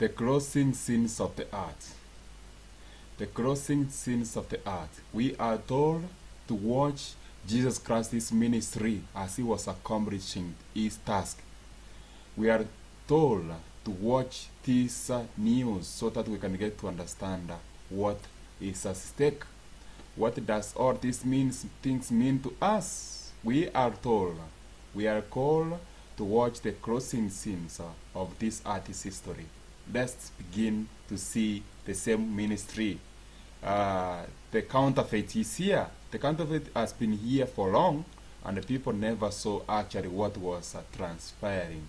The closing scenes of the earth. The closing scenes of the earth. We are told to watch Jesus Christ's ministry as he was accomplishing his task. We are told to watch this news so that we can get to understand what is at stake. What does all these things mean to us? We are called to watch the closing scenes of this artist's history. Let's begin to see the same ministry. The counterfeit is here. The counterfeit has been here for long, and the people never saw actually what was transpiring.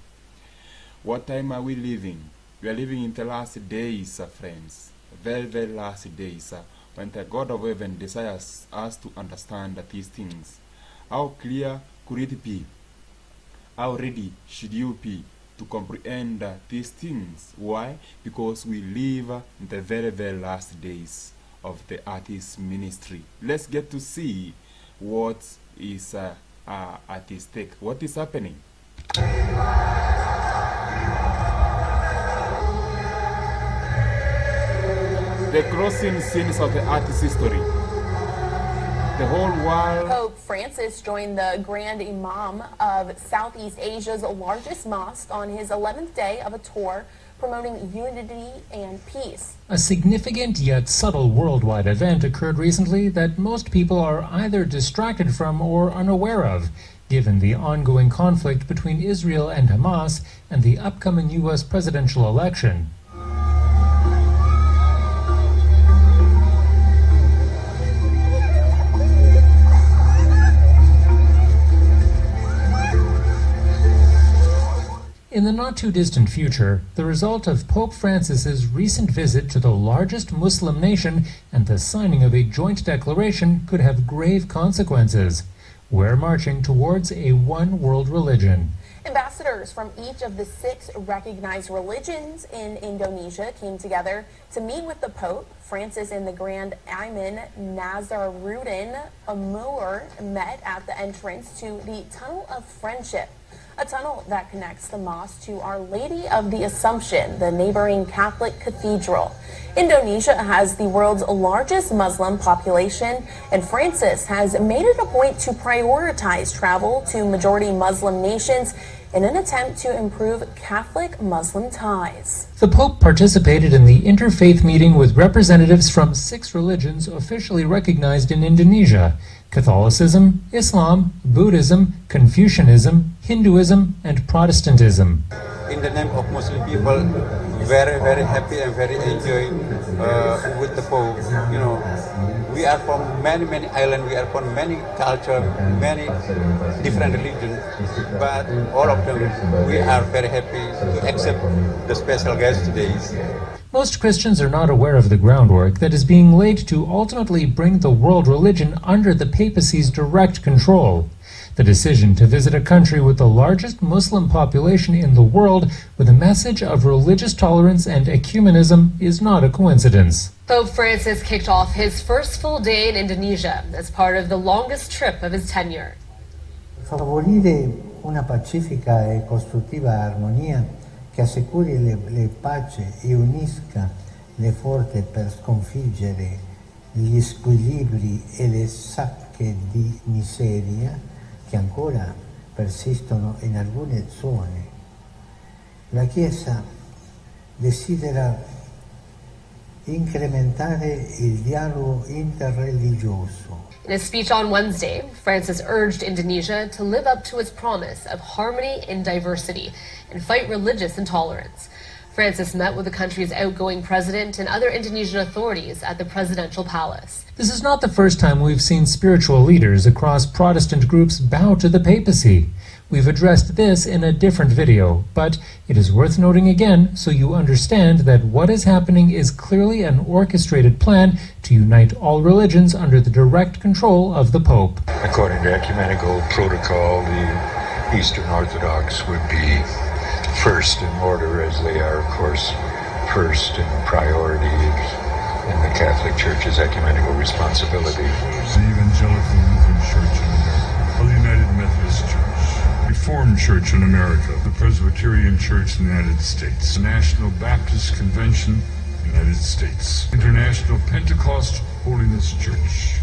What time are we living? We are living in the last days, friends. Very, very last days, when the God of heaven desires us to understand these things. How clear could it be? How ready should you be to comprehend these things? Why? Because we live in the very, very last days of the artist's ministry. Let's get to see what is at stake. What is happening? The closing scenes of the artist's history. The whole world. Pope Francis joined the Grand Imam of Southeast Asia's largest mosque on his 11th day of a tour promoting unity and peace. A significant yet subtle worldwide event occurred recently that most people are either distracted from or unaware of, given the ongoing conflict between Israel and Hamas and the upcoming U.S. presidential election. In the not-too-distant future, the result of Pope Francis's recent visit to the largest Muslim nation and the signing of a joint declaration could have grave consequences. We're marching towards a one-world religion. Ambassadors from each of the 6 recognized religions in Indonesia came together to meet with the Pope. Francis and the Grand Imam Nazaruddin Amur met at the entrance to the Tunnel of Friendship, a tunnel that connects the mosque to Our Lady of the Assumption, the neighboring Catholic cathedral. Indonesia has the world's largest Muslim population, and Francis has made it a point to prioritize travel to majority Muslim nations in an attempt to improve Catholic-Muslim ties. The Pope participated in the interfaith meeting with representatives from 6 religions officially recognized in Indonesia: Catholicism, Islam, Buddhism, Confucianism, Hinduism, and Protestantism. In the name of Muslim people, very, very happy and very enjoy with the Pope. You know, we are from many, many islands, we are from many cultures, many different religions, but all of them, we are very happy to accept the special guest today. Most Christians are not aware of the groundwork that is being laid to ultimately bring the world religion under the papacy's direct control. The decision to visit a country with the largest Muslim population in the world with a message of religious tolerance and ecumenism is not a coincidence. Pope Francis kicked off his first full day in Indonesia as part of the longest trip of his tenure. Favorire una pacifica e costruttiva armonia che assicuri la pace e unisca le forze per sconfiggere gli squilibri e le sacche di miseria che ancora persistono in alcune zone. La Chiesa desidera incrementare il dialogo interreligioso. In a speech on Wednesday, Francis urged Indonesia to live up to its promise of harmony in diversity and fight religious intolerance. Francis met with the country's outgoing president and other Indonesian authorities at the presidential palace. This is not the first time we've seen spiritual leaders across Protestant groups bow to the papacy. We've addressed this in a different video, but it is worth noting again so you understand that what is happening is clearly an orchestrated plan to unite all religions under the direct control of the Pope. According to ecumenical protocol, the Eastern Orthodox would be first in order, as they are, of course, first in priority in the Catholic Church's ecumenical responsibility. The Evangelical Lutheran Church in America, the United Methodist Church. We Reformed Church in America, the Presbyterian Church in the United States, the National Baptist Convention, United States, International Pentecost Holiness Church,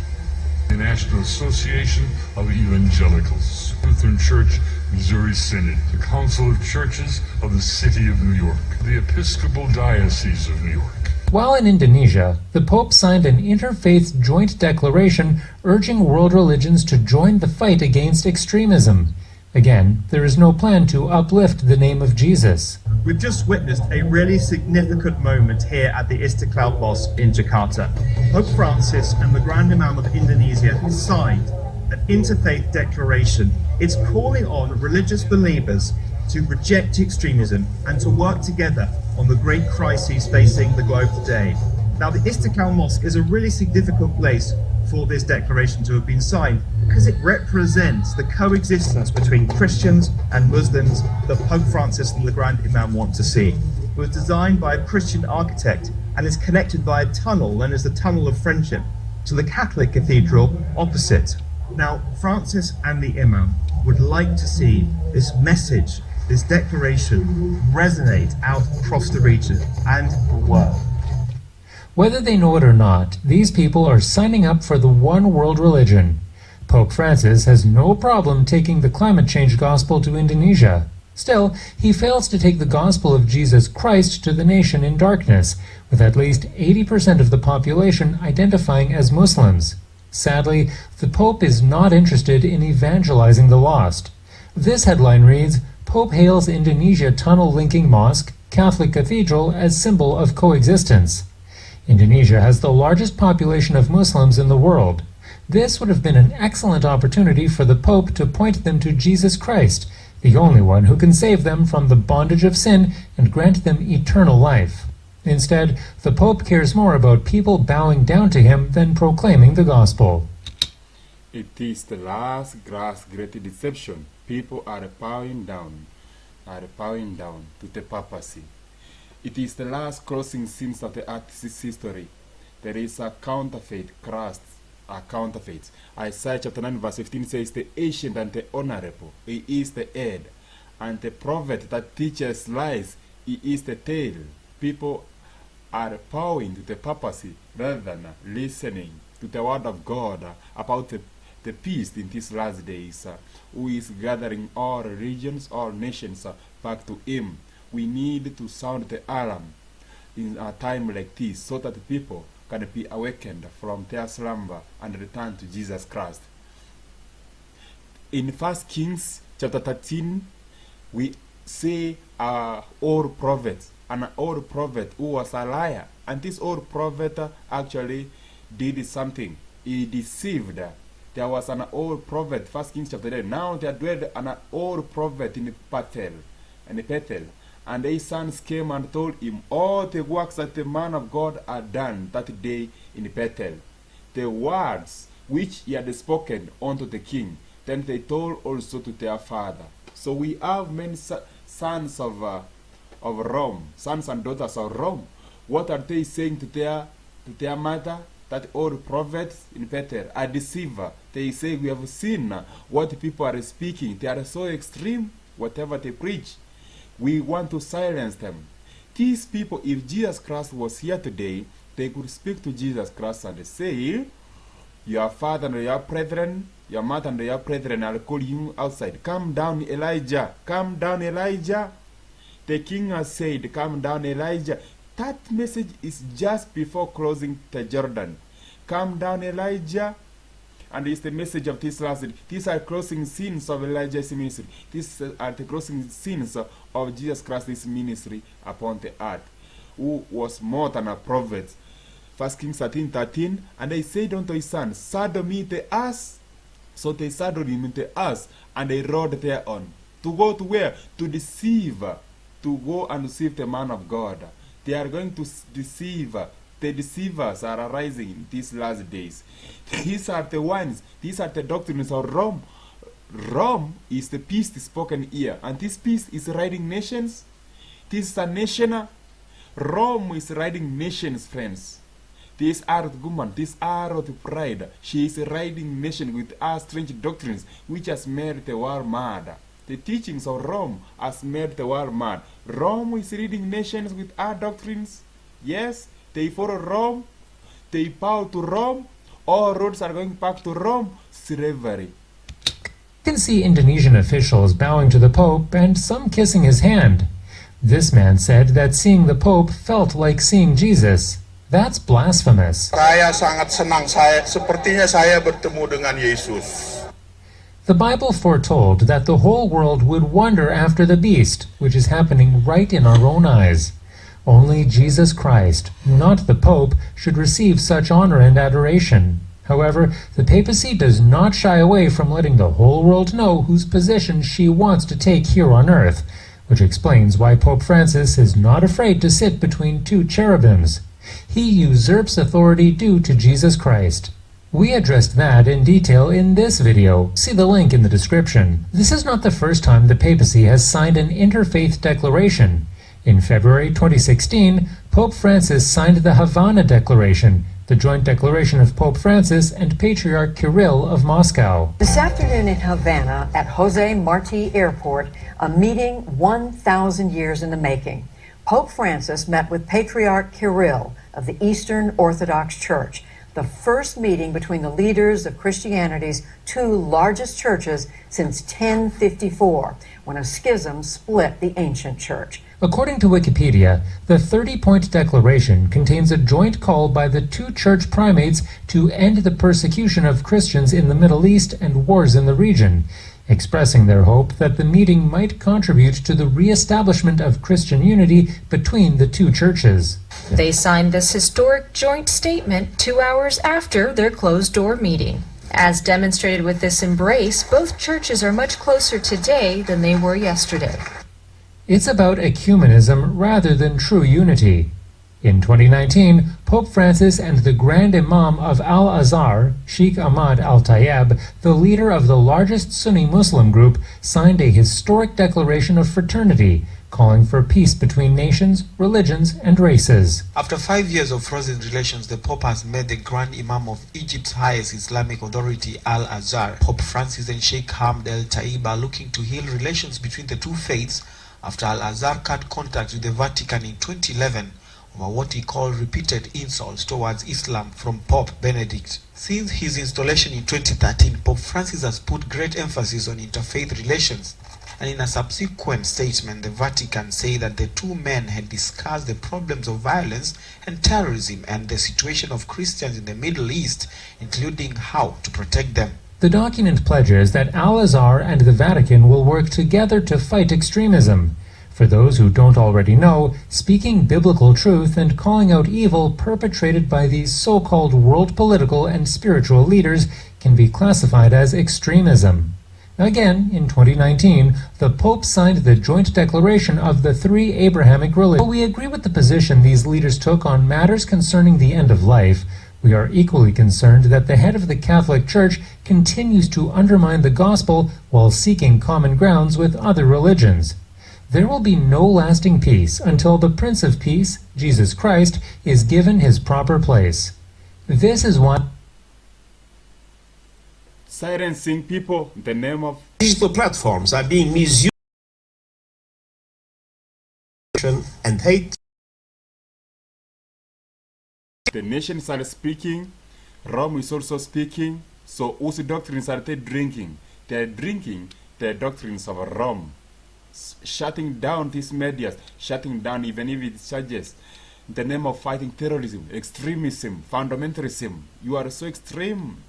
the National Association of Evangelicals, Lutheran Church, Missouri Synod, the Council of Churches of the City of New York, the Episcopal Diocese of New York. While in Indonesia, the Pope signed an interfaith joint declaration urging world religions to join the fight against extremism. Again, there is no plan to uplift the name of Jesus. We've just witnessed a really significant moment here at the Istiqlal Mosque in Jakarta. Pope Francis and the Grand Imam of Indonesia signed an interfaith declaration. It's calling on religious believers to reject extremism and to work together on the great crises facing the globe today. Now, the Istiqlal Mosque is a really significant place for this declaration to have been signed because it represents the coexistence between Christians and Muslims that Pope Francis and the Grand Imam want to see. It was designed by a Christian architect and is connected by a tunnel known as the Tunnel of Friendship to the Catholic Cathedral opposite. Now, Francis and the Imam would like to see this message, this declaration, resonate out across the region and the world. Whether they know it or not, these people are signing up for the one world religion. Pope Francis has no problem taking the climate change gospel to Indonesia. Still, he fails to take the gospel of Jesus Christ to the nation in darkness, with at least 80% of the population identifying as Muslims. Sadly, the Pope is not interested in evangelizing the lost. This headline reads, Pope hails Indonesia tunnel-linking mosque, Catholic cathedral as symbol of coexistence. Indonesia has the largest population of Muslims in the world. This would have been an excellent opportunity for the Pope to point them to Jesus Christ, the only one who can save them from the bondage of sin and grant them eternal life. Instead, the Pope cares more about people bowing down to him than proclaiming the gospel. It is the last great deception. People are bowing down to the papacy. It is the last crossing sins of the artist's history. There is a counterfeit Christ, a counterfeit. Isaiah chapter 9 verse 15 says, the ancient and the honorable, he is the head, and the prophet that teaches lies, he is the tail. People are bowing to the papacy rather than listening to the word of God about the peace in these last days, who is gathering all regions, all nations back to him. We need to sound the alarm in a time like this so that the people can be awakened from their slumber and return to Jesus Christ. In 1 Kings chapter 13, we see an old prophet who was a liar. And this old prophet actually did something. He deceived. There was an old prophet, 1 Kings chapter 10. Now there dwelled an old prophet in Bethel. And his sons came and told him all the works that the man of God had done that day in Bethel, the words which he had spoken unto the king. Then they told also to their father. So we have many sons of Rome, sons and daughters of Rome. What are they saying to their mother? That old prophets in Bethel are deceiver. They say, we have seen what people are speaking. They are so extreme, whatever they preach. We want to silence them. These people, if Jesus Christ was here today, they could speak to Jesus Christ and say, your father and your brethren, your mother and your brethren are calling you outside. Come down, Elijah. Come down, Elijah. The king has said, come down, Elijah. That message is just before closing the Jordan. Come down, Elijah. And it's the message of this last day. These are crossing sins of Elijah's ministry. These are the crossing sins of Jesus Christ's ministry upon the earth, who was more than a prophet. 1 Kings 13:13, and they said unto his son, saddle me the ass. So they saddled him in the ass, and they rode thereon. To go to where? To deceive. To go and deceive the man of God. They are going to deceive. The deceivers are arising in these last days. These are the ones, these are the doctrines of Rome. Rome is the peace spoken here, and this peace is riding nations. This is a nation. Rome is riding nations, friends. This earth woman, this earth pride, she is riding nation with our strange doctrines, which has made the world mad. The teachings of Rome has made the world mad. Rome is leading nations with our doctrines. Yes, they follow Rome. They bow to Rome. All roads are going back to Rome. Slavery. You can see Indonesian officials bowing to the Pope and some kissing his hand. This man said that seeing the Pope felt like seeing Jesus. That's blasphemous. Saya sangat senang, sepertinya saya bertemu dengan Yesus. The Bible foretold that the whole world would wonder after the beast, which is happening right in our own eyes. Only Jesus Christ, not the Pope, should receive such honor and adoration. However, the papacy does not shy away from letting the whole world know whose position she wants to take here on earth, which explains why Pope Francis is not afraid to sit between two cherubims. He usurps authority due to Jesus Christ. We addressed that in detail in this video. See the link in the description. This is not the first time the papacy has signed an interfaith declaration. In February 2016, Pope Francis signed the Havana Declaration, the joint declaration of Pope Francis and Patriarch Kirill of Moscow. This afternoon in Havana at Jose Marti Airport, a meeting 1,000 years in the making. Pope Francis met with Patriarch Kirill of the Eastern Orthodox Church, the first meeting between the leaders of Christianity's two largest churches since 1054, when a schism split the ancient church. According to Wikipedia, the 30-point declaration contains a joint call by the two church primates to end the persecution of Christians in the Middle East and wars in the region, expressing their hope that the meeting might contribute to the re-establishment of Christian unity between the two churches. They signed this historic joint statement 2 hours after their closed-door meeting. As demonstrated with this embrace, both churches are much closer today than they were yesterday. It's about ecumenism rather than true unity. In 2019, Pope Francis and the Grand Imam of Al-Azhar, Sheikh Ahmad Al-Tayeb, the leader of the largest Sunni Muslim group, signed a historic declaration of fraternity, calling for peace between nations, religions, and races. After 5 years of frozen relations, the Pope has met the Grand Imam of Egypt's highest Islamic authority, Al-Azhar. Pope Francis and Sheikh Ahmad Al-Tayeb are looking to heal relations between the two faiths after Al-Azhar cut contact with the Vatican in 2011 over what he called repeated insults towards Islam from Pope Benedict. Since his installation in 2013, Pope Francis has put great emphasis on interfaith relations, and in a subsequent statement, the Vatican said that the two men had discussed the problems of violence and terrorism and the situation of Christians in the Middle East, including how to protect them. The document pledges that Al-Azhar and the Vatican will work together to fight extremism. For those who don't already know, speaking biblical truth and calling out evil perpetrated by these so-called world political and spiritual leaders can be classified as extremism. Again, in 2019, the Pope signed the joint declaration of the three Abrahamic religions. While we agree with the position these leaders took on matters concerning the end of life, we are equally concerned that the head of the Catholic Church continues to undermine the gospel while seeking common grounds with other religions. There will be no lasting peace until the Prince of Peace, Jesus Christ, is given his proper place. This is why Silencing people in the name of digital platforms are being misused and hate. The nations are speaking, Rome is also speaking, so whose doctrines are they drinking? They are drinking the doctrines of Rome, shutting down these media, shutting down even if it suggests in the name of fighting terrorism, extremism, fundamentalism. You are so extreme.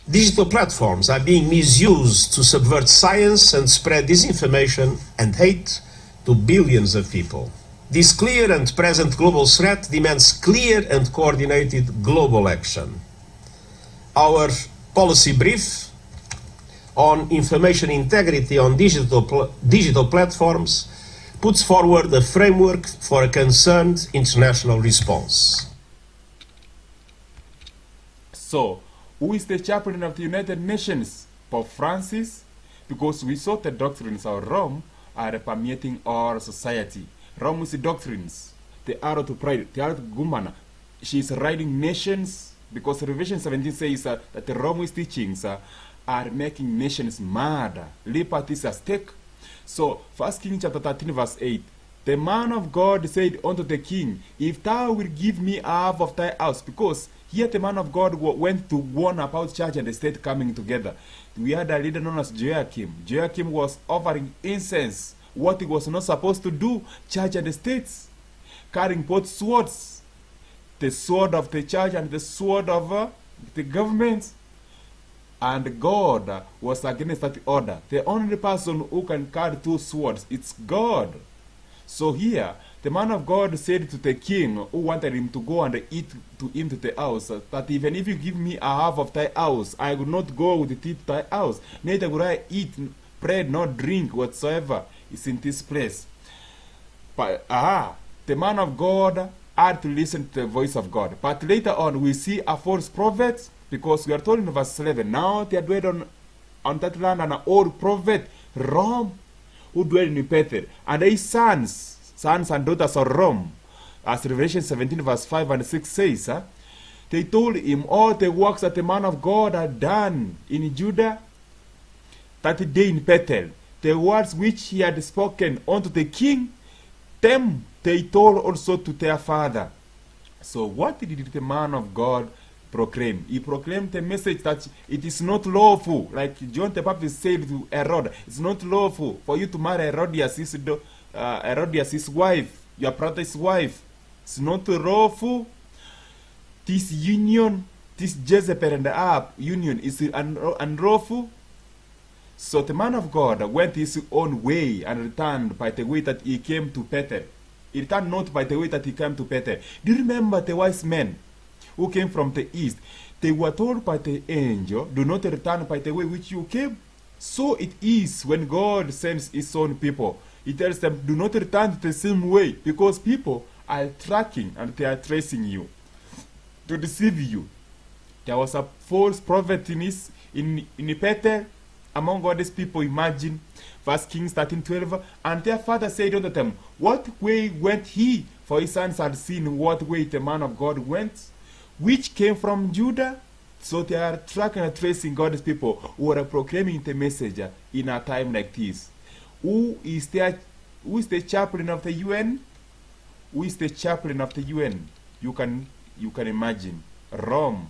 Digital platforms are being misused to subvert science and spread disinformation and hate to billions of people. This clear and present global threat demands clear and coordinated global action. Our policy brief on information integrity on digital platforms puts forward a framework for a concerned international response. So, who is the chaplain of the United Nations? Pope Francis? Because we saw the doctrines of Rome are permeating our society. Rome's doctrines, the arrow to pride, the arrow to Gumana, she is riding nations, because Revelation 17 says that the Rome's teachings are making nations mad. Liberty is at stake. So 1 Kings chapter 13 verse 8. The man of God said unto the king, if thou wilt give me half of thy house, because here the man of God went to warn about church and the state coming together. We had a leader known as Joachim. Joachim was offering incense, what he was not supposed to do, church and the states, carrying both swords, the sword of the church and the sword of the government. And God was against that order. The only person who can carry two swords, it's God. So here, the man of God said to the king who wanted him to go and eat to him to the house, that even if you give me a half of thy house, I will not go with it to thy house, neither will I eat bread nor drink whatsoever is in this place. But the man of God had to listen to the voice of God. But later on, we see a false prophet, because we are told in verse 11, now there dwelled on that land an old prophet, Rome, who dwelt in Bethel, and his sons and daughters of Rome, as Revelation 17 verse 5 and 6 says, they told him all the works that the man of God had done in Judah, that day in Bethel, the words which he had spoken unto the king, them they told also to their father. So what did the man of God proclaim? He proclaimed the message that it is not lawful, like John the Baptist said to Herod, it's not lawful for you to marry Herodias, his wife, your brother's wife. It's not lawful. This union, this Jezebel and Ahab union is unlawful. So the man of God went his own way and returned by the way that he came to Bethel. He returned not by the way that he came to Bethel. Do you remember the wise men who came from the east? They were told by the angel, do not return by the way which you came. So it is when God sends his own people. He tells them, do not return the same way, because people are tracking and they are tracing you to deceive you. There was a false prophet in Bethel among all these people. Imagine 1 Kings 13:12, and their father said unto them, what way went he? For his sons had seen what way the man of God went, which came from Judah. So they are tracking and tracing God's people who are proclaiming the message in a time like this. Who is the chaplain of the UN? Who is the chaplain of the UN? You can imagine. Rome.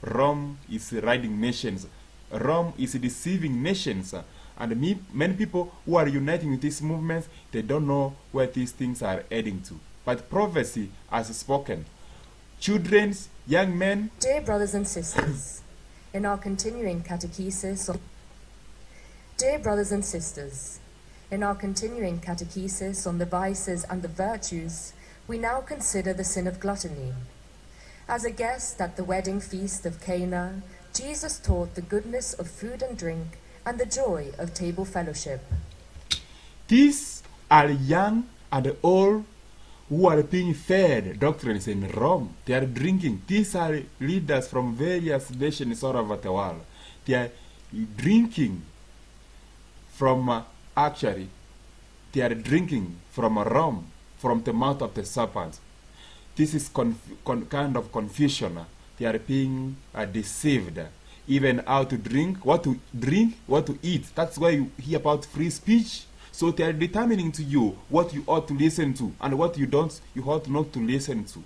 Rome is riding nations. Rome is deceiving nations. And many people who are uniting with these movements, they don't know where these things are heading to. But prophecy has spoken. Children, young men. Dear brothers and sisters, in our continuing catechesis on the vices and the virtues, we now consider the sin of gluttony. As a guest at the wedding feast of Cana, Jesus taught the goodness of food and drink and the joy of table fellowship. These are young and old who are being fed doctrines in Rome. They are drinking. These are leaders from various nations all over the world. They are drinking from, they are drinking from Rome, from the mouth of the serpent. This is kind of confusion. They are being deceived. Even how to drink, what to eat. That's why you hear about free speech. So they are determining to you what you ought to listen to and what you ought not to listen to.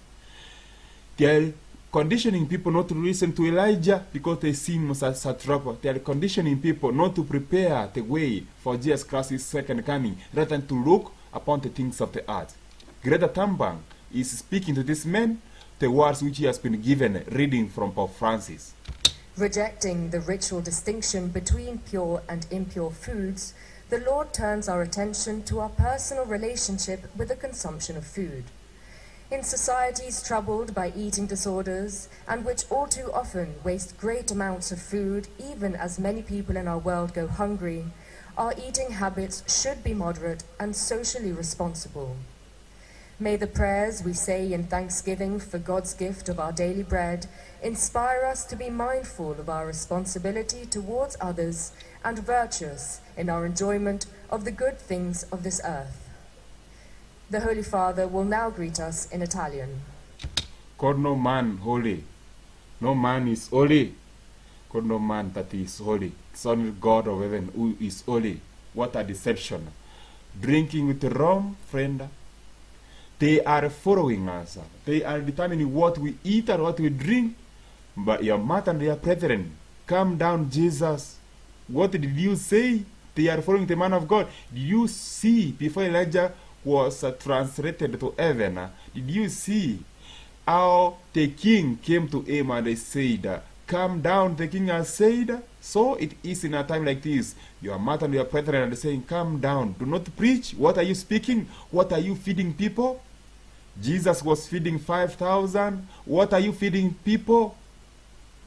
They are conditioning people not to listen to Elijah because they see him as a trouble. They are conditioning people not to prepare the way for Jesus Christ's second coming, rather than to look upon the things of the earth. Greta Thunberg is speaking to this man the words which he has been given, reading from Pope Francis. Rejecting the ritual distinction between pure and impure foods, the Lord turns our attention to our personal relationship with the consumption of food. In societies troubled by eating disorders, and which all too often waste great amounts of food, even as many people in our world go hungry, our eating habits should be moderate and socially responsible. May the prayers we say in thanksgiving for God's gift of our daily bread inspire us to be mindful of our responsibility towards others and virtuous in our enjoyment of the good things of this earth. The Holy Father will now greet us in Italian. God no man holy. No man is holy. God no man that is holy. It's only God of heaven who is holy. What a deception. Drinking with rum, friend. They are following us. They are determining what we eat and what we drink. But your mother and your brethren, come down, Jesus. What did you say? They are following the man of God. Did you see before Elijah was translated to heaven? Did you see how the king came to him and they said, come down, the king has said? So it is in a time like this. Your mother and your brethren are saying, come down. Do not preach. What are you speaking? What are you feeding people? Jesus was feeding 5,000. What are you feeding people?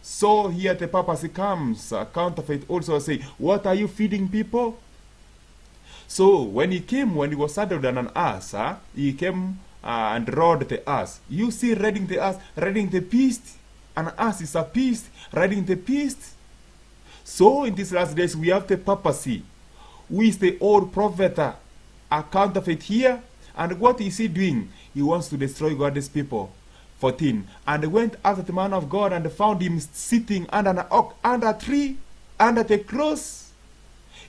So here the papacy comes. Counterfeit also say, what are you feeding people? So when he came, when he was saddled on an ass, he came and rode the ass. You see riding the ass, riding the beast. An ass is a beast, riding the beast. So in these last days we have the papacy, who is the old prophet, a counterfeit here. And what is he doing? He wants to destroy God's people. 14. And went after the man of God and found him sitting under an oak, under a tree, under the cross.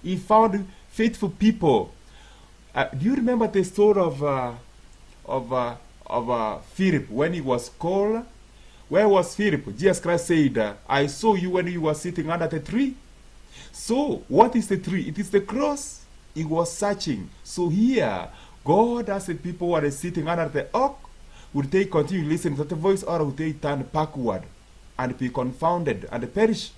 He found faithful people. Do you remember the story of Philip when he was called? Where was Philip? Jesus Christ said, I saw you when you were sitting under the tree. So, what is the tree? It is the cross. He was searching. So here, God as the people who are sitting under the oak, would they continue listening to the voice, or would they turn backward and be confounded and perish?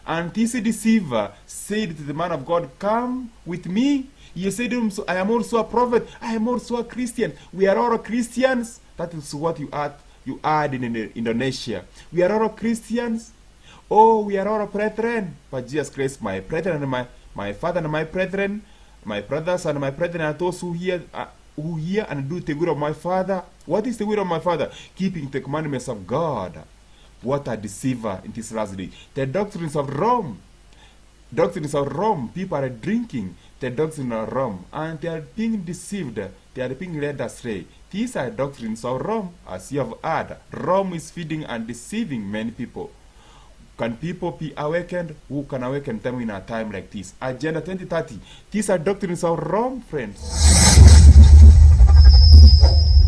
And this deceiver said to the man of God, come with me. He said to him, I am also a prophet. I am also a Christian. We are all Christians. That is what you add in Indonesia. We are all Christians. Oh, we are all brethren. But Jesus Christ, my brethren and my father and my brethren, my brothers and my brethren are those who hear and do the will of my Father. What is the will of my Father? Keeping the commandments of God. What a deceiver in this last day. The doctrines of Rome. Doctrines of Rome. People are drinking the doctrine of Rome. And they are being deceived. They are being led astray. These are doctrines of Rome. As you have heard, Rome is feeding and deceiving many people. Can people be awakened? Who can awaken them in a time like this? Agenda 2030. These are doctrines of Rome, friends.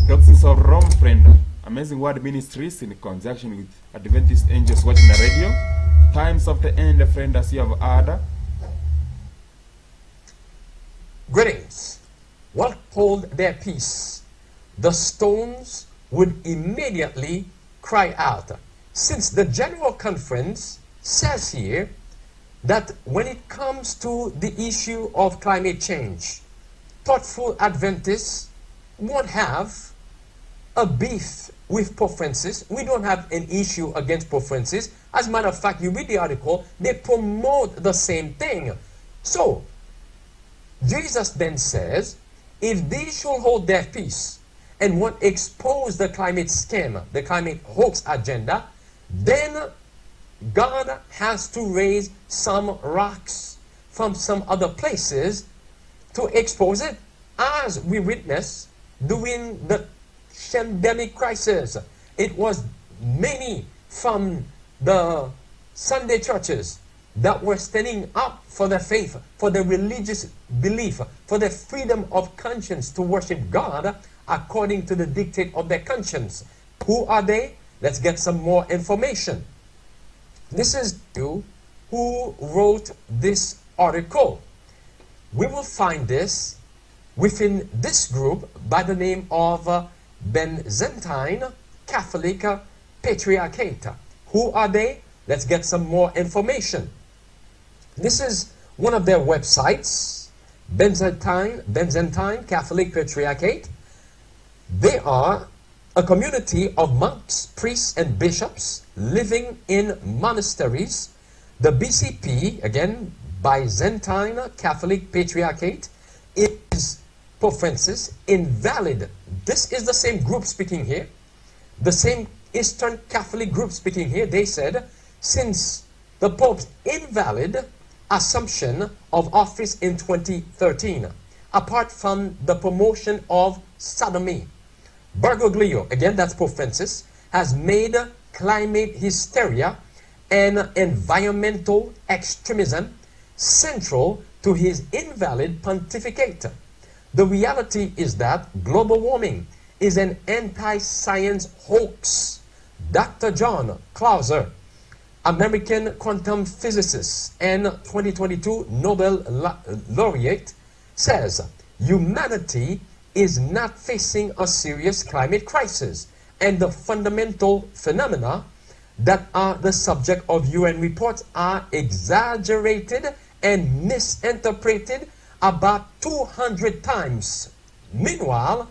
Doctrines of Rome, friend. Amazing Word Ministries in conjunction with Adventist angels watching the radio. Times of the end, friend, as you have heard. Greetings. What hold their peace? The stones would immediately cry out. Since the General Conference says here that when it comes to the issue of climate change, thoughtful Adventists won't have a beef with Pope Francis. We don't have an issue against Pope Francis. As a matter of fact, you read the article, they promote the same thing. So, Jesus then says, if they should hold their peace and won't expose the climate scam, the climate hoax agenda, then God has to raise some rocks from some other places to expose it, as we witnessed during the pandemic crisis. It was many from the Sunday churches that were standing up for their faith, for their religious belief, for their freedom of conscience to worship God according to the dictate of their conscience. Who are they? Let's get some more information. This is you who wrote this article. We will find this within this group by the name of Byzantine Catholic Patriarchate. Who are they? Let's get some more information. This is one of their websites, Byzantine Catholic Patriarchate. They are a community of monks, priests, and bishops living in monasteries. The BCP, again, Byzantine Catholic Patriarchate, is Pope Francis invalid. This is the same group speaking here, the same Eastern Catholic group speaking here. They said, since the Pope's invalid assumption of office in 2013, apart from the promotion of sodomy, Bergoglio, again that's Pope Francis, has made climate hysteria and environmental extremism central to his invalid pontificate. The reality is that global warming is an anti-science hoax. Dr. John Clauser, American quantum physicist and 2022 Nobel laureate, says humanity is not facing a serious climate crisis, and the fundamental phenomena that are the subject of UN reports are exaggerated and misinterpreted about 200 times. Meanwhile,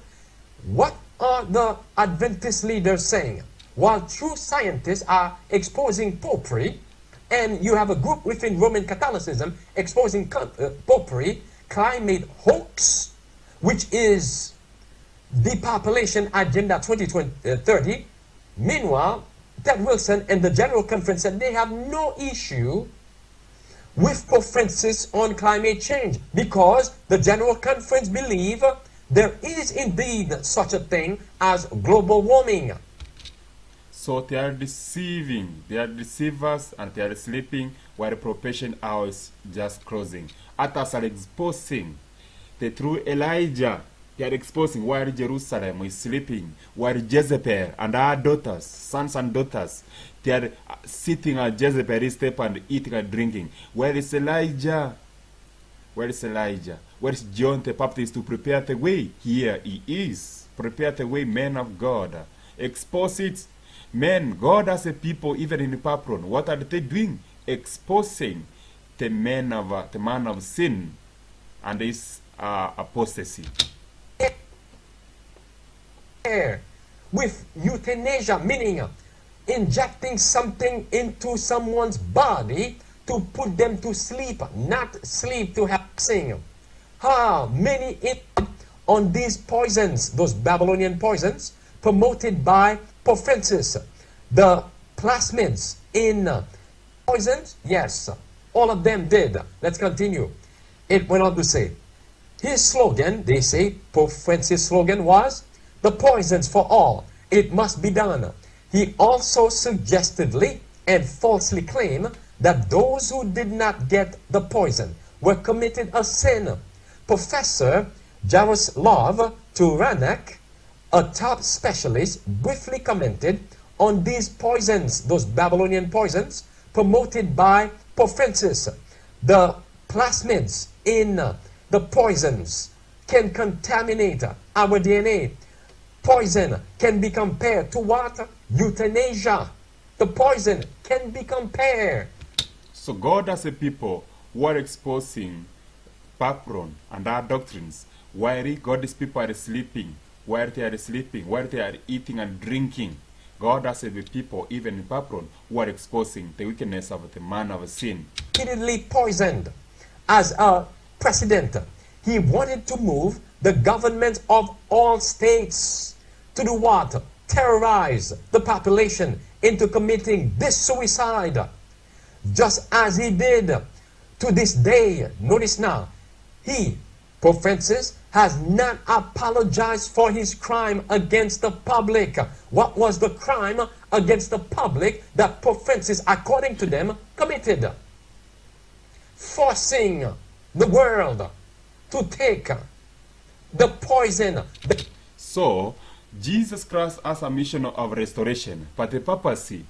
what are the Adventist leaders saying? While true scientists are exposing popery, and you have a group within Roman Catholicism exposing popery, climate hoax, which is depopulation agenda 2030. Meanwhile, Ted Wilson and the General Conference said they have no issue with Pope Francis on climate change because the General Conference believe there is indeed such a thing as global warming. So they are deceiving, they are deceivers, and they are sleeping while the probation hour is just closing. Others are exposing the true Elijah. They are exposing while Jerusalem is sleeping, while Jezebel and her daughters, sons and daughters, they are sitting at Jezebel's step and eating and drinking. Where is Elijah? Where is Elijah? Where is John the Baptist to prepare the way? Here he is. Prepare the way, men of God. Expose it. Men, God as a people, even in Papron, what are they doing? Exposing the man of sin and his apostasy. With euthanasia, meaning injecting something into someone's body to put them to sleep, not sleep to have sing. Many on these poisons, those Babylonian poisons, promoted by Pope Francis. The plasmids in poisons, yes, all of them did. Let's continue. It went on to say, his slogan, they say, Pope Francis' slogan was, the poisons for all, it must be done. He also suggestively and falsely claimed that those who did not get the poison were committed a sin. Professor Jaroslav Turanek, a top specialist, briefly commented on these poisons, those Babylonian poisons, promoted by Pope Francis. The plasmids in the poisons can contaminate our DNA. Poison can be compared to what? Euthanasia. The poison can be compared. So God as a people who are exposing Papron and our doctrines, while God's people are sleeping, while they are sleeping, while they are eating and drinking, God as a people, even in Papron, who are exposing the wickedness of the man of sin. Repeatedly poisoned as a president. He wanted to move the government of all states to do what? Terrorize the population into committing this suicide. Just as he did to this day. Notice now, Pope Francis, has not apologized for his crime against the public. What was the crime against the public that Pope Francis, according to them, committed? Forcing the world to take the poison. So, Jesus Christ has a mission of restoration, but the papacy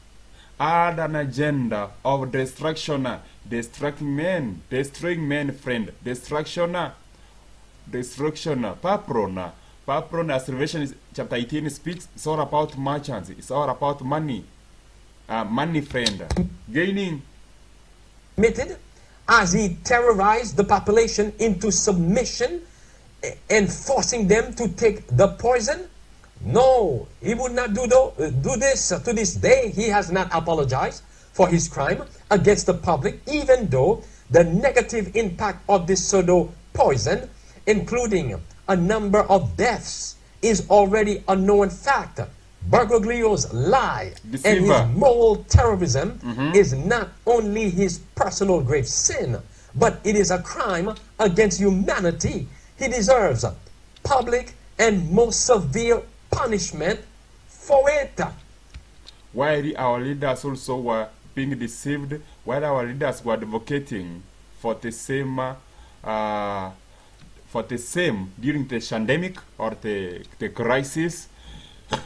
had an agenda of destruction, destroying men, friend, destruction. Papron, as Revelation chapter 18 speaks, it's all about merchants, it's all about money. Money, friend. Gaining. Committed as he terrorized the population into submission and forcing them to take the poison. No, he would not do this. To this day, he has not apologized for his crime against the public, even though the negative impact of this pseudo poison, including a number of deaths, is already a known fact. Bergoglio's lie and his moral terrorism is not only his personal grave sin, but it is a crime against humanity. He deserves public and most severe punishment for it. While our leaders also were being deceived, while our leaders were advocating for the same for the same during the pandemic or the crisis.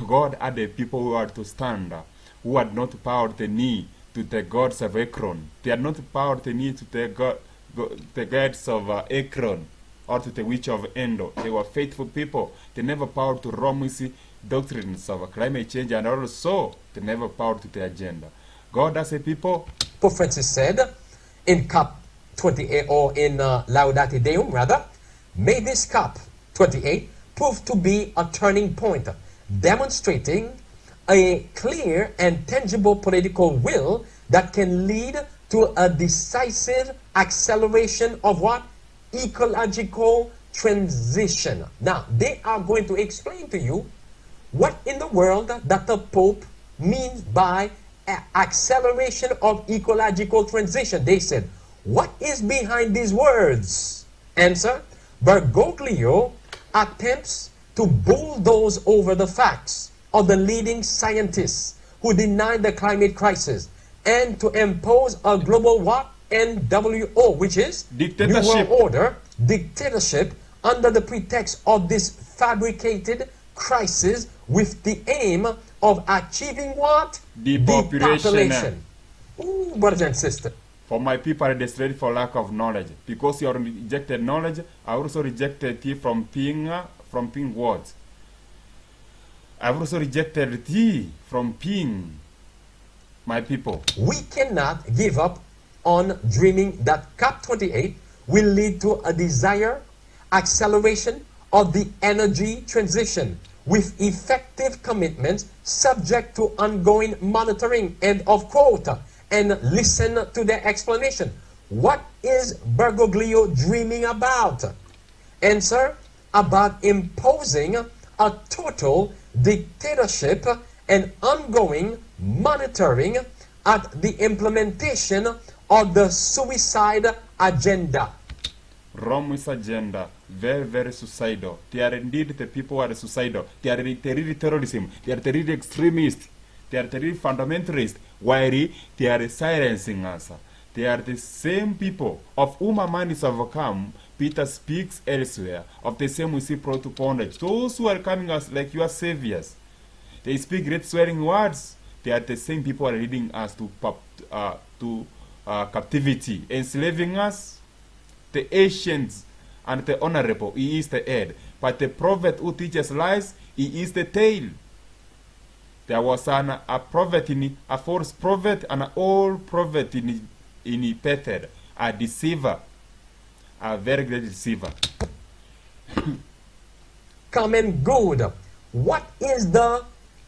God had the people who had to stand, who had not bowed the knee to the gods of Ekron. They had not bowed the knee to the gods of Ekron or to the witch of Endor. They were faithful people. They never bowed to Rome's doctrines of climate change, and also they never bowed to the agenda. God as a people. Pope Francis said in COP 28, or in Laudate Deum rather, may this COP 28 prove to be a turning point, demonstrating a clear and tangible political will that can lead to a decisive acceleration of what? Ecological transition. Now, they are going to explain to you what in the world that the Pope means by acceleration of ecological transition. They said, what is behind these words? Answer, Bergoglio attempts to bulldoze over the facts of the leading scientists who deny the climate crisis and to impose a global what? NWO, which is dictatorship. New World Order, dictatorship, under the pretext of this fabricated crisis with the aim of achieving what? Depopulation. Ooh, brothers and sisters. For my people are destroyed for lack of knowledge. Because you have rejected knowledge, I also rejected thee from being what? I've also rejected thee from being my people. We cannot give up on dreaming that COP28 will lead to a desired acceleration of the energy transition with effective commitments subject to ongoing monitoring. End of quote. And listen to their explanation. What is Bergoglio dreaming about? Answer, about imposing a total dictatorship and ongoing monitoring at the implementation of the suicide agenda. Rome's agenda, very, very suicidal. They are indeed the people who are suicidal. They are really terrorism. They are really extremists. They are really fundamentalists. Why they are silencing us. They are the same people of whom a man is overcome. Peter speaks elsewhere of the same we see brought to bondage. Those who are coming as like your saviors. They speak great swearing words. They are the same people who are leading us to captivity, enslaving us. The ancients and the honorable, he is the head. But the prophet who teaches lies, he is the tail. There was a prophet a false prophet and an old prophet in Bethel, a deceiver, a very great deceiver. Common good. What is the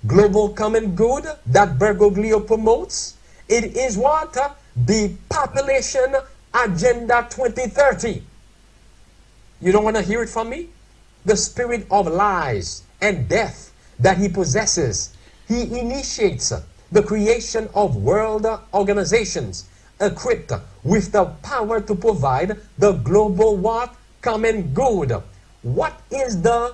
global common good that Bergoglio promotes? It is what? The Population Agenda 2030. You don't want to hear it from me? The spirit of lies and death that he possesses. He initiates the creation of world organizations equipped with the power to provide the global what? Common good. What is the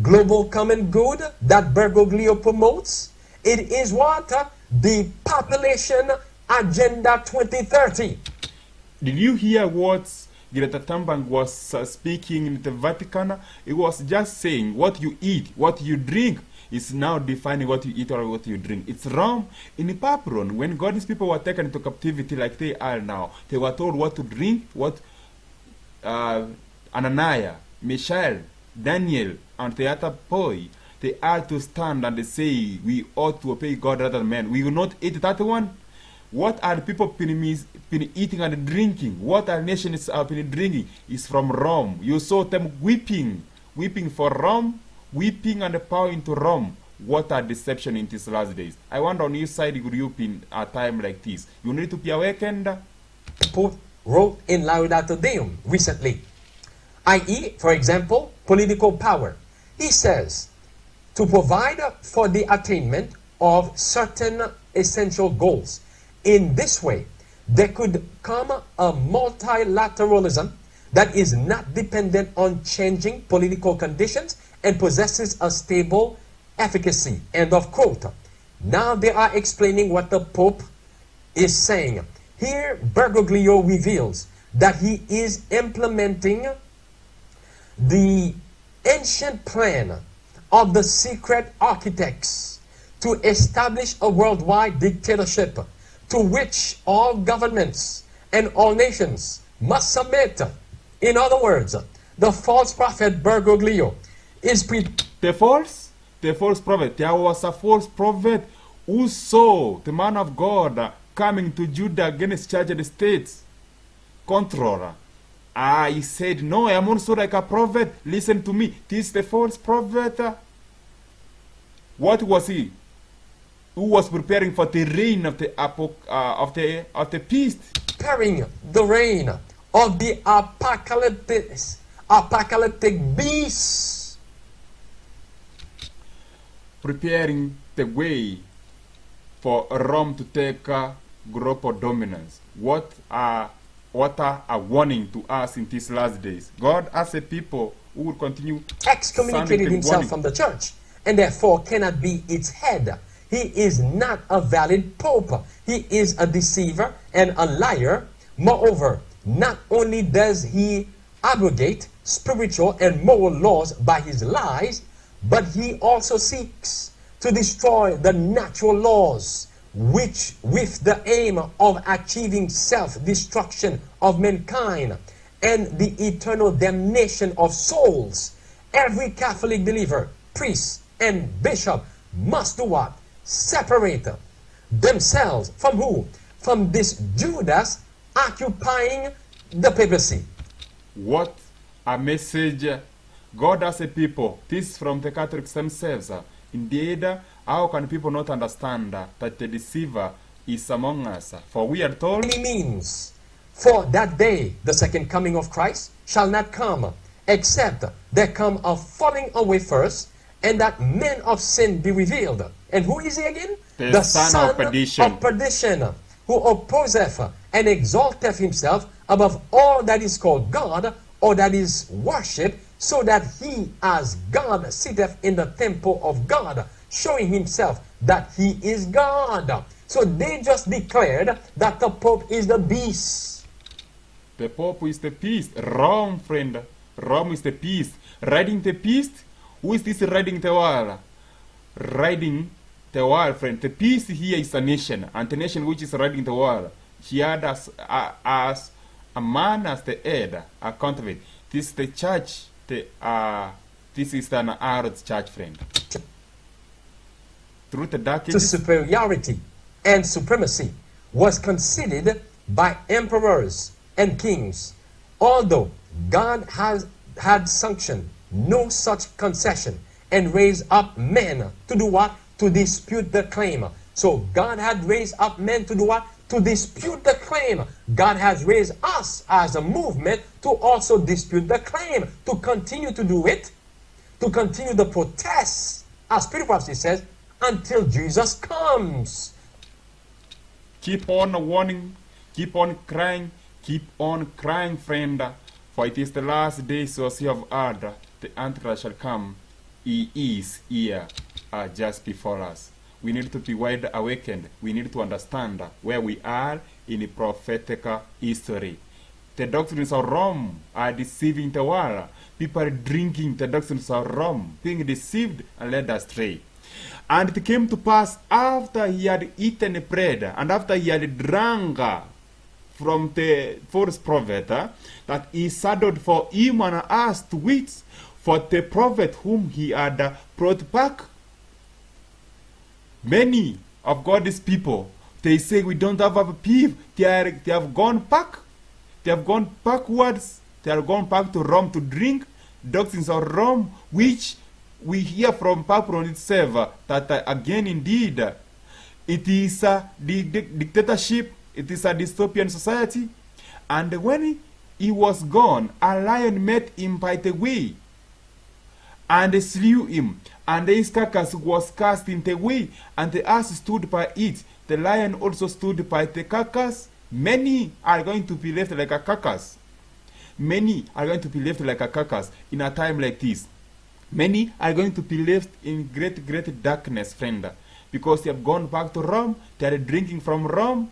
global common good that Bergoglio promotes? It is what? The Population Agenda 2030. Did you hear what Greta Thunberg was speaking in the Vatican? It was just saying what you eat, what you drink is now defining what you eat or what you drink. It's wrong. In Babylon, when God's people were taken into captivity like they are now, they were told what to drink, what Ananias, Mishael, Daniel, and the other boy, they are to stand and they say, we ought to obey God rather than men. We will not eat that one. What are the people been eating and drinking? What our nations have been drinking is from Rome. You saw them weeping for Rome, weeping and bowing to Rome. What a deception in these last days. I wonder on your side would you be in a time like this? You need to be awakened. Pope wrote in Laudato Deum recently, i.e., for example, political power. He says, to provide for the attainment of certain essential goals. In this way, there could come a multilateralism that is not dependent on changing political conditions and possesses a stable efficacy. End of quote. Now they are explaining what the Pope is saying. Here, Bergoglio reveals that he is implementing the ancient plan of the secret architects to establish a worldwide dictatorship to which all governments and all nations must submit. In other words, the false prophet Bergoglio is the false prophet. There was a false prophet who saw the man of God coming to Judah against church and states controller. He said, no, I am also like a prophet. Listen to me. This is the false prophet. What was he? Who was preparing for the reign of the beast? Preparing the reign of the apocalyptic beast. Preparing the way for Rome to take global dominance. What a warning to us in these last days. God as a people who will continue excommunicated himself from the church and therefore cannot be its head. He is not a valid pope. He is a deceiver and a liar. Moreover, not only does he abrogate spiritual and moral laws by his lies, but he also seeks to destroy the natural laws, which with the aim of achieving self-destruction of mankind and the eternal damnation of souls. Every Catholic believer, priest, and bishop must do what? Separate themselves from who? From this Judas occupying the papacy. What a message God as a people. This from the Catholics themselves. Indeed, how can people not understand that the deceiver is among us? For we are told it means, for that day, the second coming of Christ shall not come, except there come a falling away first, and that men of sin be revealed. And who is he again? The son of perdition, who opposeth and exalteth himself above all that is called God, or that is worshipped, so that he as God sitteth in the temple of God, showing himself that he is God. So they just declared that the Pope is the beast. The Pope is the beast. Rome, friend. Rome is the beast. Riding the beast? Who is this riding the world? Riding the world, friend. The beast here is a nation, and the nation which is riding the world. He had as a man as the head, account of it. This is the church. This is an earth church, friend. Through the dark ages, superiority and supremacy was conceded by emperors and kings, although God had sanctioned no such concession and raised up men to do what? To dispute the claim. So God had raised up men to do what? To dispute the claim. God has raised us as a movement to also dispute the claim, to continue to do it, to continue the protest, as Spirit Prophecy says, until Jesus comes. Keep on warning, keep on crying, friend, for it is the last days, as you have heard, the Antichrist shall come. He is here, just before us. We need to be wide awakened. We need to understand where we are in the prophetic history. The doctrines of Rome are deceiving the world. People are drinking the doctrines of Rome, being deceived and led astray. And it came to pass after he had eaten bread and after he had drunk from the false prophet, that he saddled for him and asked wits for the prophet whom he had brought back. Many of God's people, they say we don't have a peeve. They have gone back. They have gone backwards. They have gone back to Rome to drink doctrines of Rome, which we hear from Papron itself that again indeed it is the dictatorship, it is a dystopian society. And when he was gone, a lion met him by the way and slew him, and his carcass was cast in the way, and the ass stood by it. The lion also stood by the carcass. Many are going to be left like a carcass. Many are going to be left like a carcass in a time like this. Many are going to be left in great darkness, friend, because they have gone back to Rome. They are drinking from Rome.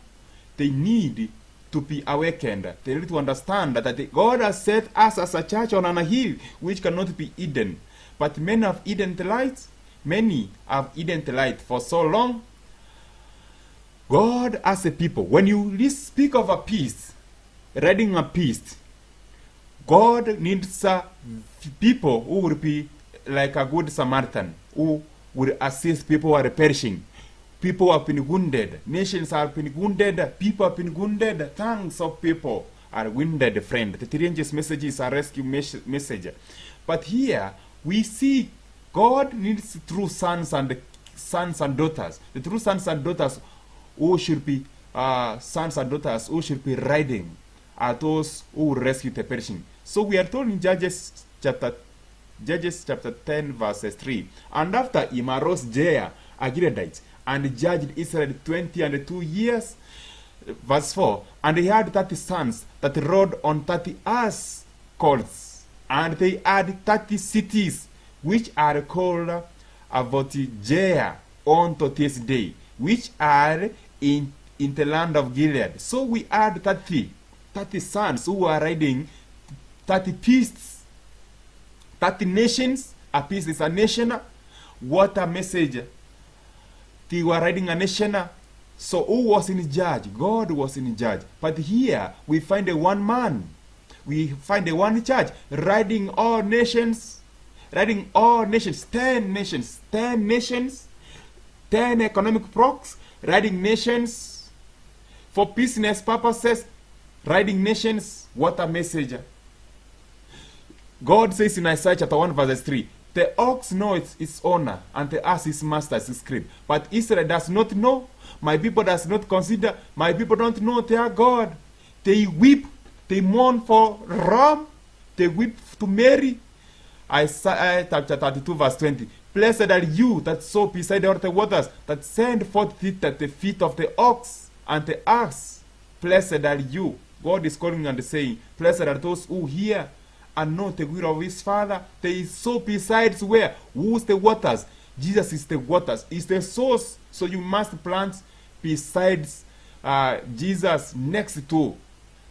They need to be awakened. They need to understand that God has set us as a church on a hill which cannot be hidden. But many have hidden the light. Many have hidden the light for so long. God as a people, when you speak of a peace, reading a peace, God needs people who will be like a good Samaritan, who will assist people who are perishing. People have been wounded. Nations have been wounded. People have been wounded. Tongues of people are wounded, friend. The Trinity message is a rescue message. But here, we see God needs true sons and daughters. The true sons and daughters who should be sons and daughters who should be riding are those who will rescue the perishing. So we are told in Judges chapter 10 verses 3. And after him arose Jair, a Gileadite, and judged Israel 22 years. Verse 4. And he had 30 sons that rode on 30 ass colts, and they had 30 cities, which are called Jair unto this day, which are in the land of Gilead. So we had 30 sons who are riding 30 priests, 30 nations. A piece is a nation. What a message. They were riding a nation. So who was in charge? God was in charge. But here we find a one man. We find a one church riding all nations. Riding all nations. 10 nations. 10 nations. 10 economic blocks. Riding nations. For business purposes. Riding nations. What a message. God says in Isaiah chapter 1 verse 3, the ox knows its owner, and the ass its master's crib. But Israel does not know. My people does not consider. My people don't know their God. They weep. They mourn for Ram. They weep to Mary. Isaiah chapter 32 verse 20. Blessed are you that sow beside the waters, that send forth it at the feet of the ox and the ass. Blessed are you. God is calling and saying, blessed are those who hear and know the will of his Father. They sow besides where? Who's the waters? Jesus is the waters, is the source. So you must plant besides Jesus next to.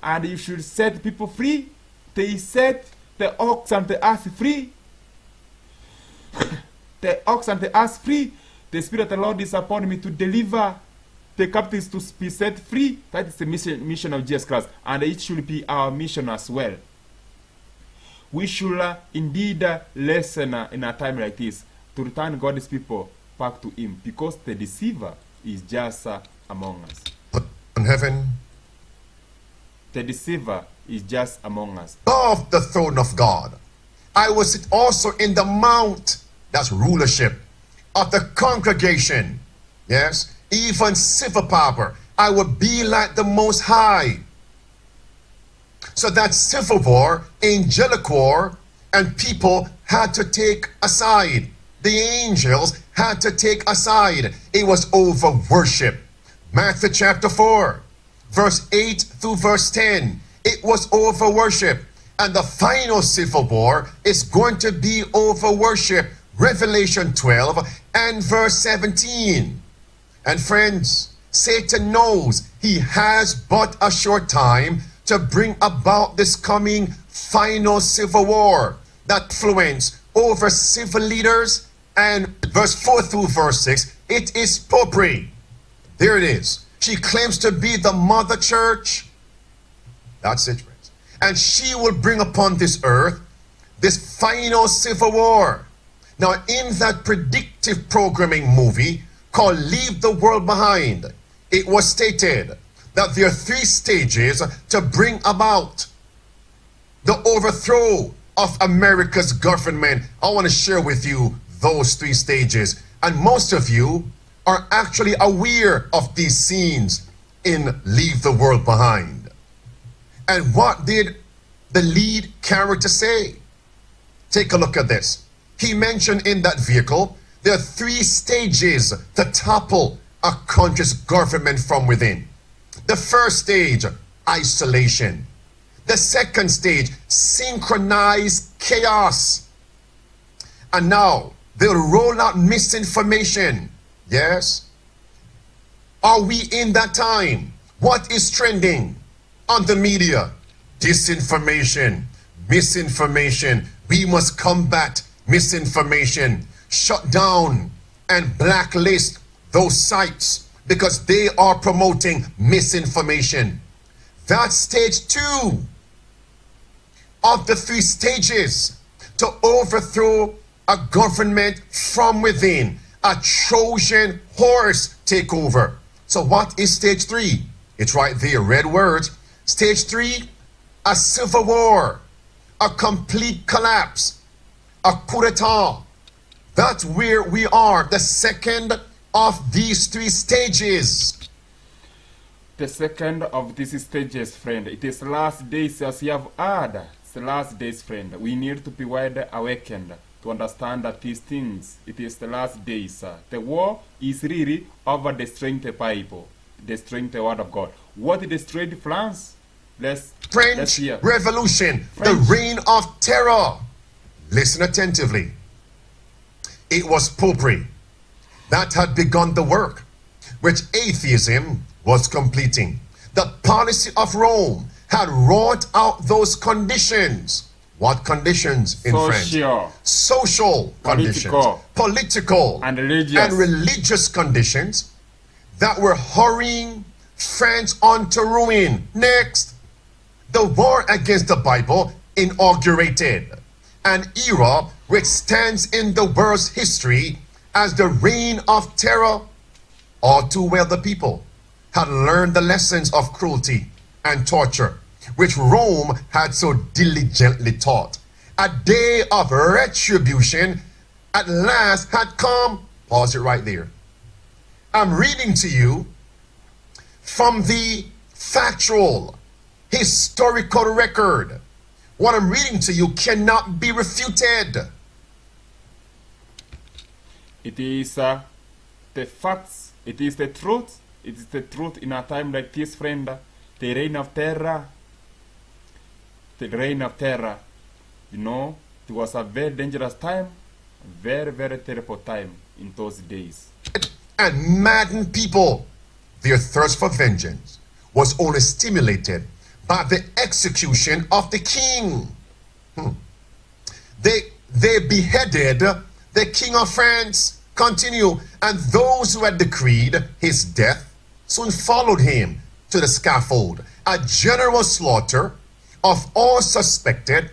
And you should set people free. They set the ox and the ass free. The ox and the ass free. The Spirit of the Lord is upon me to deliver the captives to be set free. That is the mission of Jesus Christ. And it should be our mission as well. We should indeed listen in a time like this to return God's people back to him, because the deceiver is just among us. In heaven, the deceiver is just among us. Above the throne of God, I will sit also in the mount, that's rulership, of the congregation. Yes, even civil power. I will be like the Most High. So that civil war, angelic war, and people had to take aside. The angels had to take aside. It was over worship. Matthew chapter 4, verse 8 through verse 10. It was over worship. And the final civil war is going to be over worship. Revelation 12 and verse 17. And friends, Satan knows he has but a short time to bring about this coming final civil war that influence over civil leaders. And verse 4 through verse 6, it is popery. There it is. She claims to be the mother church. That's it, friends. And she will bring upon this earth this final civil war. Now, in that predictive programming movie called Leave the World Behind, it was stated that there are 3 stages to bring about the overthrow of America's government. I want to share with you those 3 stages. And most of you are actually aware of these scenes in Leave the World Behind. And what did the lead character say? Take a look at this. He mentioned in that vehicle, there are 3 stages to topple a country's government from within. The first stage, isolation. The second stage, synchronized chaos. And now, they'll roll out misinformation. Yes? Are we in that time? What is trending? on the media. Disinformation, misinformation. We must combat misinformation, shut down and blacklist those sites because they are promoting misinformation. That's stage 2 of the 3 stages to overthrow a government from within, a Trojan horse takeover. So what is stage 3? It's right there, red words. Stage 3, a civil war, a complete collapse, a coup d'etat. That's where we are, the second of these 3 stages. The second of these stages, friend, it is last days as you have heard. It's the last days, friend. We need to be wide awakened to understand that these things, it is the last days. The war is really over destroying the Bible, destroying the Word of God. What destroyed France? Let's hear. Revolution, the reign of terror. Listen attentively. It was popery that had begun the work which atheism was completing. The policy of Rome had wrought out those conditions. What conditions in French? Social conditions, political and religious conditions that were hurrying France onto ruin. Next, the war against the Bible inaugurated an era which stands in the world's history as the reign of terror. All too well the people had learned the lessons of cruelty and torture which Rome had so diligently taught. A day of retribution at last had come. Pause it right there. I'm reading to you from the factual, historical record. What I'm reading to you cannot be refuted. It is the facts, it is the truth. It is the truth in a time like this, friend. The reign of terror. The reign of terror. You know, it was a very dangerous time. Very, very terrible time in those days. And maddened people. Their thirst for vengeance was only stimulated by the execution of the king. They beheaded the king of France. Continue. And those who had decreed his death soon followed him to the scaffold. A general slaughter of all suspected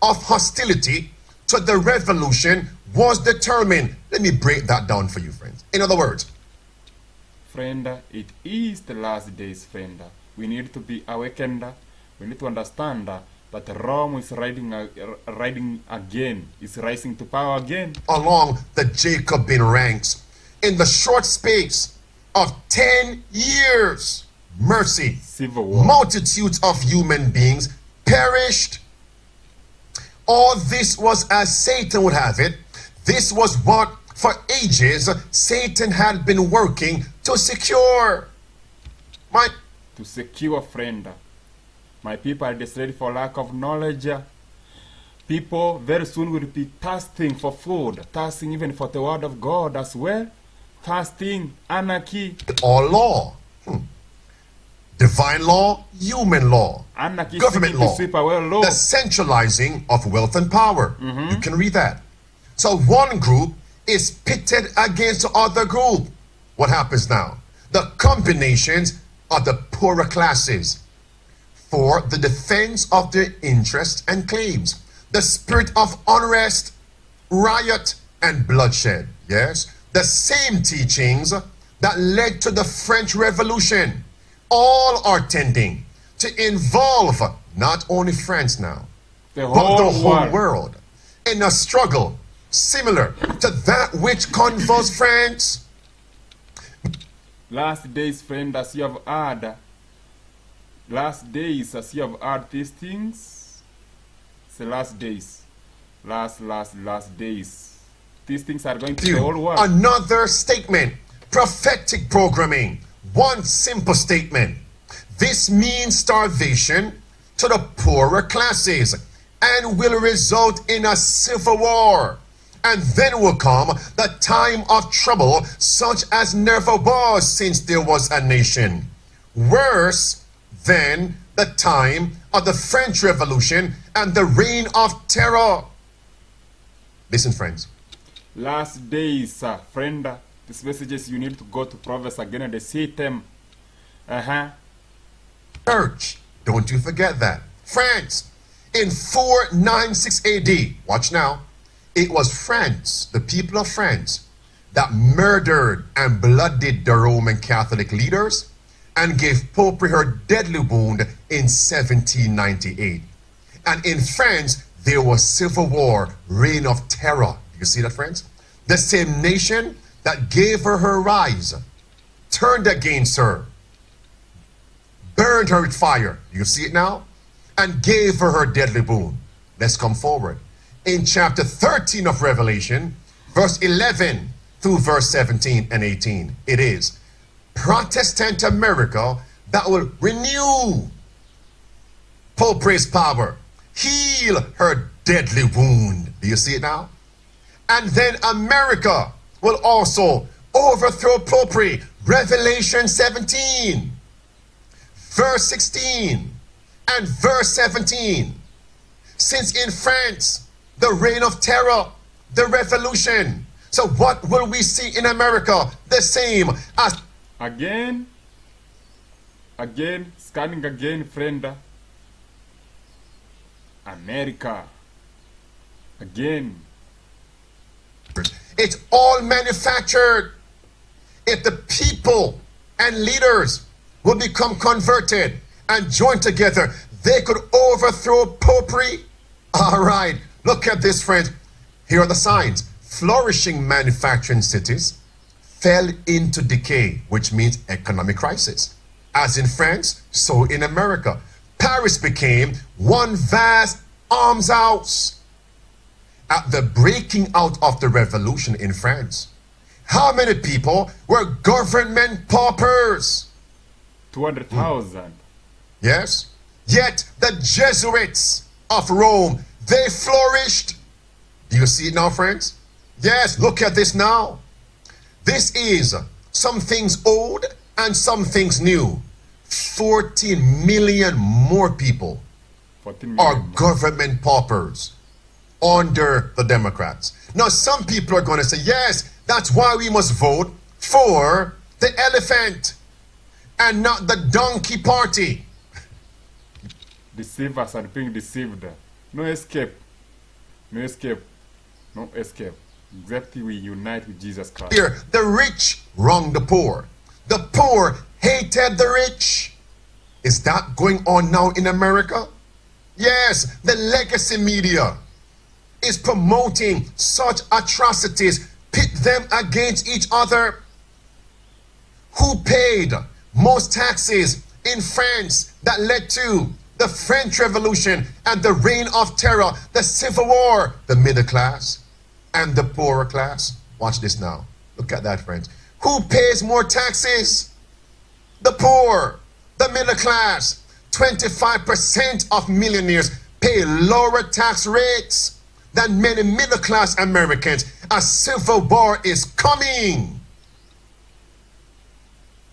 of hostility to the revolution was determined. Let me break that down for you, friends. In other words, friend, it is the last days, friend. We need to be awakened. We need to understand that Rome is riding again, is rising to power again. Along the Jacobin ranks, in the short space of 10 years, mercy, civil war, multitudes of human beings perished. All this was as Satan would have it. This was what for ages Satan had been working to secure. To secure, friend. My people are destroyed for lack of knowledge. People very soon will be thirsting for food, thirsting even for the word of God as well. Thirsting, anarchy. All law. Divine law, human law, anarchy, government law, law, the centralizing of wealth and power. You can read that. So one group is pitted against the other group. What happens now? The combinations of the poorer classes for the defense of their interests and claims. The spirit of unrest, riot, and bloodshed. Yes, the same teachings that led to the French Revolution. All are tending to involve not only France now, but the whole world in a struggle similar to that which convulsed France. Last days, friend, as you have heard. Last days, as you have heard these things. It's the last days. Last days. These things are going to the whole world. Another statement. Prophetic programming. One simple statement. This means starvation to the poorer classes and will result in a civil war. And then will come the time of trouble such as never was since there was a nation. Worse than the time of the French Revolution and the reign of terror. Listen, friends. Last days, friend. These messages you need to go to Proverbs again and they see them. Church, don't you forget that. France, in 496 AD, watch now, it was France, the people of France, that murdered and blooded the Roman Catholic leaders and gave Popery her deadly wound in 1798. And in France, there was civil war, reign of terror. You see that, friends? The same nation that gave her rise turned against her, burned her with fire. You see it now? And gave her deadly wound. Let's come forward. In chapter 13 of Revelation, verse 11 through verse 17 and 18, it is Protestant America that will renew Popery's power, heal her deadly wound. Do you see it now? And then America will also overthrow Popery. Revelation 17, verse 16 and verse 17. Since in France, the reign of terror, the revolution. So what will we see in America? The same as... Again, scanning again, friend. America. Again. It's all manufactured. If the people and leaders will become converted and join together, they could overthrow Popery. All right, look at this, friends. Here are the signs. Flourishing manufacturing cities fell into decay, which means economic crisis. As in France, so in America. Paris became one vast arms house. At the breaking out of the revolution in France, how many people were government paupers? 200,000. Yes. Yet the Jesuits of Rome, they flourished. Do you see it now, friends? Yes, look at this now. This is some things old and some things new. 14 million more people are government paupers under the Democrats. Now, some people are going to say, yes, that's why we must vote for the elephant and not the donkey party. Deceive us and being deceived. No escape. No escape. No escape. Except we unite with Jesus Christ. Here, the rich wronged the poor. The poor hated the rich. Is that going on now in America? Yes, the legacy media is promoting such atrocities, pit them against each other. Who paid most taxes in France that led to the French Revolution and the reign of terror, the Civil War? The middle class and the poorer class. Watch this now. Look at that, friends. Who pays more taxes? The poor, the middle class. 25% of millionaires pay lower tax rates than many middle-class Americans. A civil war is coming.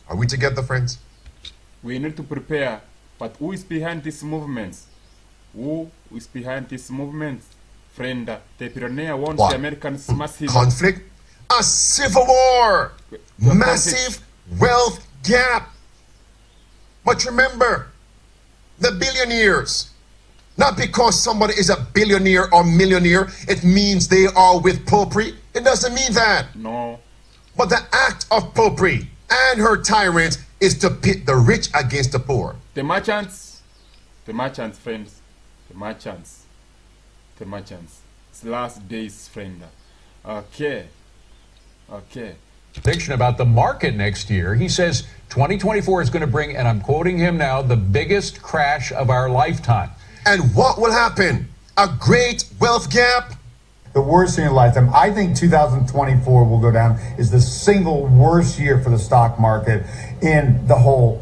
Are we together, friends? We need to prepare. But who is behind these movements? Who is behind these movements? Friend, the pioneer wants the Americans massive conflict. A civil war. Massive wealth gap. But remember, the billionaires, not because somebody is a billionaire or millionaire, it means they are with Popery. It doesn't mean that. No. But the act of Popery and her tyrants is to pit the rich against the poor. The merchants, friends, the merchants. It's last days, friend. Okay. Prediction about the market next year. He says 2024 is going to bring, and I'm quoting him now, the biggest crash of our lifetime. And what will happen? A great wealth gap? The worst in your lifetime. I think 2024 will go down is the single worst year for the stock market in the whole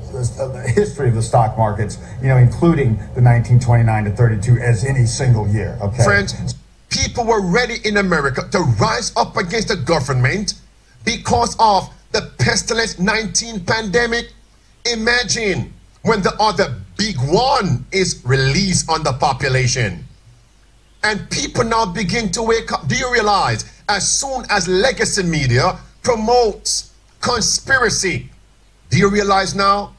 history of the stock markets, including the 1929 to 32 as any single year. Okay. Friends, people were ready in America to rise up against the government because of the pestilence 19 pandemic. Imagine when the other big one is released on the population. And people now begin to wake up. Do you realize as soon as legacy media promotes conspiracy, do you realize now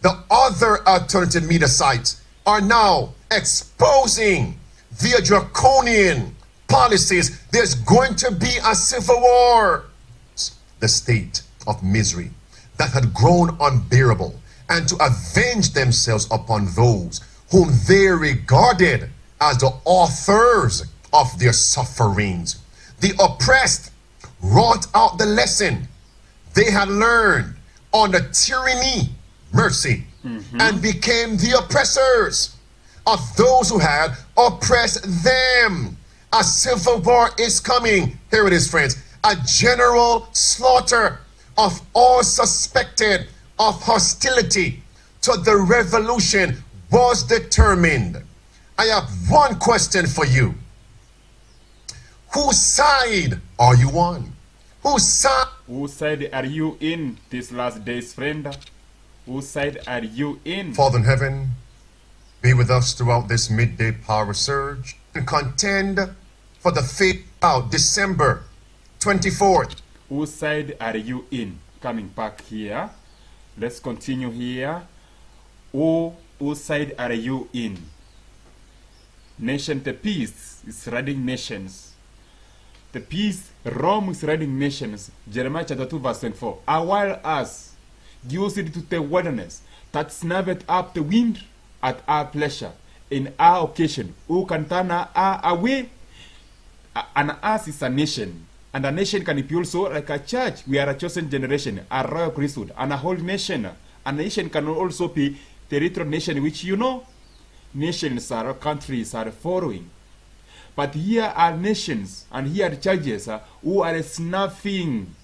the other alternative media sites are now exposing their draconian policies? There's going to be a civil war. The state of misery that had grown unbearable, and to avenge themselves upon those whom they regarded as the authors of their sufferings. The oppressed wrought out the lesson they had learned on the tyranny, mercy, and became the oppressors of those who had oppressed them. A civil war is coming. Here it is, friends. A general slaughter of all suspected of hostility to the revolution was determined. I have one question for you. Whose side are you on? Whose side are you in these last days, friend? Whose side are you in? Father in heaven, be with us throughout this midday power surge and contend for the faith out December 24th. Whose side are you in? Coming back here. Let's continue here. Whose side are you in? Nation, the peace is riding nations. The peace, Rome is riding nations. Jeremiah chapter 2 verse 24. A while us gives it to the wilderness that snappeth up the wind at our pleasure in our occasion. Who can turn our away? And us is a nation. And a nation can be also like a church. We are a chosen generation, a royal priesthood, and a whole nation. A nation can also be territorial nation, which you know. Nations are countries are following. But here are nations and here are churches who are snuffing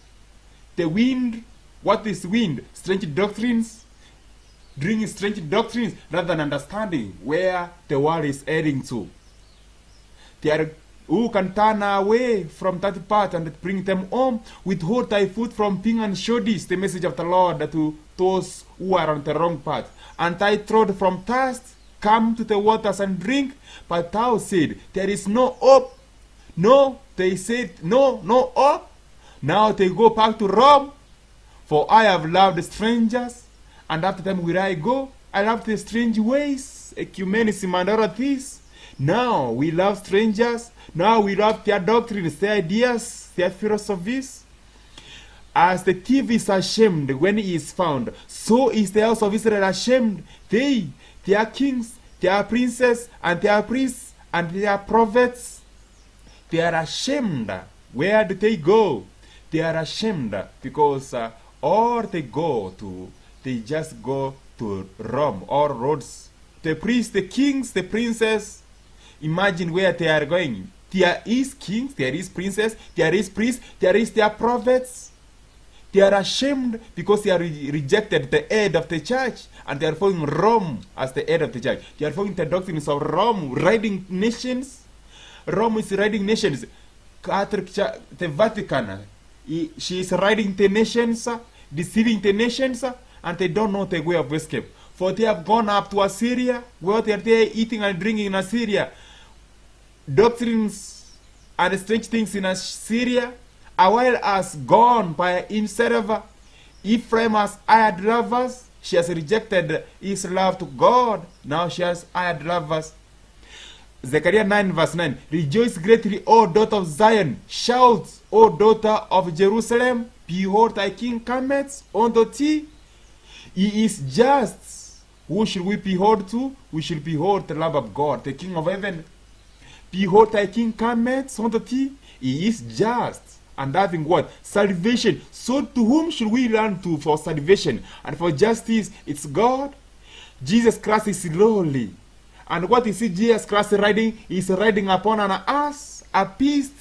the wind. What is wind? Strange doctrines. Bringing strange doctrines rather than understanding where the world is heading to. They are who can turn away from that path and bring them home. Withhold thy foot from ping and shoddies, the message of the Lord to those who are on the wrong path. And thy throat from thirst, come to the waters and drink. But thou said, there is no hope. No, they said, no hope. Now they go back to Rome. For I have loved strangers, and after them will I go. I love the strange ways, ecumenism and other things. Now we love strangers. Now we love their doctrines, their ideas, their philosophies. As the thief is ashamed when he is found, so is the house of Israel ashamed. They, their kings, their princes, and their priests, and their prophets, they are ashamed. Where do they go? They are ashamed because all they go to, they just go to Rome, all roads. The priests, the kings, the princes, imagine where they are going. There is kings, there is princes, there is priests, there is their prophets. They are ashamed because they are rejected the head of the church, and they are following Rome as the head of the church. They are following the doctrines of Rome, riding nations. Rome is riding nations. Catholic Church, the Vatican, she is riding the nations, deceiving the nations, and they don't know the way of escape. For they have gone up to Assyria, where they are there eating and drinking in Assyria. Doctrines and strange things in Assyria, a while has gone by himself. Ephraim has hired lovers. She has rejected his love to God. Now she has hired lovers. Zechariah 9 verse 9. Rejoice greatly, O daughter of Zion. Shout, O daughter of Jerusalem. Behold, thy king cometh unto thee. He is just. Who should we behold to? We should behold the Lamb of God, the King of heaven. Behold, thy king cometh unto thee. He is just, and having what? Salvation. So to whom should we run to for salvation? And for justice, it's God. Jesus Christ is lowly. And what is it Jesus Christ riding? He's riding upon an ass, a beast,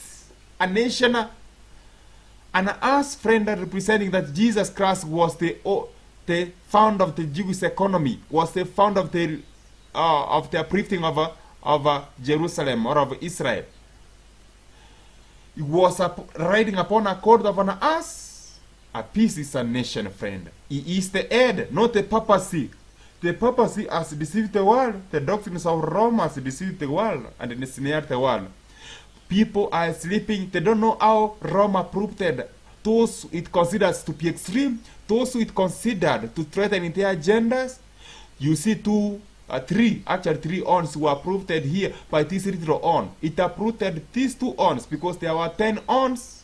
a nation. An ass, friend, representing that Jesus Christ was the founder of the Jewish economy, was the founder of the uplifting of Jerusalem or of Israel. He was riding upon a cord of an ass. A peace is a nation, friend. He is the head, not the papacy. the papacy has deceived the world. The doctrines of Rome has deceived the world and ensnared the world. People are sleeping. They don't know how Rome approved it. Those it considers to be extreme, those who it considered to threaten their agendas. You see three ons who approved it here by this little on. It approved these 2 ons because there were 10 ons.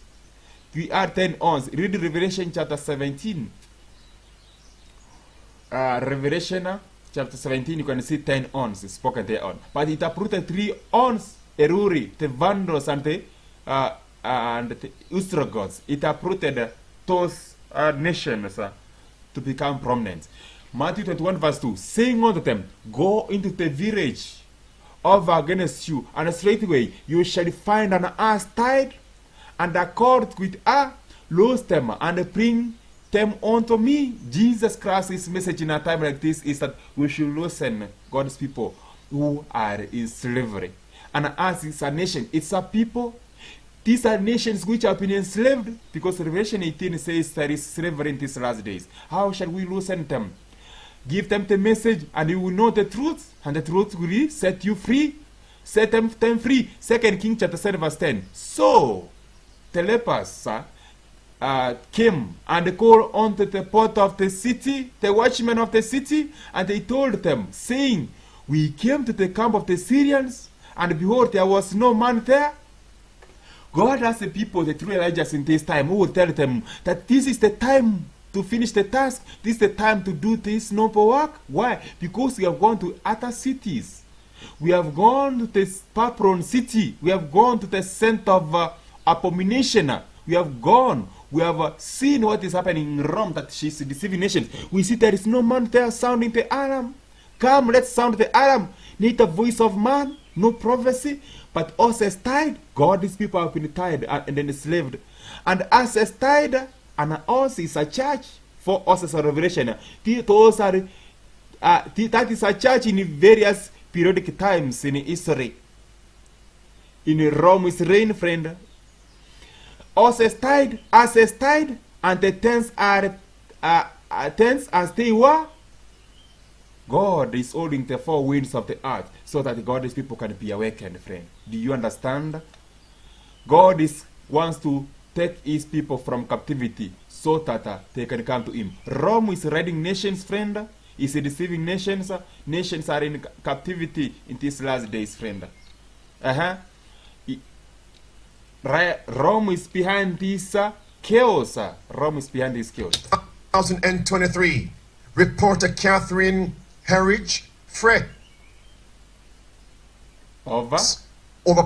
We are 10 ons. Read Revelation chapter 17. Revelation chapter 17, you can see 10 ons spoken there on. But it approved 3 ons, Eruri, the Vandals, and the Ostrogoths. It uprooted those nations to become prominent. Matthew 21 verse 2, saying unto them, go into the village over against you, and straightway you shall find an ass tied, and a cord with her, loose them, and bring them unto me. Jesus Christ's message in a time like this is that we should loosen God's people who are in slavery. And as is a nation, it's a people. These are nations which have been enslaved, because Revelation 18 says there is slavery in these last days. How shall we loosen them? Give them the message, and you will know the truth, and the truth will set you free. Set them free. 2 Kings chapter 7 verse 10. So the lepers came and called unto the port of the city, the watchmen of the city, and they told them, saying, we came to the camp of the Syrians, and behold, there was no man there. God has the people, the true Elijahs in this time, who will tell them that this is the time to finish the task. This is the time to do this noble work. Why? Because we have gone to other cities. We have gone to the Papron city. We have gone to the center of abomination. We have gone. We have seen what is happening in Rome, that she's deceiving nations. We see there is no man there sounding the alarm. Come, let's sound the alarm. Need the voice of man, no prophecy, but us as tied. God, these people have been tied and then enslaved. And us as tied, and us is a church. For us as a revelation. Those are, that is a church in various periodic times in history. In Rome is reign, friend. Us as tied, and the tents are tents as they were. God is holding the 4 winds of the earth so that God's people can be awakened, friend. Do you understand? God wants to take his people from captivity so that they can come to him. Rome is raiding nations, friend. Is deceiving nations. Nations are in captivity in these last days, friend. Rome is behind this chaos. Rome is behind this chaos. 2023, reporter Catherine Herridge fret over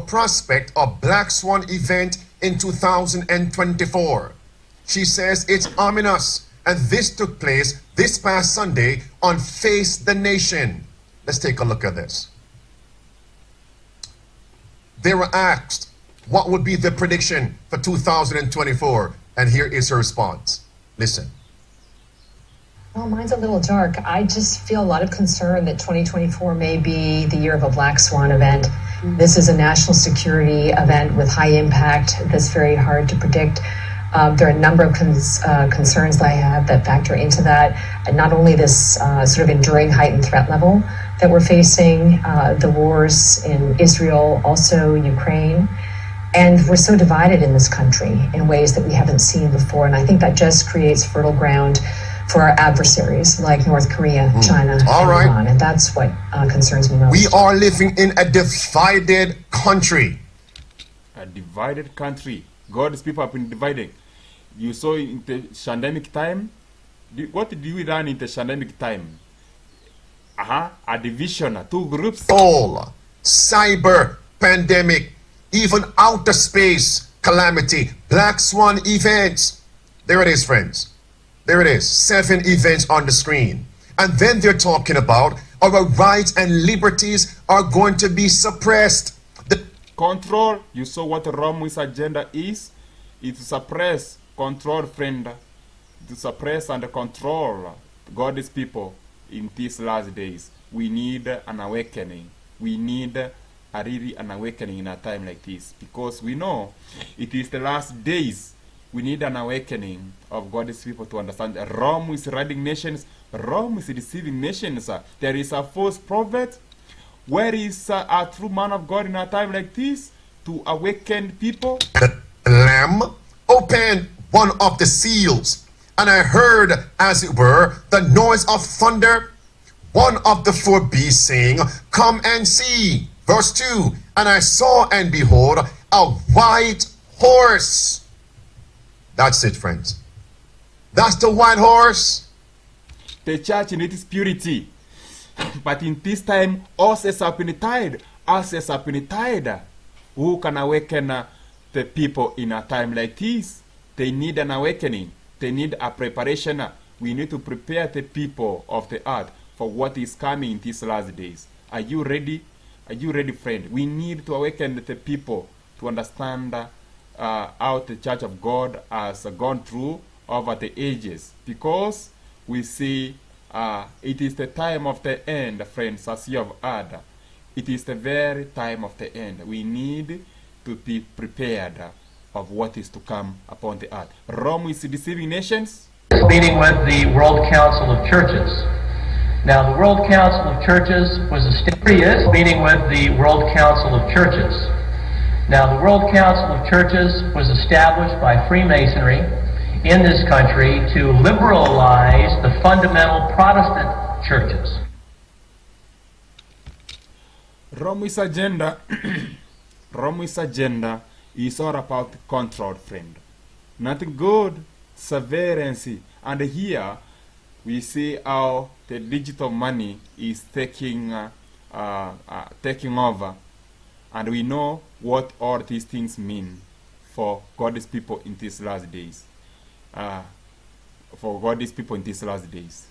prospect of Black Swan event in 2024. She says it's ominous, and this took place this past Sunday on Face the Nation. Let's take a look at this. They were asked what would be the prediction for 2024, and here is her response. Listen. Well, mine's a little dark. I just feel a lot of concern that 2024 may be the year of a Black Swan event. This is a national security event with high impact that's very hard to predict. There are a number of concerns that I have that factor into that. And not only this sort of enduring heightened threat level that we're facing, the wars in Israel, also Ukraine. And we're so divided in this country in ways that we haven't seen before. And I think that just creates fertile ground for our adversaries like North Korea, China, and Iran. And that's what concerns me most. We are living in a divided country. A divided country. God's people have been dividing. You saw in the pandemic time. What did we learn in the pandemic time? A division, 2 groups. All cyber pandemic, even outer space calamity, Black Swan events. There it is, friends. There it is, 7 events on the screen. And then they're talking about our rights and liberties are going to be suppressed. Control. You saw what Rome's agenda is? It's to suppress, control, friend. To suppress and control God's people in these last days. We need an awakening. We need an awakening in a time like this. Because we know it is the last days. We need an awakening of God's people to understand that Rome is riding nations, Rome is deceiving nations. There is a false prophet. Where is a true man of God in a time like this to awaken people? The Lamb opened one of the seals, and I heard, as it were, the noise of thunder. One of the four beasts saying, "Come and see." Verse 2, and I saw, and behold, a white horse. That's it, friends. That's the white horse. The church needs purity. But in this time, us as a penitide, who can awaken the people in a time like this? They need an awakening. They need a preparation. We need to prepare the people of the earth for what is coming in these last days. Are you ready? Are you ready, friend? We need to awaken the people to understand how the Church of God has gone through over the ages, because we see it is the time of the end, friends, as you have heard. It is the very time of the end. We need to be prepared of what is to come upon the earth. Rome is deceiving nations. Meeting with the World Council of Churches. Now, the World Council of Churches was meeting with the World Council of Churches. Now, the World Council of Churches was established by Freemasonry in this country to liberalize the fundamental Protestant churches. Rome's agenda, Rome's agenda is all about control, friend. Nothing good, surveillance. And here we see how the digital money is taking over. And we know what all these things mean for God's people in these last days.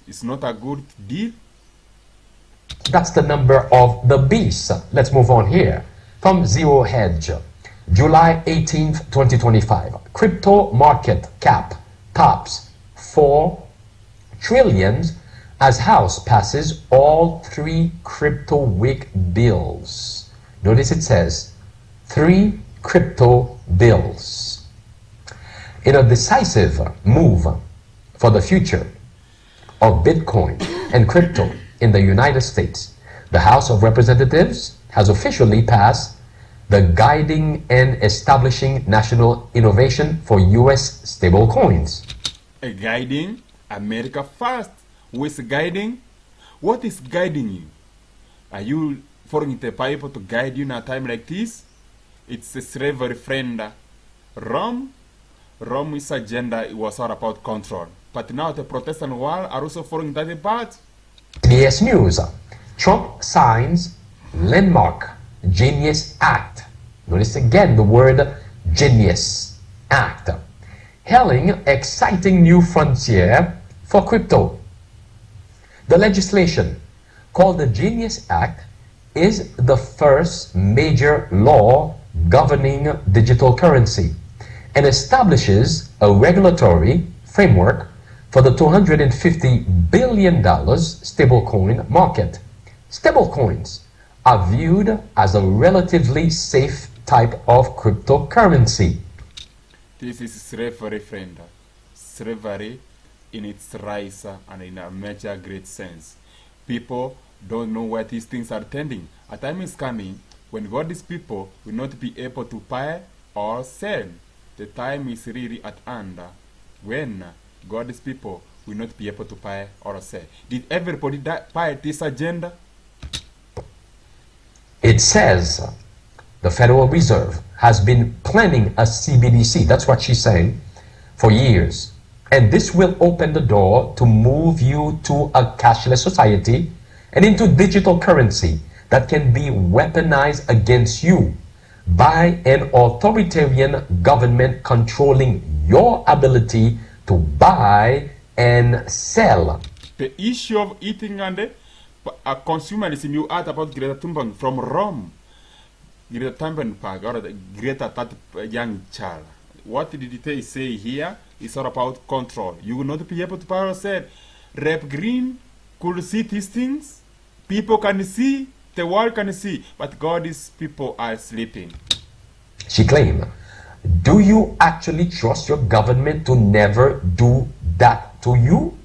It's not a good deal. That's the number of the beast. Let's move on here. From Zero Hedge, July 18th, 2025. Crypto market cap tops 4 trillion as House passes all 3 crypto week bills. Notice it says 3 crypto bills. In a decisive move for the future of Bitcoin and crypto in the United States, the House of Representatives has officially passed the Guiding and Establishing National Innovation for U.S. Stablecoins. Guiding America first. Who is guiding? What is guiding you? Are you following the Bible to guide you in a time like this? It's a slavery, friend. Rome's agenda was all about control. But now the Protestant world are also following that path. CBS News. Trump signs landmark Genius Act. Notice again the word Genius Act. Hailing exciting new frontier for crypto. The legislation, called the Genius Act, is the first major law governing digital currency and establishes a regulatory framework for the $250 billion stablecoin market. Stablecoins are viewed as a relatively safe type of cryptocurrency. This is slavery, friend. Slavery in its rise and in a major great sense. People don't know where these things are tending. A time is coming when God's people will not be able to buy or sell. The time is really at hand when God's people will not be able to buy or sell. Did everybody buy this agenda? It says the Federal Reserve has been planning a CBDC, that's what she's saying, for years. And this will open the door to move you to a cashless society and into digital currency that can be weaponized against you by an authoritarian government controlling your ability to buy and sell. The issue of eating and consumerism, you heard about Greta Thunberg from Rome. Greta Thunberg, or the Greta, that young child. What did they say here? It's all about control. You will not be able to buy or sell. Rep Green could see these things. People can see. The world can see. But God's people are sleeping. She claimed do you actually trust your government to never do that to you?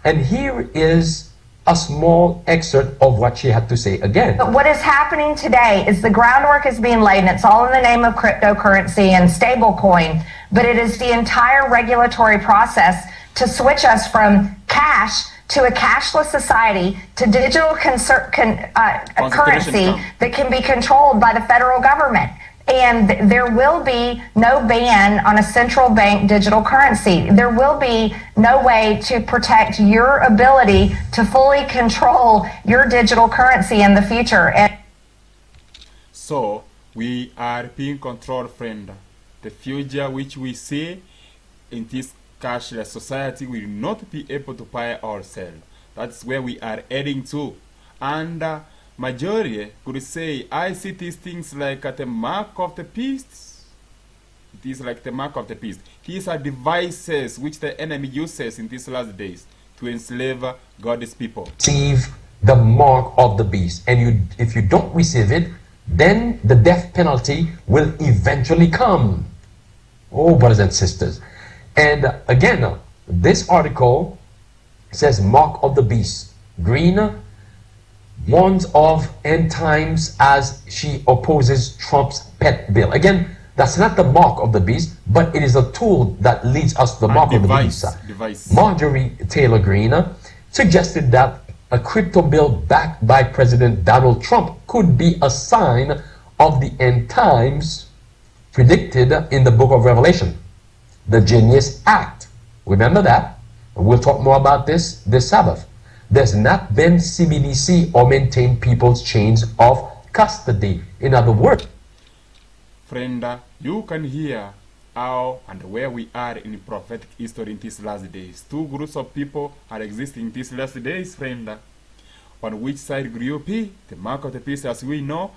And here is a small excerpt of what she had to say again. But what is happening today is the groundwork is being laid, and it's all in the name of cryptocurrency and stablecoin, but it is the entire regulatory process to switch us from cash to a cashless society to digital currency that can be controlled by the federal government. And there will be no ban on a central bank digital currency. There will be no way to protect your ability to fully control your digital currency in the future. So, we are being controlled, friend. The future which we see in this cashless society will not be able to buy ourselves. That's where we are heading to. And majority could say, I see these things like the mark of the beast. It is like the mark of the beast. These are devices which the enemy uses in these last days to enslave God's people. Receive the mark of the beast. And if you don't receive it, then the death penalty will eventually come. Oh, brothers and sisters. And again, this article says mark of the beast. Green warns of end times as she opposes Trump's pet bill. Again, that's not the mark of the beast, but it is a tool that leads us to the mark of the beast. Marjorie Taylor Greene suggested that a crypto bill backed by President Donald Trump could be a sign of the end times predicted in the book of Revelation, the Genius Act. Remember that? We'll talk more about this Sabbath. There's not been CBDC or maintain people's chains of custody. In other words, friend, you can hear how and where we are in prophetic history in these last days. Two groups of people are existing in these last days, friend. On which side will you be? The mark of the beast, as we know,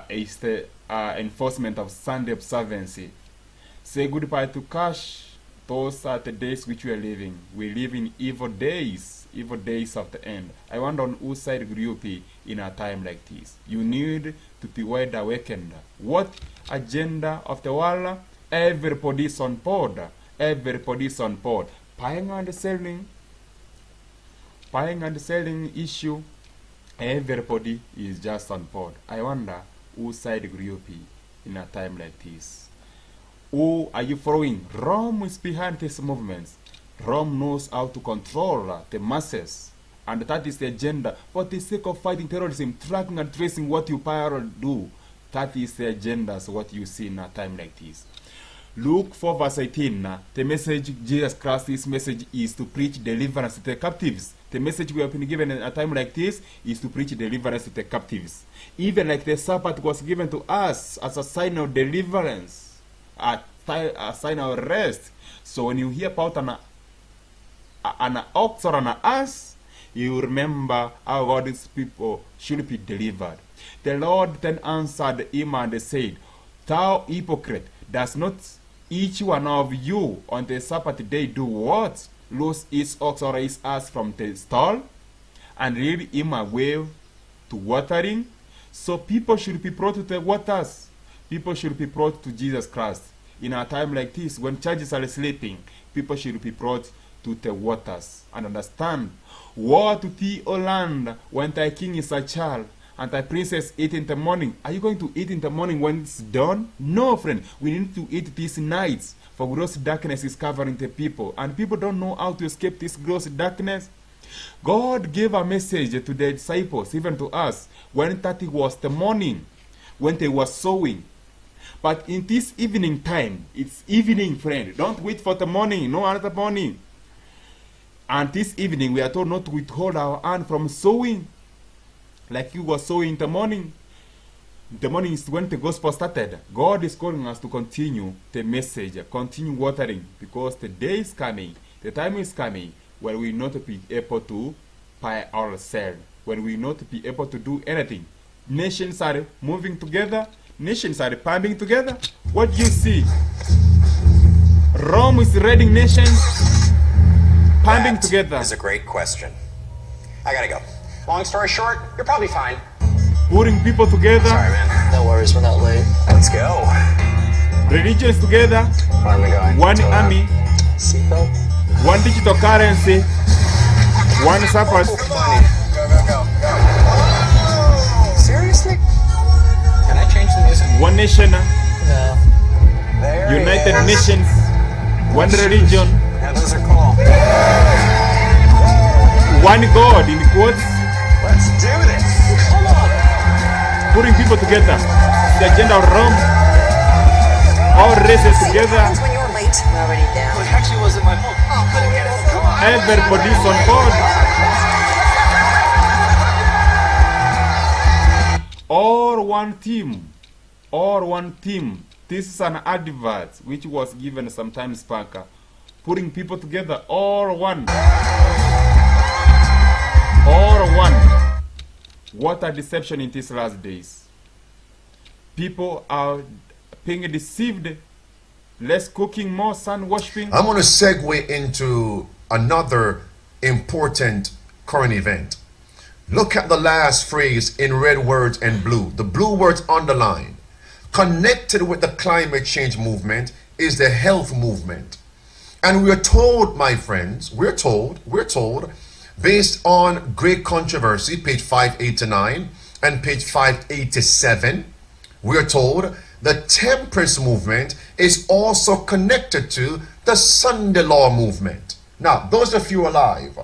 is the enforcement of Sunday observancy. Say goodbye to cash. Those are the days which we are living. We live in evil days of the end. I wonder on whose side will you be in a time like this. You need to be wide awakened. What agenda of the world? Everybody's on board. Everybody's on board. Buying and selling issue. Everybody is just on board. I wonder whose side will you be in a time like this. Who are you following? Rome is behind these movements. Rome knows how to control the masses. And that is the agenda. For the sake of fighting terrorism, tracking and tracing what you power do. That is the agenda, so what you see in a time like this. Luke 4 verse 18. The message Jesus Christ's message is to preach deliverance to the captives. The message we have been given in a time like this is to preach deliverance to the captives. Even like the Sabbath was given to us as a sign of deliverance. A sign of rest. So when you hear about an ox or an ass, you remember how God's people should be delivered. The Lord then answered him and said, Thou hypocrite, does not each one of you on the Sabbath day do what? Loose his ox or his ass from the stall and lead him away to watering? So people should be brought to the waters. People should be brought to Jesus Christ. In a time like this, when churches are sleeping, people should be brought to the waters and understand. Woe to thee, O land, when thy king is a child, and thy princess eat in the morning. Are you going to eat in the morning when it's done? No, friend. We need to eat these nights, for gross darkness is covering the people, and people don't know how to escape this gross darkness. God gave a message to the disciples, even to us, when that was the morning, when they were sowing. But in this evening time, it's evening, friend. Don't wait for the morning, no another morning. And this evening, we are told not to withhold our hand from sowing, like you were sowing in the morning. The morning is when the gospel started. God is calling us to continue the message, continue watering, because the day is coming, the time is coming, when we will not be able to buy ourselves, when we will not be able to do anything. Nations are moving together. Nations are banding together. What do you see? Rome is raiding nations, banding together. That is a great question. I gotta go. Long story short, you're probably fine. Putting people together. Sorry, man. No worries, we're not late. Let's go. religions together, one army, one digital currency, one suppers. Seriously? Can I change the music? One nation, No. United Nations, one religion, Yeah, those are cool. one God in quotes. Let's do this. Come on. Putting people together. The agenda of Rome. All races together. When you were late. I'm already down. Well, it actually wasn't my fault. Oh, couldn't get it. Come on. Everybody's on board. All one team. All one team. This is an advert which was given sometimes back. Putting people together. All one. All one. What a deception in these last days. People are being deceived. Less cooking, more sun worshipping. I'm going to segue into another important current event. Look at the last phrase in red words and blue. The blue words underlined. Connected with the climate change movement is the health movement. And we're told, my friends, we're told, based on great controversy, page 589 and page 587, we're told the temperance movement is also connected to the Sunday law movement. Now, those of you alive,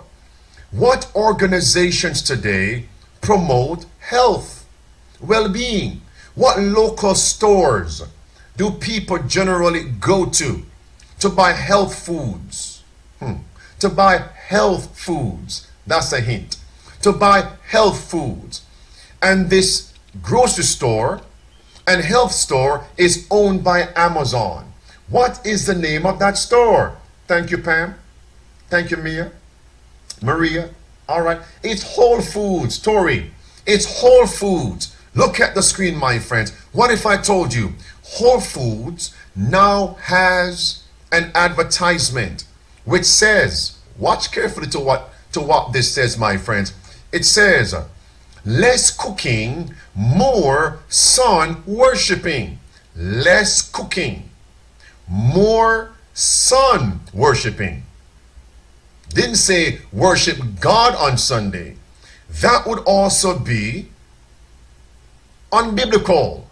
what organizations today promote health, well-being? What local stores do people generally go to buy health foods? To buy health foods. That's a hint. To buy health foods. And this grocery store and health store is owned by Amazon. What is the name of that store? Thank you, Pam. Thank you, Maria. All right. It's Whole Foods, Tori. It's Whole Foods. Look at the screen, my friends. What if I told you Whole Foods now has an advertisement which says, watch carefully to what this says, my friends. It says, less cooking, more sun worshiping. Less cooking, more sun worshiping. Didn't say worship God on Sunday. That would also be unbiblical.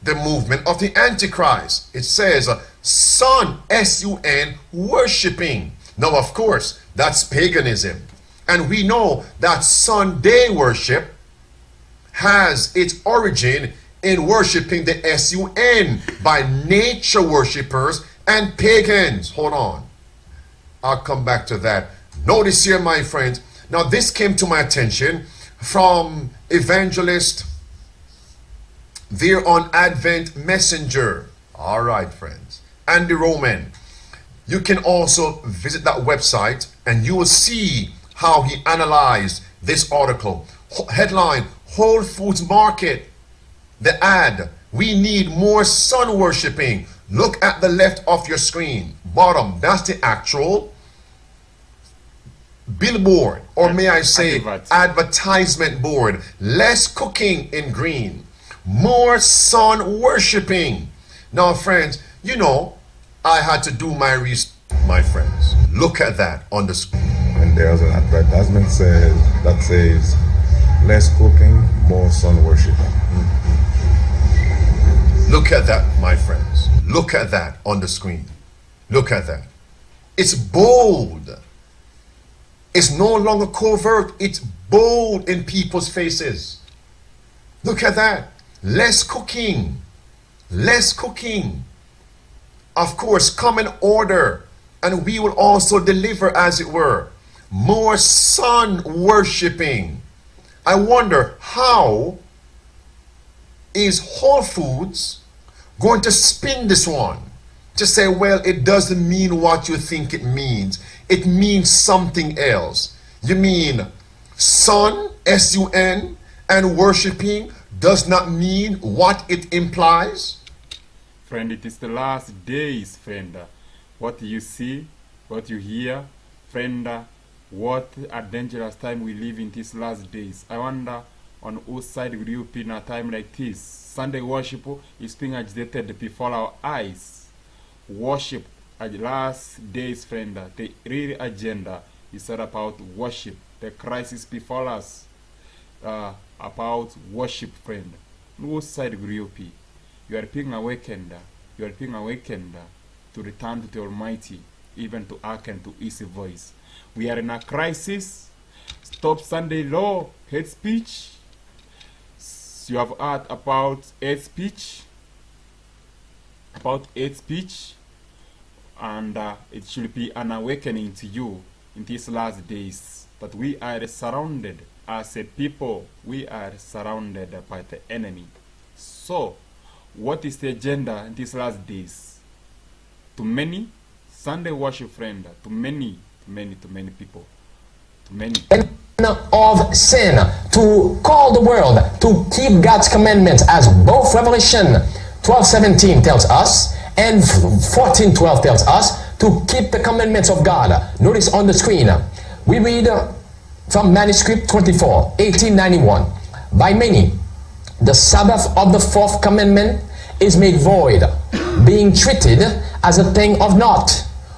The movement of the Antichrist. It says sun, S-U-N, worshiping. Now, of course, that's paganism. And we know that Sunday worship has its origin in worshiping the S-U-N by nature worshippers and pagans. Hold on. I'll come back to that. Notice here, my friends. Now, this came to my attention from evangelist there on Advent Messenger. All right, friends. Andy Roman. You can also visit that website and you will see how he analyzed this article. Headline, Whole Foods Market. The ad, we need more sun worshipping. Look at the left of your screen. Bottom, that's the actual billboard, or may I say advertisement board. Less cooking in green. More sun worshipping. Now, friends, you know, I had to do my research, my friends. Look at that on the screen. And there's an advertisement that says, less cooking, more sun worshipping. Look at that, my friends. Look at that on the screen. Look at that. It's bold. It's no longer covert. It's bold in people's faces. Look at that. Less cooking. Less cooking. Of course, come in order, and we will also deliver, as it were. More sun worshipping. I wonder, how is Whole Foods going to spin this one? To say, well, it doesn't mean what you think it means. It means something else. You mean sun, S-U-N, and worshipping does not mean what it implies? Friend, it is the last days, friend. What you see, what you hear, friend, what a dangerous time we live in these last days. I wonder on whose side will you be in a time like this? Sunday worship is being agitated before our eyes. Worship at last days, friend. The real agenda is not about worship. The crisis before us about worship, friend. On whose side will you be? You are being awakened. You are being awakened to return to the Almighty, even to hearken to His voice. We are in a crisis. Stop Sunday law, hate speech. You have heard about hate speech, and it should be an awakening to you in these last days that we are surrounded as a people. We are surrounded by the enemy. So, what is the agenda in these last days? To many, Sunday worship, friend, to many people, to many. Of sin, to call the world to keep God's commandments, as both Revelation 12:17 tells us and 14:12 tells us, to keep the commandments of God. Notice on the screen, we read from manuscript 24, 1891. By many, the Sabbath of the fourth commandment is made void, being treated as a thing of naught,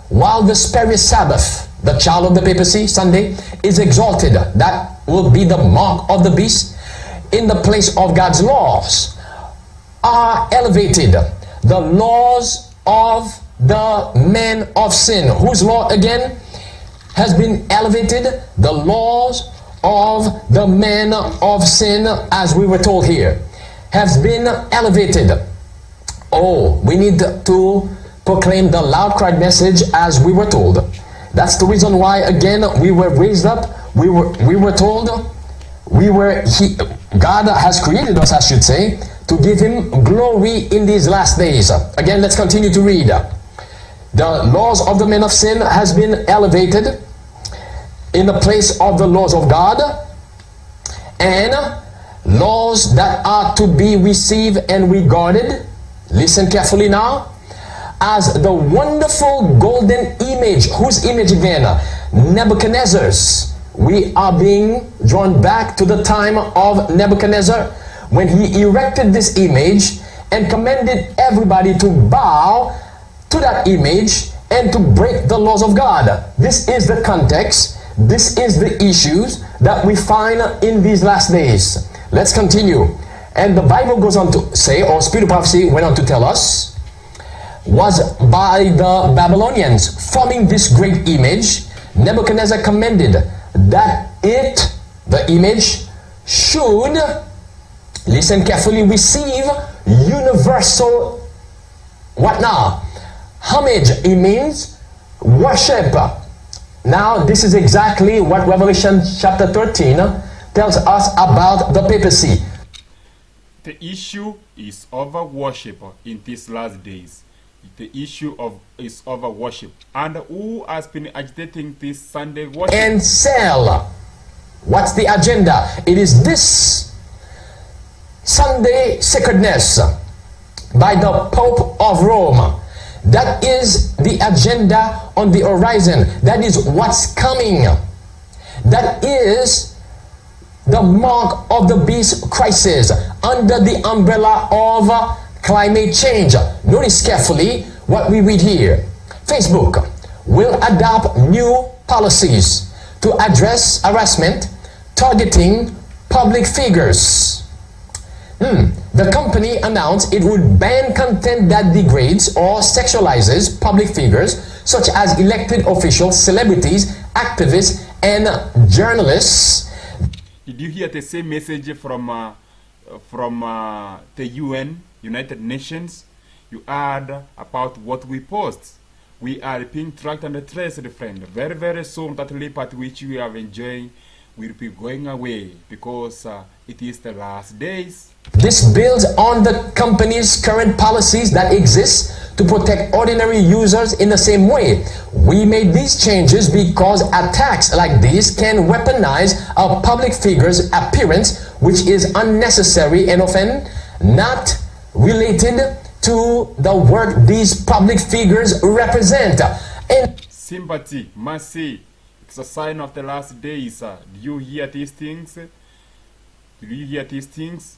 while the spurious Sabbath, the child of the papacy, Sunday, is exalted. That will be the mark of the beast. In the place of God's laws are elevated the laws of the man of sin. Whose law again has been elevated? The laws of the man of sin, as we were told here, has been elevated. Oh, we need to proclaim the loud cried message, as we were told. That's the reason why, again, we were raised up. We were told, God has created us, I should say, to give Him glory in these last days. Again, let's continue to read. The laws of the men of sin has been elevated in the place of the laws of God, and laws that are to be received and regarded, listen carefully now, as the wonderful golden image. Whose image again? Nebuchadnezzar's. We are being drawn back to the time of Nebuchadnezzar, when he erected this image and commanded everybody to bow to that image and to break the laws of God. This is the context. This is the issues that we find in these last days. Let's continue. And the Bible goes on to say, or Spirit of Prophecy went on to tell us, was by the Babylonians forming this great image, Nebuchadnezzar commanded that it, the image, should, listen carefully, receive universal, what now? Homage. It means worship. Now this is exactly what Revelation chapter 13 tells us about the papacy. The issue is over worship in these last days. The issue is over worship. And who has been agitating this Sunday worship? And sell. What's the agenda? It is this Sunday sacredness by the Pope of Rome. That is the agenda on the horizon. That is what's coming. That is the mark of the beast crisis under the umbrella of climate change. Notice carefully what we read here. Facebook will adopt new policies to address harassment targeting public figures. The company announced it would ban content that degrades or sexualizes public figures such as elected officials, celebrities, activists, and journalists. Did you hear the same message from the UN, United Nations? You heard about what we post. We are being tracked and traced, friend. Very, very soon that leap at which we are enjoying will be going away, because it is the last days. This builds on the company's current policies that exist to protect ordinary users in the same way. We made these changes because attacks like these can weaponize a public figure's appearance, which is unnecessary and often not related to the work these public figures represent. And sympathy, mercy, it's a sign of the last days. Do you hear these things? Do you hear these things?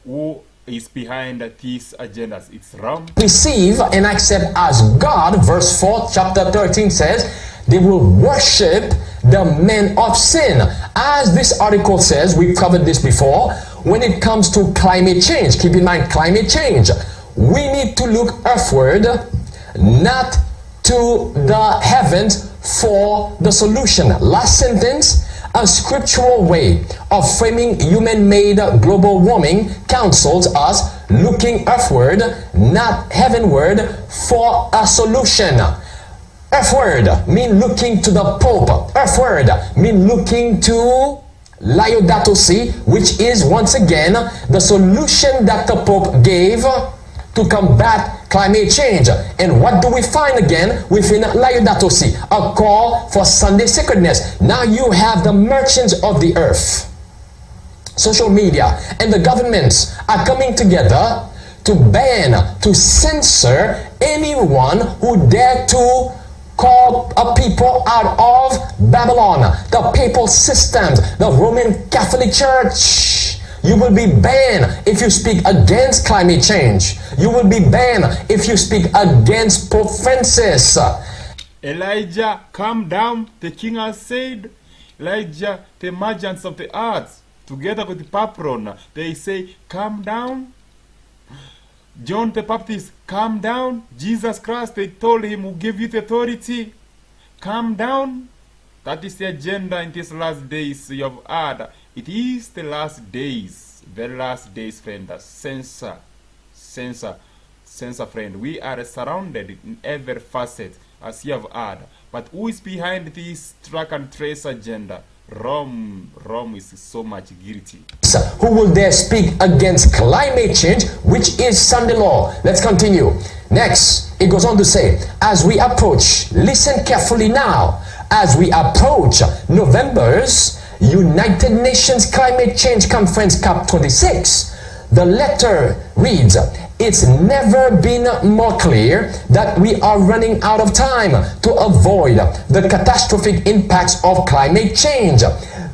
Who is behind these agendas? It's Rome. Receive and accept as God, verse 4, chapter 13 says, they will worship the men of sin. As this article says, we've covered this before, when it comes to climate change, keep in mind climate change, we need to look earthward, not to the heavens for the solution. Last sentence, a scriptural way of framing human-made global warming counsels us looking earthward, not heavenward, for a solution. Earthward mean looking to the Pope. Earthward mean looking to Laudato Si, which is once again the solution that the Pope gave to combat climate change. And what do we find again within Laudato Si? A call for Sunday sacredness. Now you have the merchants of the earth, social media, and the governments are coming together to ban, to censor anyone who dare to call a people out of Babylon, the papal systems, the Roman Catholic Church. You will be banned if you speak against climate change. You will be banned if you speak against Pope Francis. Elijah, calm down, the king has said. Elijah, the merchants of the earth, together with the patron, they say, calm down. John the Baptist, calm down. Jesus Christ, they told him, who gave you the authority, calm down. That is the agenda in these last days you have heard. It is the last days, very last days, friend. Censor, friend. We are surrounded in every facet, as you have heard. But who is behind this track and trace agenda? Rome is so much guilty. Who will dare speak against climate change, which is Sunday law? Let's continue. Next, it goes on to say, as we approach, listen carefully now, as we approach November's United Nations Climate Change Conference COP26, the letter reads, it's never been more clear that we are running out of time to avoid the catastrophic impacts of climate change.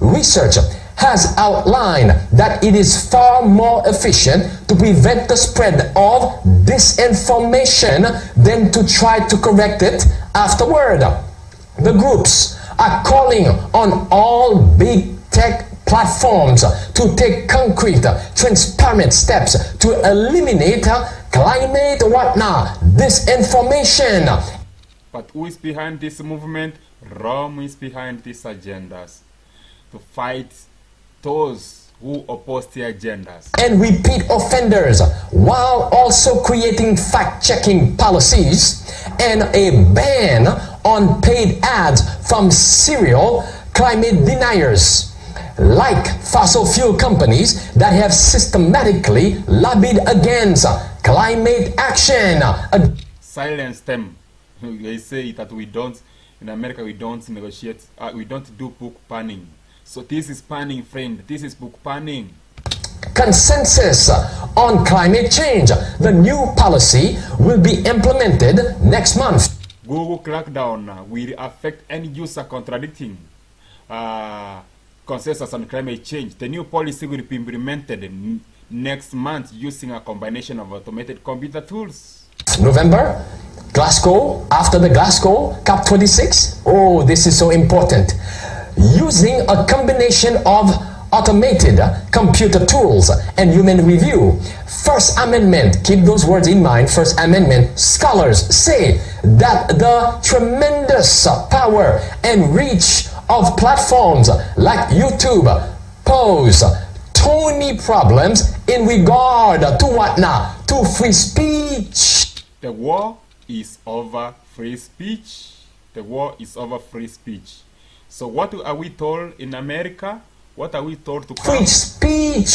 Research has outlined that it is far more efficient to prevent the spread of disinformation than to try to correct it afterward. The groups are calling on all big tech platforms to take concrete, transparent steps to eliminate climate disinformation. But who is behind this movement? Rome is behind these agendas to fight those who oppose the agendas. And repeat offenders, while also creating fact-checking policies and a ban on paid ads from serial climate deniers, like fossil fuel companies that have systematically lobbied against climate action. Silence them. They say that we don't, in America, we don't negotiate, we don't do book banning. So this is banning, friend. This is book banning. Consensus on climate change. The new policy will be implemented next month. Google crackdown will affect any user contradicting consensus on climate change. The new policy will be implemented next month using a combination of automated computer tools. November, Glasgow, after the Glasgow COP26. Oh, this is so important. Using a combination of automated computer tools and human review. First Amendment, keep those words in mind, First Amendment scholars say that the tremendous power and reach of platforms like YouTube pose thorny problems in regard to what now? To free speech. The war is over free speech. The war is over free speech. So what are we told in America? What are we told to free speech?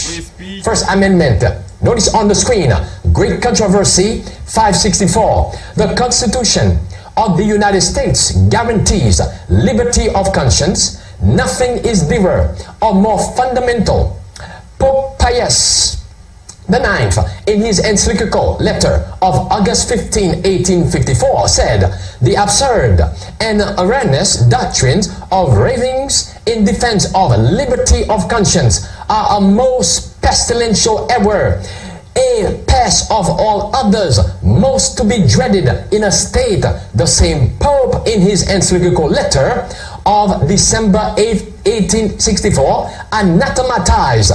Free speech. First Amendment. Notice on the screen, Great Controversy 564. The Constitution of the United States guarantees liberty of conscience. Nothing is dearer or more fundamental. Pope Pius IX, in his encyclical letter of August 15, 1854, said, the absurd and erroneous doctrines of ravings in defense of liberty of conscience are a most pestilential ever, a pest of all others, most to be dreaded in a state. The same Pope, in his encyclical letter of December 8, 1864, anathematized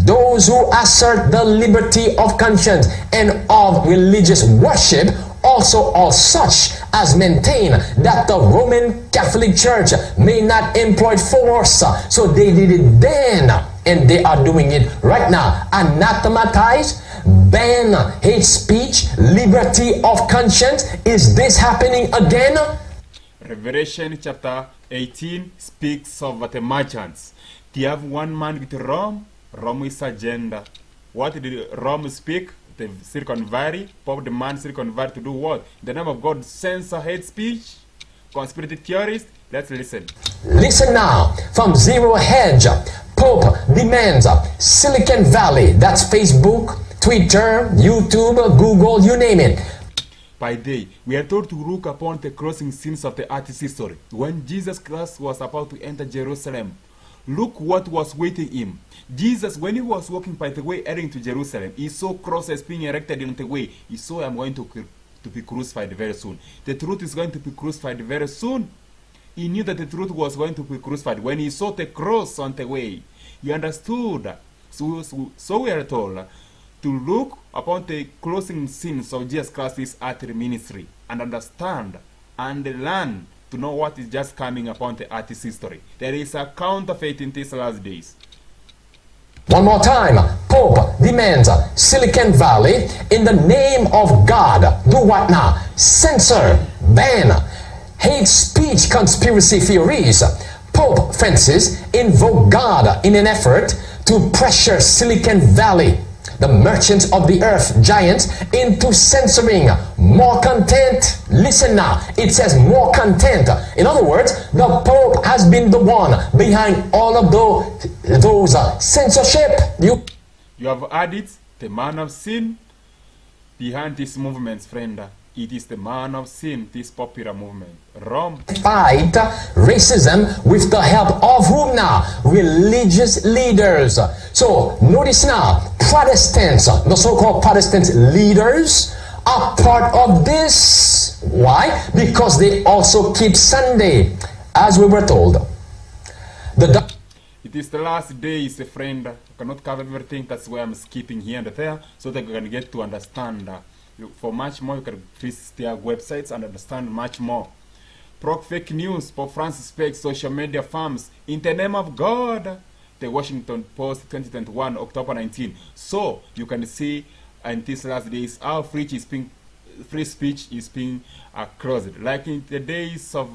those who assert the liberty of conscience and of religious worship, also all such as maintain that the Roman Catholic Church may not employ force. So they did it then, and they are doing it right now. Anathematize, ban hate speech, liberty of conscience. Is this happening again? Revelation chapter 18 speaks of the merchants. They have one man with Rome. Rome is agenda. What did Rome speak? The Silicon Valley. Pope demands Silicon Valley to do what? In the name of God, censor hate speech? Conspiracy theorists? Let's listen. Listen now. From Zero Hedge, Pope demands Silicon Valley. That's Facebook, Twitter, YouTube, Google, you name it. By day, we are told to look upon the crossing scenes of the artist's history. When Jesus Christ was about to enter Jerusalem, look what was waiting him. Jesus, when he was walking by the way heading to Jerusalem, he saw crosses being erected in the way. He saw, I'm going to be crucified very soon. The truth is going to be crucified very soon. He knew that the truth was going to be crucified. When he saw the cross on the way, he understood. So we are told to look upon the closing scenes of Jesus Christ's earthly ministry and understand and learn to know what is just coming upon the artist's history. There is a counterfeit in these last days. One more time. Pope demands Silicon Valley, in the name of God, do what now? Censor, ban, hate speech, conspiracy theories. Pope Francis invoked God in an effort to pressure Silicon Valley, the merchants of the earth, giants, into censoring more content. Listen now, it says more content. In other words, the Pope has been the one behind all of those censorship. You have heard it, the man of sin behind these movements, friend. It is the man of sin, this popular movement. Rome. Fight racism with the help of whom now? Religious leaders. So notice now, Protestants, the so-called Protestant leaders, are part of this. Why? Because they also keep Sunday, as we were told. It is the last days, friend. I cannot cover everything. That's why I'm skipping here and there, so that we can get to understand. For much more, you can visit their websites and understand much more. Fake news, Pope Francis fakes social media farms in the name of God. The Washington Post, 2021, October 19. So you can see in these last days how free speech is being closed. Like in the days of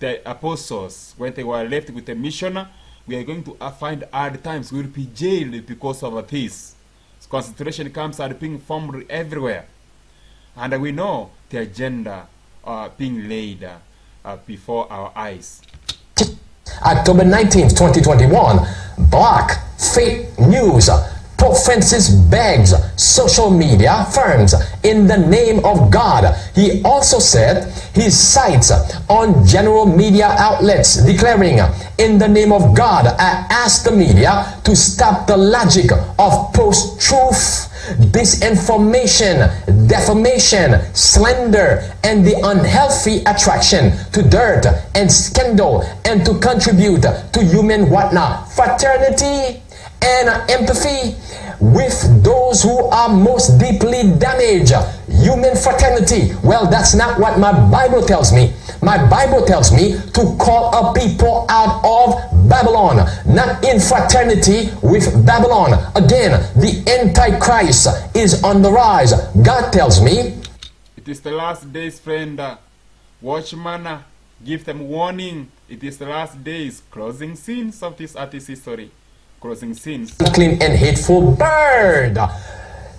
the apostles, when they were left with a mission, we are going to find hard times. We will be jailed because of this. Concentration camps are being formed everywhere. And we know the agenda being laid before our eyes. October 19th, 2021, Black Fake News. Pope Francis begs social media firms in the name of God. He also said he cites on general media outlets declaring, in the name of God, I ask the media to stop the logic of post-truth, disinformation, defamation, slander, and the unhealthy attraction to dirt and scandal, and to contribute to human whatnot, fraternity, and empathy with those who are most deeply damaged. Human fraternity. Well, that's not what my Bible tells me. My Bible tells me to call a people out of Babylon, not in fraternity with Babylon. Again, the Antichrist is on the rise. God tells me. It is the last days, friend. Watchman, give them warning. It is the last days. Closing scenes of this artist's history. Closing scenes. Unclean and hateful bird.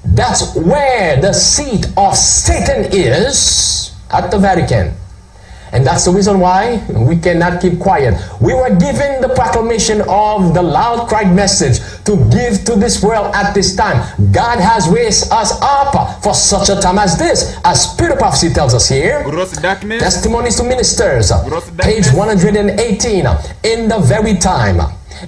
That's where the seat of Satan is, at the Vatican. And that's the reason why we cannot keep quiet. We were given the proclamation of the loud cried message to give to this world at this time. God has raised us up for such a time as this. As Spirit of Prophecy tells us here, Testimonies to Ministers, page 118, in the very time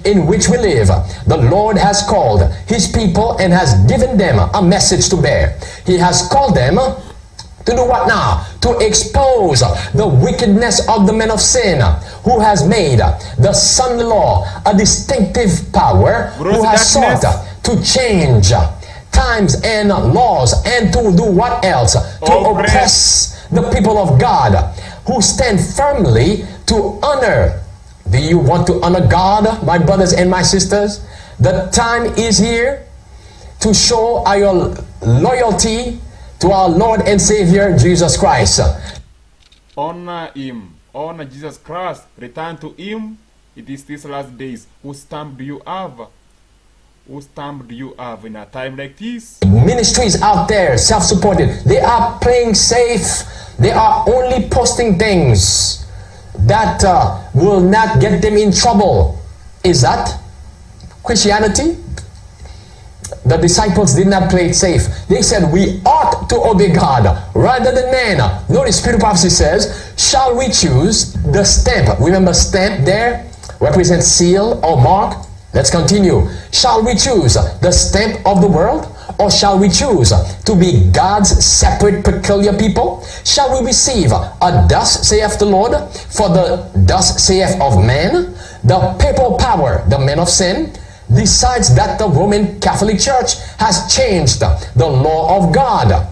in which we live, the Lord has called his people and has given them a message to bear. He has called them to do what now? To expose the wickedness of the men of sin, who has made the son-in-law a distinctive power, who has sought to change times and laws, and to do what else? To oppress the people of God, who stand firmly to honor. Do you want to honor God, my brothers and my sisters? The time is here to show our loyalty to our Lord and Savior, Jesus Christ. Honor him. Honor Jesus Christ. Return to him. It is these last days. Whose stamp do you have? Whose stamp do you have in a time like this? Ministries out there, self-supported, they are playing safe. They are only posting things that will not get them in trouble. Is that Christianity? The disciples did not play it safe. They said we ought to obey God rather than man. Notice Spirit of Prophecy says, shall we choose the stamp? Remember, stamp there represents seal or mark. Let's continue. Shall we choose the stamp of the world, or shall we choose to be God's separate peculiar people? Shall we receive a thus saith the Lord for the thus saith of man, the papal power, the men of sin? Besides that, the Roman Catholic Church has changed the law of God.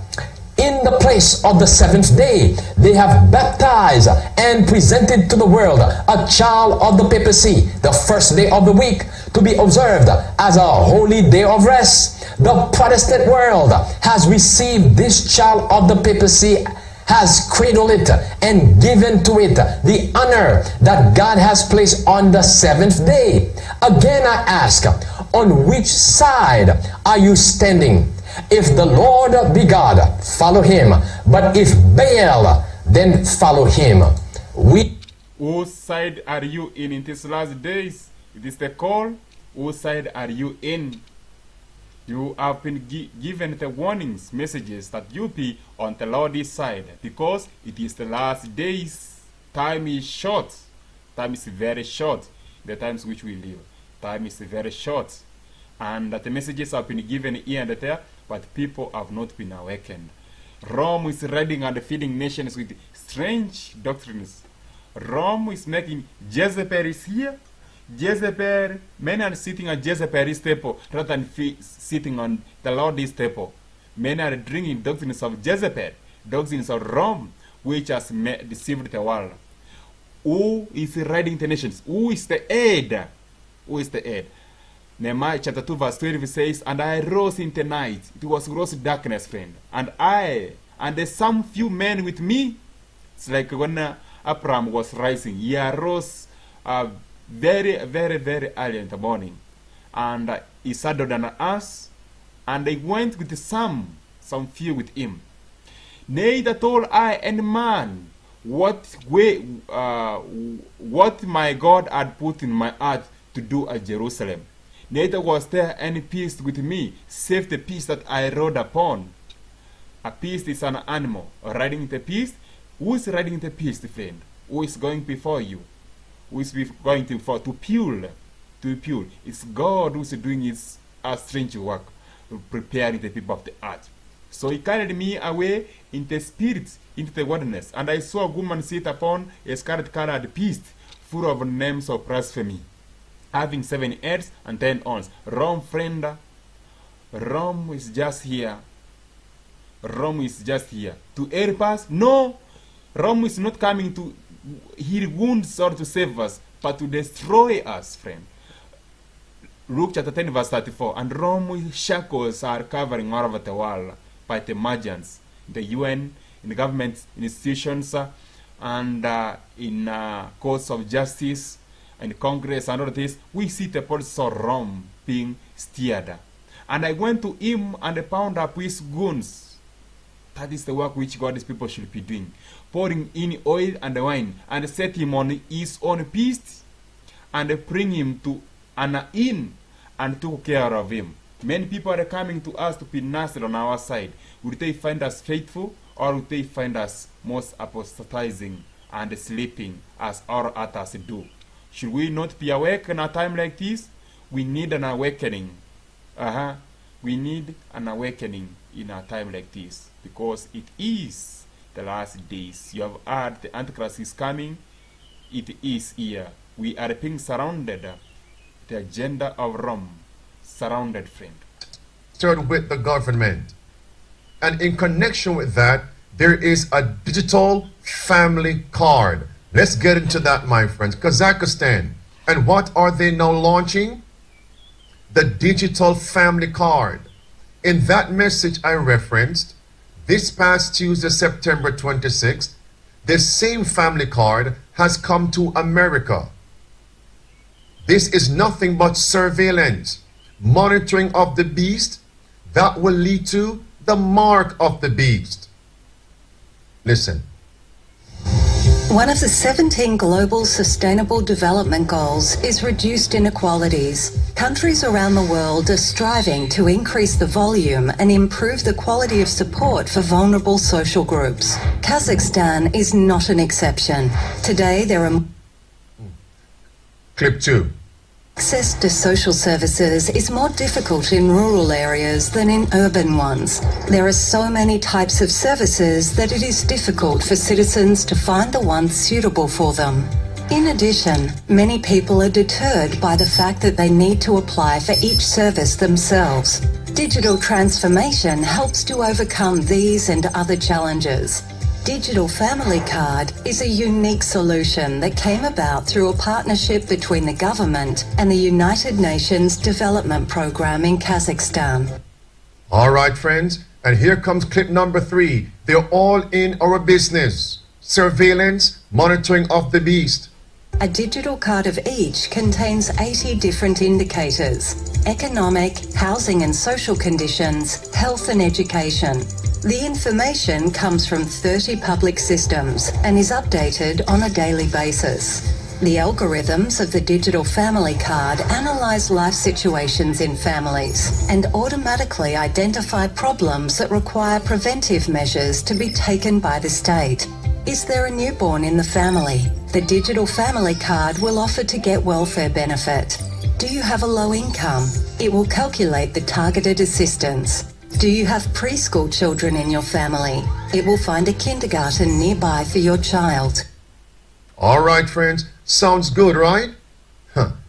In the place of the seventh day, they have baptized and presented to the world a child of the papacy, the first day of the week, to be observed as a holy day of rest. The Protestant world has received this child of the papacy, has cradled it and given to it the honor that God has placed on the seventh day. Again I ask, on which side are you standing? If the Lord be God, follow him. But if Baal, then follow him. Whose side are you in these last days? It is the call. Whose side are you in? You have been given the warnings, messages that you be on the Lord's side, because it is the last days. Time is short. Time is very short. The times which we live. Time is very short. And the messages have been given here and there, but people have not been awakened. Rome is raiding and feeding nations with strange doctrines. Rome is making Jezebel is here. Jezebel, men are sitting at Jezebel's table rather than sitting on the Lord's table. Men are drinking doctrines of Jezebel, doctrines of Rome, which has deceived the world. Who is raiding the nations? Who is the head? Who is the head? Nehemiah chapter 2 verse 12 says, and I rose in the night. It was gross darkness, friend. And there's some few men with me. It's like when Abraham was rising. He arose very, very, very early in the morning. And he saddled an ass. And they went with some few with him. Neither told I any man what my God had put in my heart to do at Jerusalem. Neither was there any beast with me, save the beast that I rode upon. A beast is an animal. Riding the beast? Who is riding the beast, friend? Who is going before you? Who is going to fuel? It's God who is doing his strange work, preparing the people of the earth. So he carried me away in the spirit, into the wilderness, and I saw a woman sit upon a scarlet-colored beast, full of names of blasphemy, having 7 heads and 10 horns. Rome, friend, Rome is just here. Rome is just here. To help us? No! Rome is not coming to heal wounds or to save us, but to destroy us, friend. Luke chapter 10 verse 34. And Rome's shackles are covering all over the world by the magians, the UN, in the government institutions, and in courts of justice, and Congress and all this. We see the politics of Rome being steered. And I went to him and I found up his goons, That is the work which God's people should be doing. Pouring in oil and wine, and set him on his own beast, and bring him to an inn, and took care of him. Many people are coming to us to be nursed on our side. Will they find us faithful, or will they find us most apostatizing and sleeping as all others do? Should we not be awake in a time like this? We need an awakening. We need an awakening in a time like this, because it is the last days. You have heard the Antichrist is coming. It is here. We are being surrounded. The agenda of Rome, surrounded, friend. Started with the government. And in connection with that, there is a digital family card. Let's get into that, my friends. Kazakhstan. And what are they now launching? The digital family card. In that message I referenced, this past Tuesday, September 26th, the same family card has come to America. This is nothing but surveillance, monitoring of the beast that will lead to the mark of the beast. Listen. One of the 17 Global Sustainable Development Goals is reduced inequalities. Countries around the world are striving to increase the volume and improve the quality of support for vulnerable social groups. Kazakhstan is not an exception. Today there are... Clip 2. Access to social services is more difficult in rural areas than in urban ones. There are so many types of services that it is difficult for citizens to find the ones suitable for them. In addition, many people are deterred by the fact that they need to apply for each service themselves. Digital transformation helps to overcome these and other challenges. Digital Family Card is a unique solution that came about through a partnership between the government and the United Nations Development Program in Kazakhstan. All right, friends, and here comes clip number 3. They're all in our business. Surveillance, monitoring of the beast. A digital card of each contains 80 different indicators: economic, housing and social conditions, health and education. The information comes from 30 public systems and is updated on a daily basis. The algorithms of the Digital Family Card analyze life situations in families and automatically identify problems that require preventive measures to be taken by the state. Is there a newborn in the family? The Digital Family Card will offer to get welfare benefit. Do you have a low income? It will calculate the targeted assistance. Do you have preschool children in your family? It will find a kindergarten nearby for your child. All right, friends. Sounds good, right?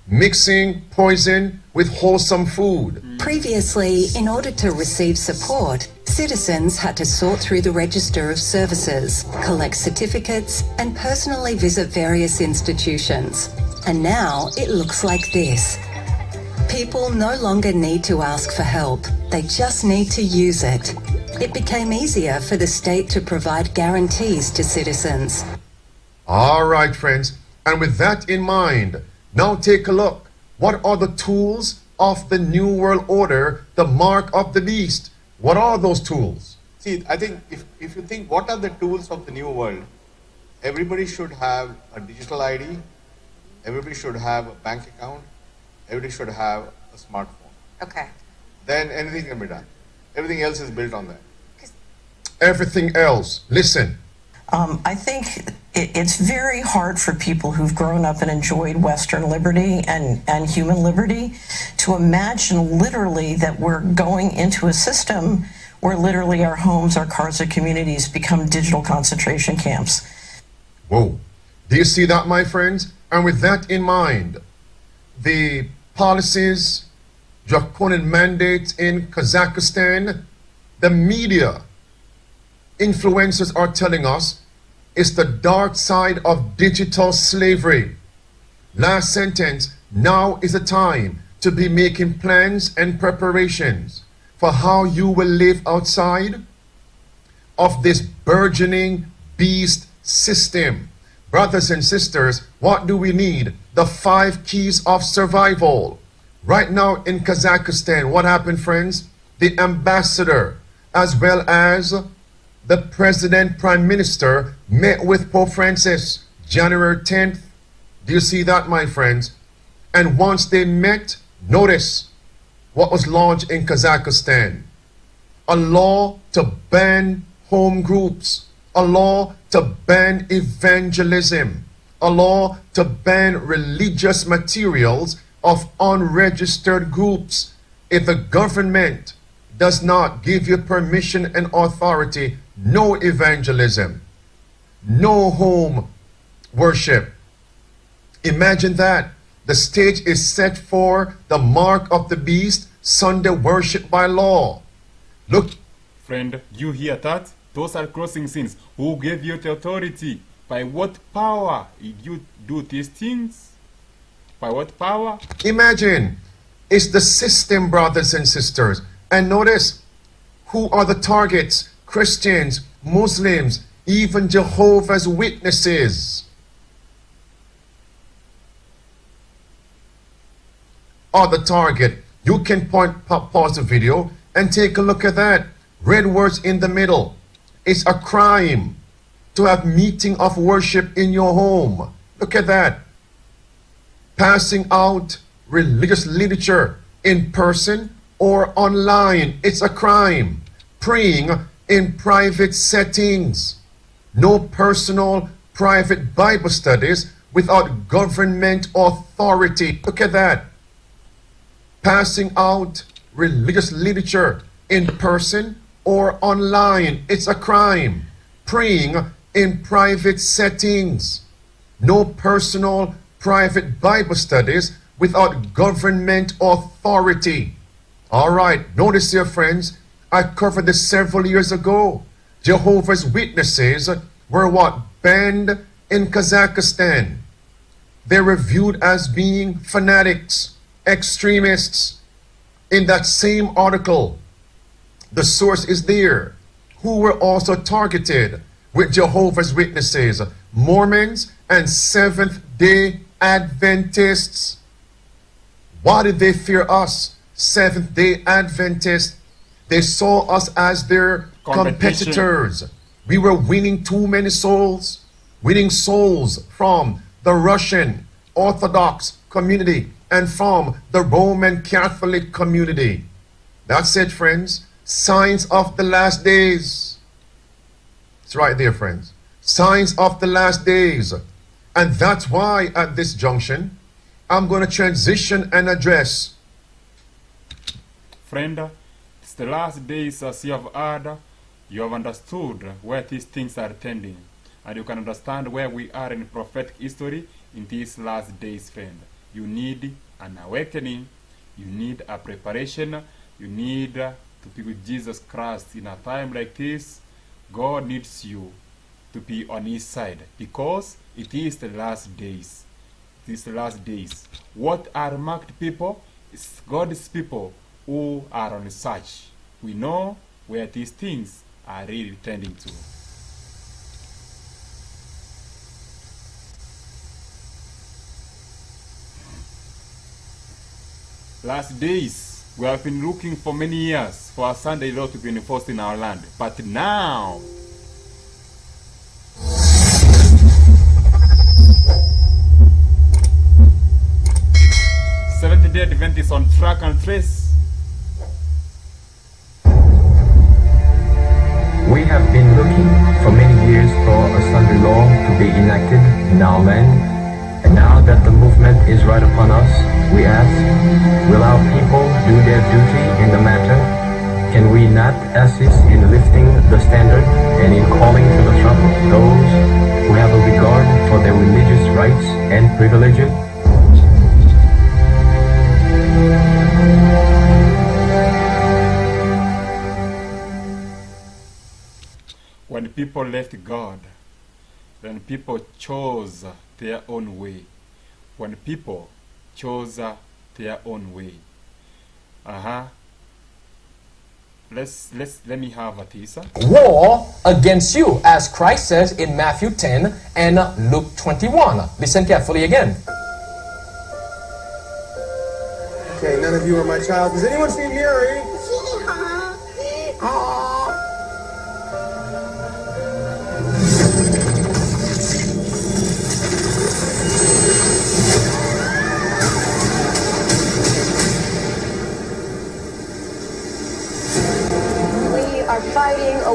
Mixing poison with wholesome food. Previously, in order to receive support, citizens had to sort through the register of services, collect certificates, and personally visit various institutions. And now it looks like this. People no longer need to ask for help. They just need to use it. It became easier for the state to provide guarantees to citizens. All right, friends. And with that in mind, now take a look. What are the tools of the New World Order, the mark of the beast? What are those tools? See, I think if you think what are the tools of the New World, everybody should have a digital ID, everybody should have a bank account, everybody should have a smartphone. Okay. Then anything can be done. Everything else is built on that. Everything else. Listen. I think it's very hard for people who've grown up and enjoyed Western liberty and human liberty to imagine literally that we're going into a system where literally our homes, our cars, our communities become digital concentration camps. Whoa. Do you see that, my friends? And with that in mind, the policies, draconian mandates in Kazakhstan, the media, influencers are telling us it's the dark side of digital slavery. Last sentence, now is the time to be making plans and preparations for how you will live outside of this burgeoning beast system. Brothers and sisters, what do we need? The 5 keys of survival. Right now in Kazakhstan, what happened, friends? The ambassador, as well as the President Prime Minister met with Pope Francis January 10th. Do you see that, my friends? And once they met, notice what was launched in Kazakhstan. A law to ban home groups, a law to ban evangelism, a law to ban religious materials of unregistered groups. If the government does not give you permission and authority, no evangelism, no home worship. Imagine that. The stage is set for the mark of the beast, Sunday worship by law. Look. Friend, you hear that? Those are crossing sins. Who gave you the authority? By what power did you do these things? By what power? Imagine. It's the system, brothers and sisters. And notice, who are the targets? Christians, Muslims, even Jehovah's Witnesses are the target. You can pause the video and take a look at that. Red words in the middle. It's a crime to have meeting of worship in your home. Look at that. Passing out religious literature in person or online. It's a crime. Praying in private settings. No personal private Bible studies without government authority. Look at that. Passing out religious literature in person or online. It's a crime. Praying in private settings. No personal private Bible studies without government authority. All right, notice here, friends, I covered this several years ago. Jehovah's Witnesses were what? Banned in Kazakhstan. They were viewed as being fanatics, extremists. In that same article, the source is there, who were also targeted with Jehovah's Witnesses, Mormons and Seventh-day Adventists. Why did they fear us, Seventh-day Adventists? They saw us as their competitors. We were winning too many souls, winning souls from the Russian Orthodox community and from the Roman Catholic community. That's it, friends. Signs of the last days. It's right there, friends. Signs of the last days. And that's why at this junction, I'm going to transition and address. Friend, it's the last days, as you have heard, you have understood where these things are tending. And you can understand where we are in prophetic history in these last days, friend. You need an awakening. You need a preparation. You need to be with Jesus Christ. In a time like this, God needs you to be on his side, because it is the last days. It is the last days. What are marked people? It's God's people who are on search. We know where these things are really tending to. Last days. We have been looking for many years for a Sunday law to be enforced in our land. But now, Seventh-day Adventists on track and trace. We have been looking for many years for a Sunday law to be enacted in our land. And now that the movement is right upon us, we ask, will our people do their duty in the matter? Can we not assist in lifting the standard and in calling to the front those who have a regard for their religious rights and privileges? When people left God, then people chose their own way. When people chose their own way. Let me have a teaser. War against you, as Christ says in Matthew 10 and Luke 21. Listen carefully again. Okay, none of you are my child. Does anyone see Mary?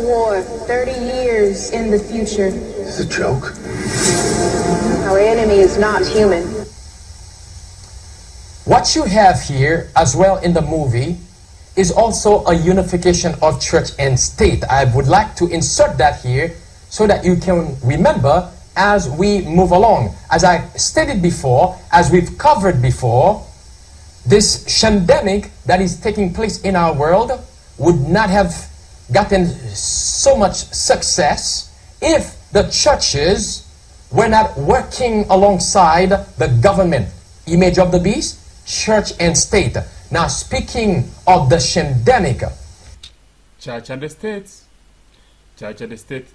war 30 years in the future. Is it a joke? Our enemy is not human. What you have here as well in the movie is also a unification of church and state. I would like to insert that here so that you can remember as we move along. As I stated before, as we've covered before, this pandemic that is taking place in our world would not have gotten so much success if the churches were not working alongside the government. Image of the beast, church and state. Now, speaking of the pandemic, church and the state,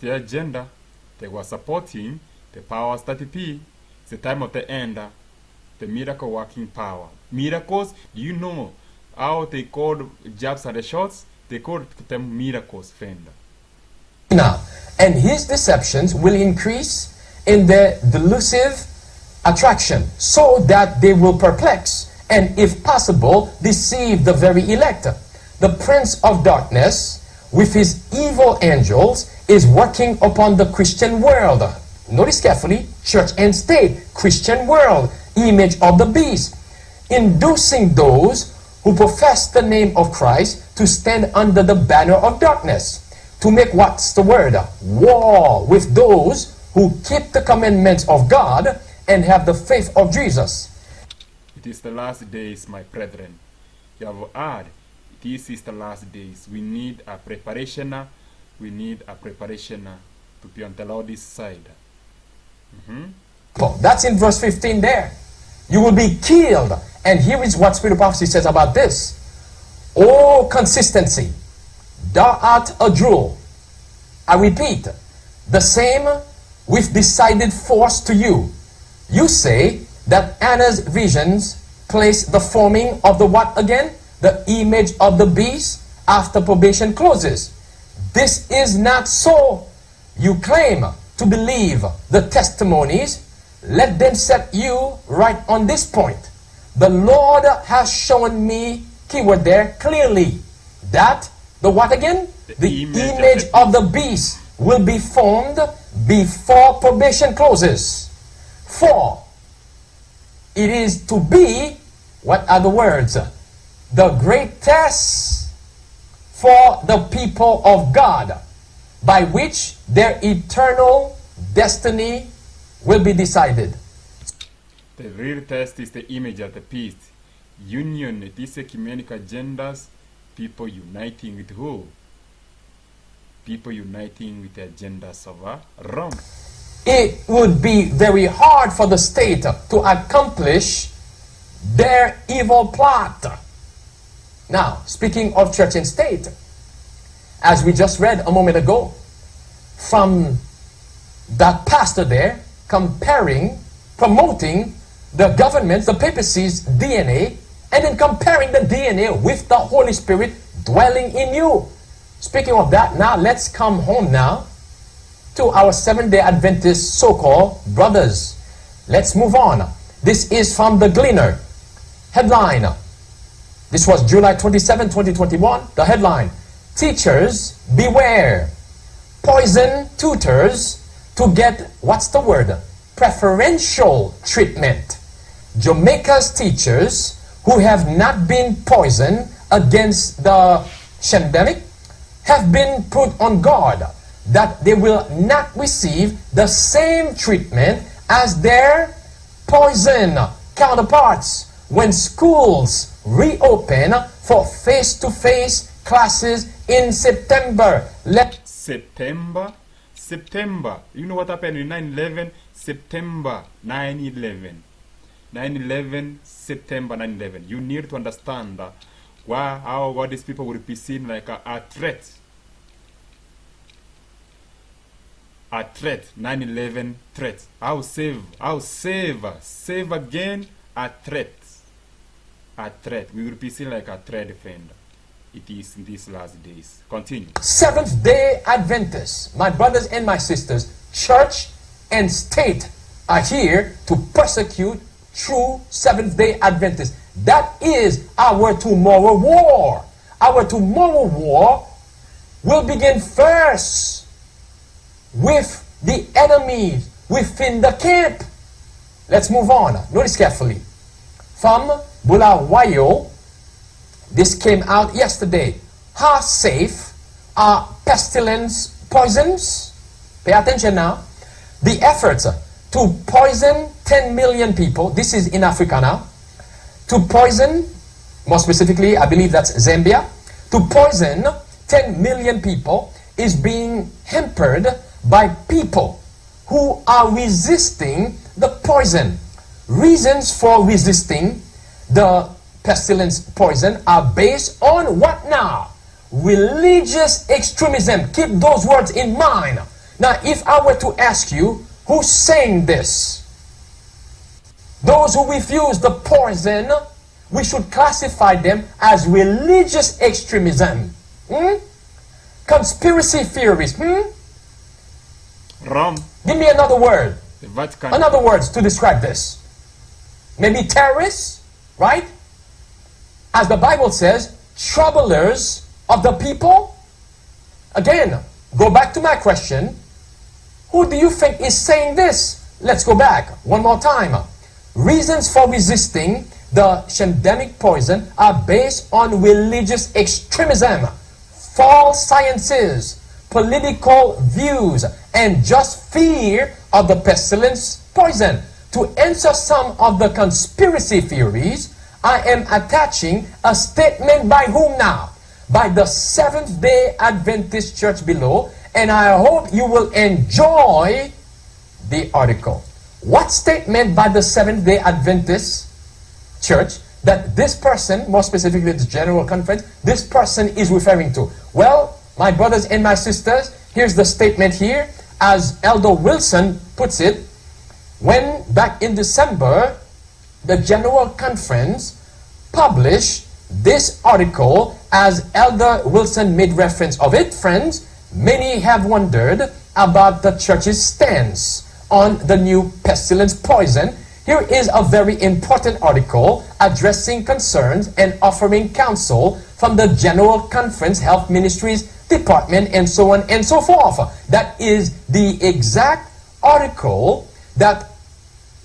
their agenda, they were supporting the powers that be. It's the time of the end, the miracle working power. Miracles, do you know how they called jabs and the shots? They called them miracles, friend. Now, and his deceptions will increase in their delusive attraction, so that they will perplex and, if possible, deceive the very elect. The prince of darkness, with his evil angels, is working upon the Christian world. Notice carefully, church and state, Christian world, image of the beast, inducing those who profess the name of Christ to stand under the banner of darkness, to make what's the word? War with those who keep the commandments of God and have the faith of Jesus. It is the last days, my brethren. You have heard, this is the last days. We need a preparation. We need a preparation to be on the Lord's side. That's in verse 15 there. You will be killed. And here is what Spirit of Prophecy says about this. Oh, consistency, thou art a jewel. I repeat, the same with decided force to you. You say that Anna's visions place the forming of the what again? The image of the beast after probation closes. This is not so. You claim to believe the testimonies. Let them set you right on this point. The Lord has shown me, keyword there, clearly, that the what again? The image of the beast will be formed before probation closes. For it is to be, what are the words? The great test for the people of God, by which their eternal destiny will be decided. The real test is the image of the beast. Union, these ecumenical agendas, people uniting with who? People uniting with the agendas of Rome. It would be very hard for the state to accomplish their evil plot. Now, speaking of church and state, as we just read a moment ago, from that pastor there, promoting the government's, the papacy's DNA, and then comparing the DNA with the Holy Spirit dwelling in you. Speaking of that, now let's come home now to our Seventh-day Adventist so-called brothers. Let's move on. This is from the Gleaner. Headline. This was July 27, 2021. The headline: Teachers, beware. Poison tutors to get, what's the word? Preferential treatment. Jamaica's teachers who have not been poisoned against the pandemic have been put on guard that they will not receive the same treatment as their poison counterparts when schools reopen for face-to-face classes in September. September. You know what happened in 9/11? September 9/11. 9/11, September 9/11. You need to understand how these people will be seen like a threat. A threat. 9/11 threat. I'll save again a threat. A threat. We will be seen like a threat defender. It is in these last days. Continue. Seventh-day Adventists, my brothers and my sisters, church and state are here to persecute true Seventh-day Adventists. That is our tomorrow war. Our tomorrow war will begin first with the enemies within the camp. Let's move on. Notice carefully. From Bulawayo, this came out yesterday. How safe are pestilence poisons? Pay attention now. The efforts to poison 10 million people, this is in Africa now, to poison, more specifically, I believe that's Zambia, to poison 10 million people is being hampered by people who are resisting the poison. Reasons for resisting the pestilence poison are based on what now? Religious extremism. Keep those words in mind. Now, if I were to ask you, who's saying this? Those who refuse the poison, we should classify them as religious extremism. Conspiracy theories. Wrong. Give me another word. The Vatican. Another words to describe this. Maybe terrorists, right? As the Bible says, troublers of the people. Again, go back to my question. Who do you think is saying this? Let's go back one more time. Reasons for resisting the shamdemic poison are based on religious extremism, false sciences, political views, and just fear of the pestilence poison. To answer some of the conspiracy theories, I am attaching a statement by whom now? By the Seventh-day Adventist Church below, and I hope you will enjoy the article. What statement by the Seventh-day Adventist Church that this person, more specifically the General Conference, this person is referring to? Well, my brothers and my sisters, here's the statement here. As Elder Wilson puts it, when back in December, the General Conference published this article, as Elder Wilson made reference of it, friends, many have wondered about the church's stance on the new pestilence poison. Here is a very important article addressing concerns and offering counsel from the General Conference Health Ministries Department and so on and so forth. That is the exact article that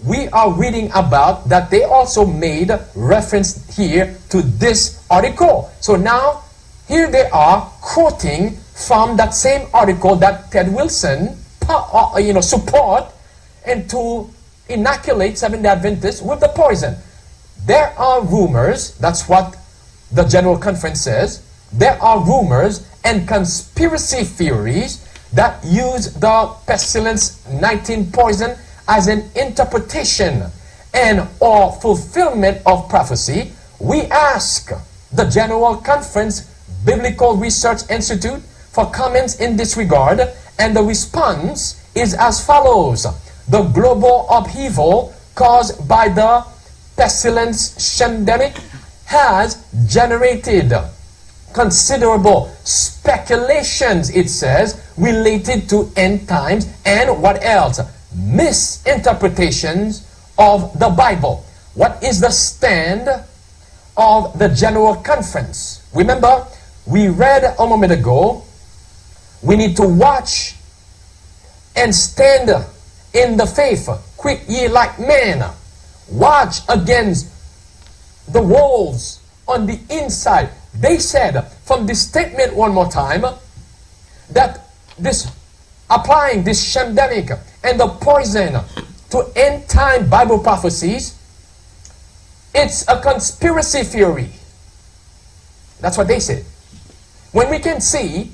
we are reading about, that they also made reference here to this article. So now, here they are quoting from that same article that Ted Wilson support and to inoculate Seventh-day Adventists with the poison. There are rumors, that's what the General Conference says, there are rumors and conspiracy theories that use the pestilence 19 poison as an interpretation and or fulfillment of prophecy. We ask the General Conference Biblical Research Institute for comments in this regard, and the response is as follows. The global upheaval caused by the pestilence shamdemic has generated considerable speculations, it says, related to end times and what else? Misinterpretations of the Bible. What is the stand of the General Conference? Remember, we read a moment ago, we need to watch and stand in the faith. Quit ye like men. Watch against the wolves on the inside. They said, from this statement one more time, that this applying this shamdemic and the poison to end time Bible prophecies, it's a conspiracy theory. That's what they said. When we can see,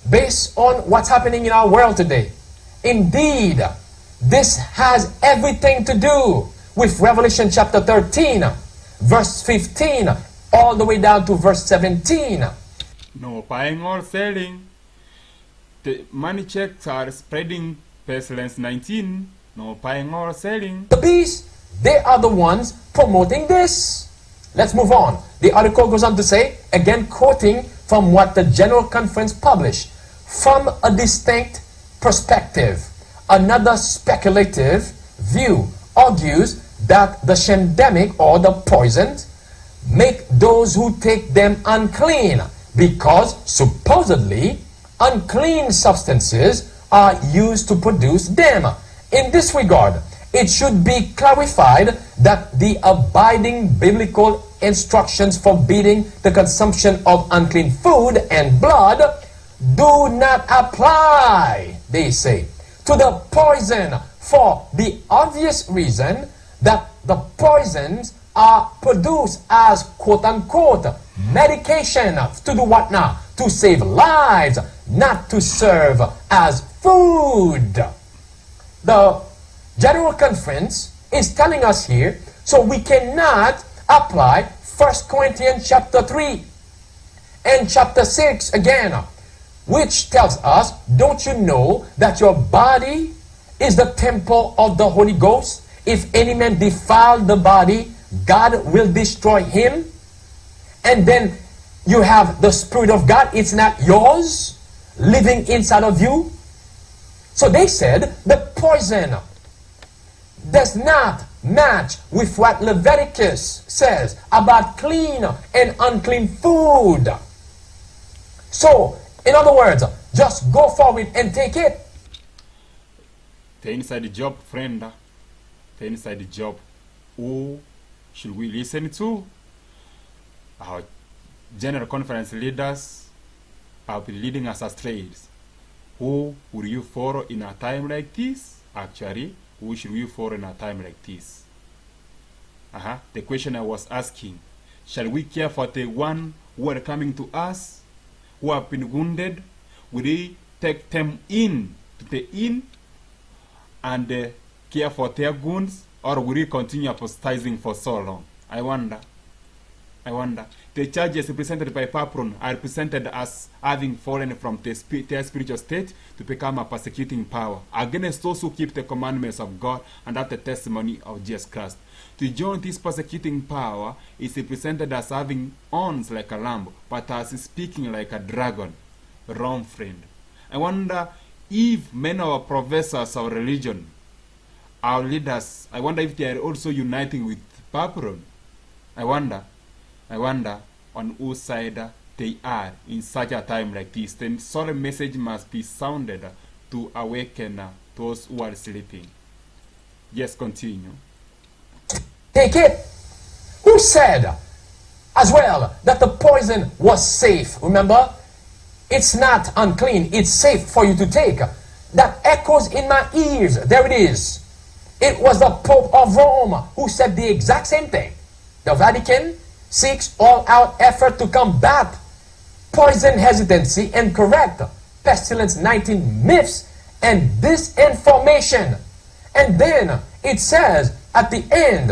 based on what's happening in our world today, indeed, this has everything to do with Revelation chapter 13, verse 15, all the way down to verse 17. No buying or selling. The money checks are spreading pestilence 19. No buying or selling. The beast, they are the ones promoting this. Let's move on. The article goes on to say, again quoting from what the General Conference published, from a distinct perspective, another speculative view argues that the shamdemic or the poisons make those who take them unclean. because supposedly unclean substances are used to produce them. In this regard, it should be clarified that the abiding biblical instructions forbidding the consumption of unclean food and blood do not apply, they say, to the poison, for the obvious reason that the poisons are produced as quote-unquote medication to do what now? To save lives, not to serve as food. The General Conference is telling us here, so we cannot apply 1 Corinthians chapter 3 and chapter 6 again, which tells us, don't you know that your body is the temple of the Holy Ghost? If any man defile the body, God will destroy him. And then you have the Spirit of God, it's not yours, living inside of you. So they said the poison does not match with what Leviticus says about clean and unclean food. So, in other words, just go for it and take it. The inside the job, friend. The inside the job. Who should we listen to? Our General Conference leaders have been leading us astray. Who will you follow in a time like this? Actually, who should we follow in a time like this? The question I was asking, shall we care for the one who are coming to us, who have been wounded? Will we take them in to the inn and care for their wounds, or will we continue apostasizing for so long? I wonder. The charges presented by Papron are presented as having fallen from their spiritual state to become a persecuting power against those who keep the commandments of God and have the testimony of Jesus Christ. To join this persecuting power is presented as having horns like a lamb, but as speaking like a dragon. Wrong, friend. I wonder if many of our professors of religion, our leaders, I wonder if they are also uniting with Papron. I wonder on whose side they are in such a time like this. Then solemn message must be sounded to awaken those who are sleeping. Yes, continue. Take it. Who said as well that the poison was safe? Remember, it's not unclean, it's safe for you to take. That echoes in my ears. There it is. It was the Pope of Rome who said the exact same thing. The Vatican seeks all-out effort to combat poison hesitancy and correct pestilence 19 myths and disinformation. And then it says at the end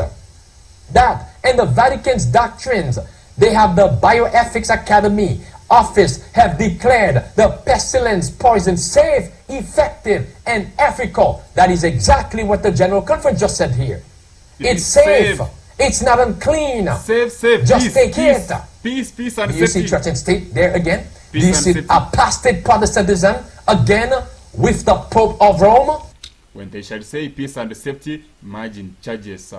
that in the Vatican's doctrines, they have the Bioethics Academy office have declared the pestilence poison safe, effective, and ethical. That is exactly what the General Conference just said here. It's safe. It's not unclean. Safe. Just peace, take peace, it. Peace and Do you safety. see church and state there again? Peace Do you and see safety. apostate Protestantism again with the Pope of Rome? When they shall say peace and safety, imagine churches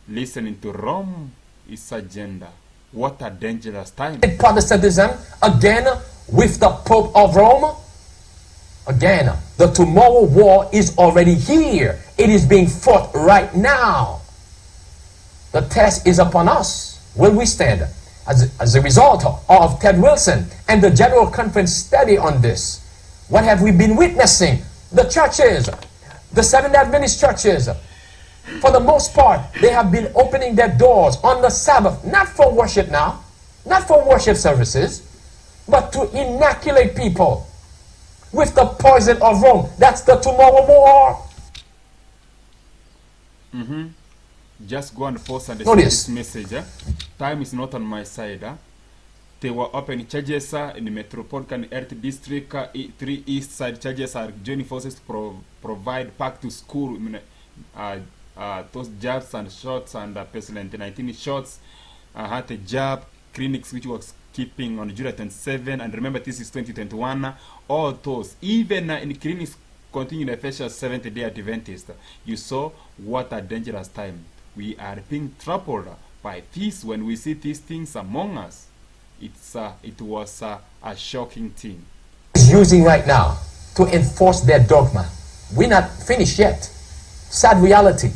listening to Rome is agenda. What a dangerous time. Protestantism again with the Pope of Rome. Again, the tomorrow war is already here. It is being fought right now. The test is upon us. Will we stand? As a result of Ted Wilson and the General Conference study on this, what have we been witnessing? The churches, the Seventh Adventist churches, for the most part, they have been opening their doors on the Sabbath, not for worship now, not for worship services, but to inoculate people with the poison of Rome. That's the tomorrow war. Just go and post and Notice. this message. Time is not on my side. They were open churches in the Metropolitan Earth District. 3 East Side churches are joining forces to provide back to school those jabs and shots and pestilence 19 shots. Had a jab clinics which was keeping on July 27. And remember, this is 2021. All those, even in clinics, continue the official Seventh-day Adventist. You saw what a dangerous time. We are being troubled by this when we see these things among us. it was a shocking thing. Is using right now to enforce their dogma. We're not finished yet. Sad reality.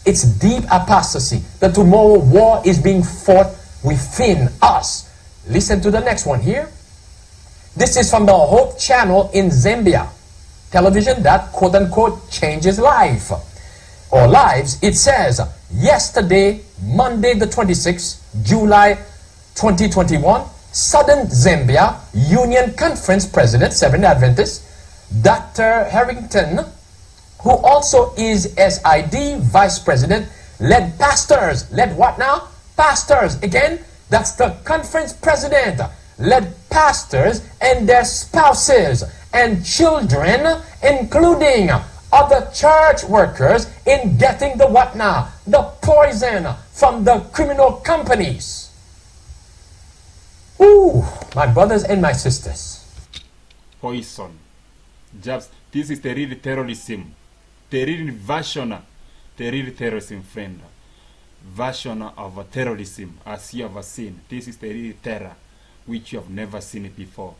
It's deep apostasy. The tomorrow war is being fought within us. Listen to the next one here. This is from the Hope Channel in Zambia. Television that quote unquote changes life or lives. It says, yesterday, Monday the 26th, July 2021, Southern Zambia Union Conference President, Seventh Adventist, Dr. Harrington, who also is SID Vice President, led pastors, led what now? Pastors, again, that's the conference president, led pastors and their spouses and children, including other church workers, in getting the what now? The poison from the criminal companies. Ooh, my brothers and my sisters. Poison. Just, this is the real terrorism. The real version, the real terrorism, friend. Version of terrorism, as you have seen. This is the real terror, which you have never seen it before.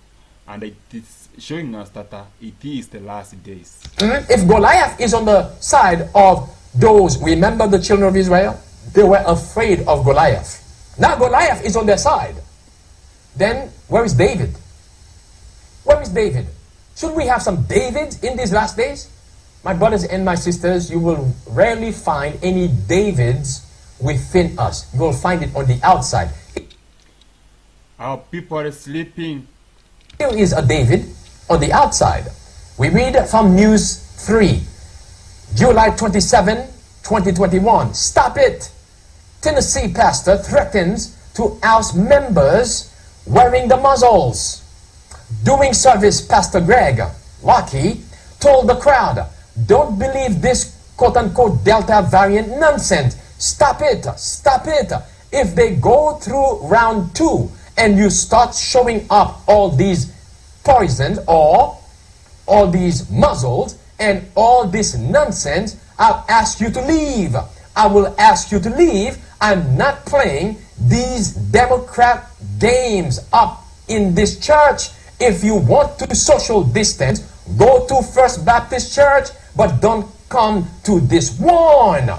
And it is showing us that it is the last days. If Goliath is on the side of those, remember the children of Israel? They were afraid of Goliath. Now Goliath is on their side. Then, where is David? Where is David? Should we have some Davids in these last days? My brothers and my sisters, you will rarely find any Davids within us. You will find it on the outside. Our people are sleeping. Here is a David on the outside. We read from News 3, July 27, 2021. Stop it! Tennessee pastor threatens to oust members wearing the muzzles. During service, Pastor Greg Waukee told the crowd, don't believe this quote-unquote Delta variant nonsense. Stop it. Stop it. If they go through round 2 and you start showing up all these poisons or all these muzzles and all this nonsense, I'll ask you to leave. I will ask you to leave. I'm not playing these Democrat games up in this church. If you want to social distance, go to First Baptist Church, but don't come to this one.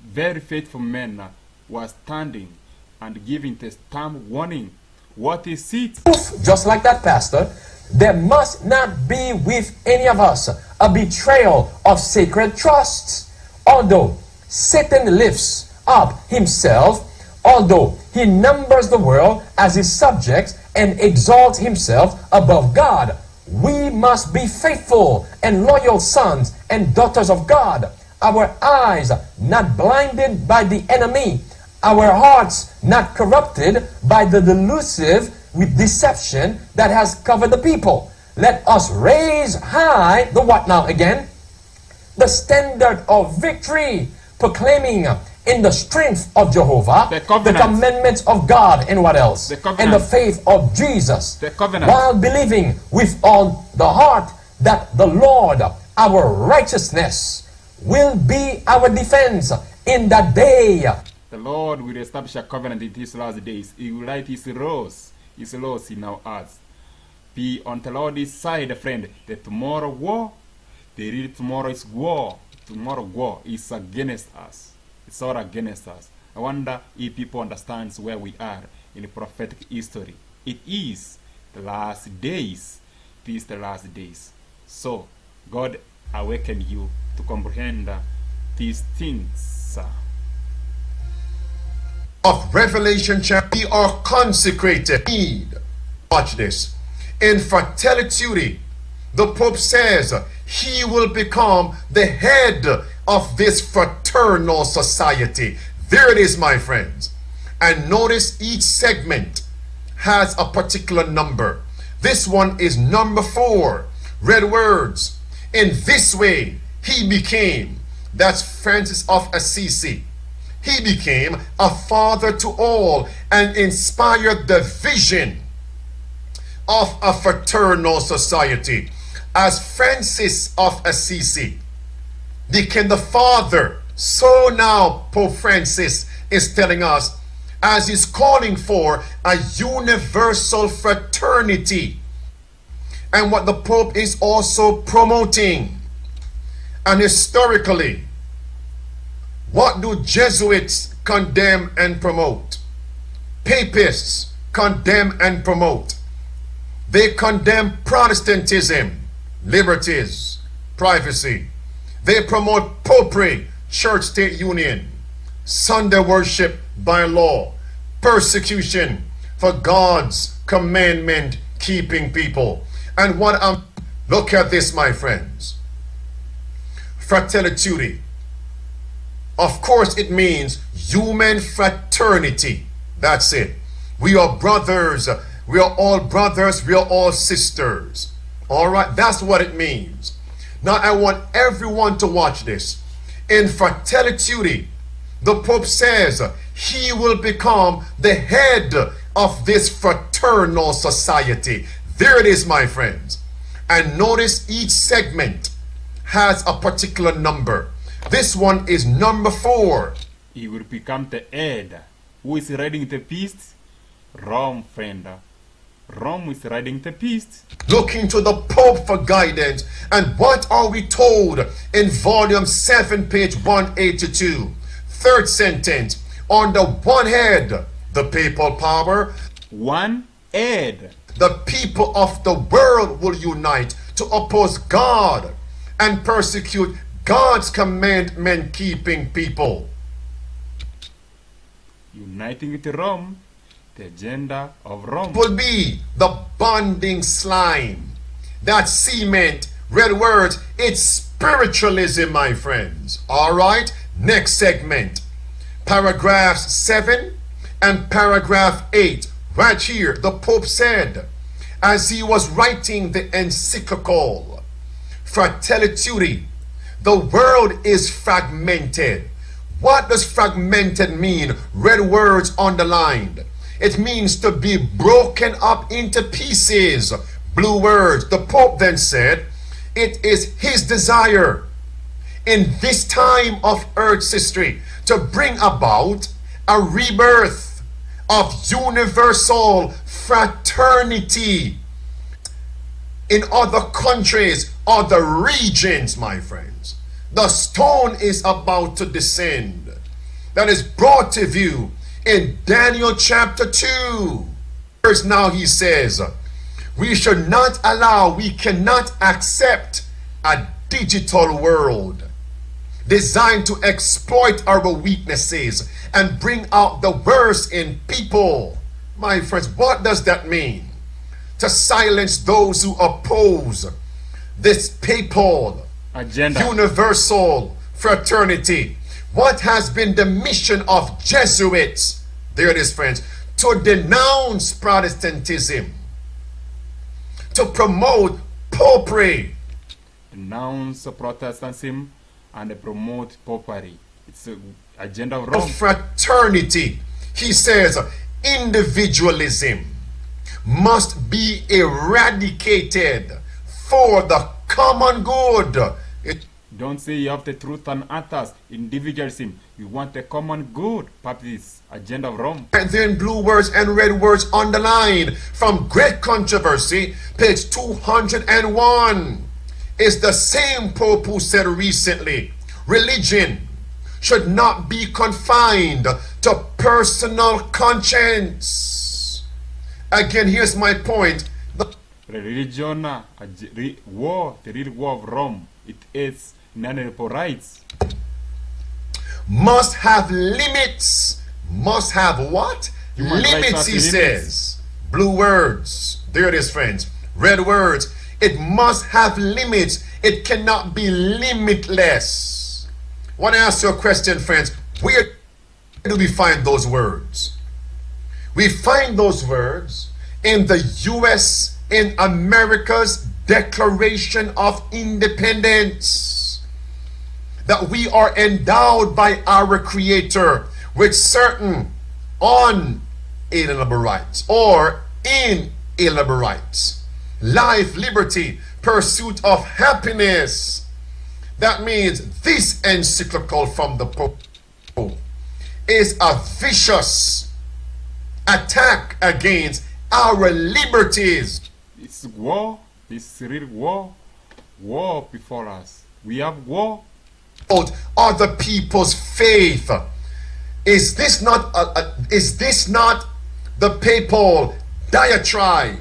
Very faithful men were standing and giving the stamp warning. What is it? Just like that, Pastor, there must not be with any of us a betrayal of sacred trusts. Although Satan lifts up himself, although he numbers the world as his subjects and exalts himself above God, we must be faithful and loyal sons and daughters of God. Our eyes not blinded by the enemy, our hearts not corrupted by the delusive with deception that has covered the people. Let us raise high the what now again? The standard of victory, proclaiming in the strength of Jehovah, the commandments of God, and what else? And the faith of Jesus, while believing with all the heart that the Lord, our righteousness, will be our defense in that day. The Lord will establish a covenant in these last days. He will write his laws in our hearts. Be on the Lord's side, friend. The tomorrow war, the real tomorrow is war. Tomorrow war is against us. It's all against us. I wonder if people understand where we are in the prophetic history. It is the last days. It is the last days. So, God awaken you to comprehend these things. Of Revelation chapter, we are consecrated. Watch this. In Fraternity, the Pope says he will become the head of this fraternal society. There it is, my friends. And notice each segment has a particular number. This one is number 4. Red words. In this way, he became, that's Francis of Assisi. He became a father to all and inspired the vision of a fraternal society. As Francis of Assisi became the father, so now Pope Francis is telling us, as he's calling for a universal fraternity. And what the Pope is also promoting. And historically, what do Jesuits condemn and promote? Papists condemn and promote. They condemn Protestantism, liberties, privacy. They promote popery, church-state union, Sunday worship by law, persecution for God's commandment keeping people. And look at this, my friends. Fraternity. Of course it means human fraternity. That's it. We are brothers. We are all brothers. We are all sisters. All right, that's what it means. Now I want everyone to watch this. In fraternity, the Pope says he will become the head of this fraternal society. There it is, my friends. And notice each segment has a particular number. This one is number 4. He will become the head. Who is riding the beast? Rome, friend. Rome is riding the beast. Looking to the Pope for guidance. And what are we told in volume 7, page 182? Third sentence. On the one head, the papal power. One head. The people of the world will unite to oppose God and persecute God's commandment keeping people. Uniting with Rome, the agenda of Rome will be the bonding slime. That cement, red words, it's spiritualism, my friends. All right, next segment. Paragraphs 7 and paragraph 8. Right here, the Pope said, as he was writing the encyclical Fraternity, the world is fragmented. What does fragmented mean? Red words underlined. It means to be broken up into pieces. Blue words. The Pope then said, it is his desire in this time of Earth's history to bring about a rebirth of universal fraternity in other countries, other regions, my friends. The stone is about to descend. That is brought to view in Daniel chapter 2. Verse now he says, we should not allow, we cannot accept a digital world designed to exploit our weaknesses and bring out the worst in people. My friends, what does that mean? To silence those who oppose this papal agenda, universal fraternity. What has been the mission of Jesuits? There it is, friends. To denounce Protestantism, to promote popery, denounce Protestantism and promote popery. It's an agenda of Rome. Fraternity. He says individualism must be eradicated for the common good. Don't say you have the truth on others. Individualism. You want the common good. Papa's agenda of Rome. And then blue words and red words underlined from Great Controversy, page 201. It's the same Pope who said recently, religion should not be confined to personal conscience. Again, here's my point. The religion, the real war of Rome, it is non-report rights. Must have limits. Must have what? Limits, he says. Blue words. There it is, friends. Red words. It must have limits. It cannot be limitless. I want to ask you a question, friends. Where do we find those words? We find those words in the U.S., in America's Declaration of Independence. That we are endowed by our Creator with certain unalienable rights or inalienable rights. Life, liberty, pursuit of happiness. That means this encyclical from the Pope is a vicious attack against our liberties. It's war. It's real war. War before us. We have war. Out other people's faith. Is this not the papal diatribe?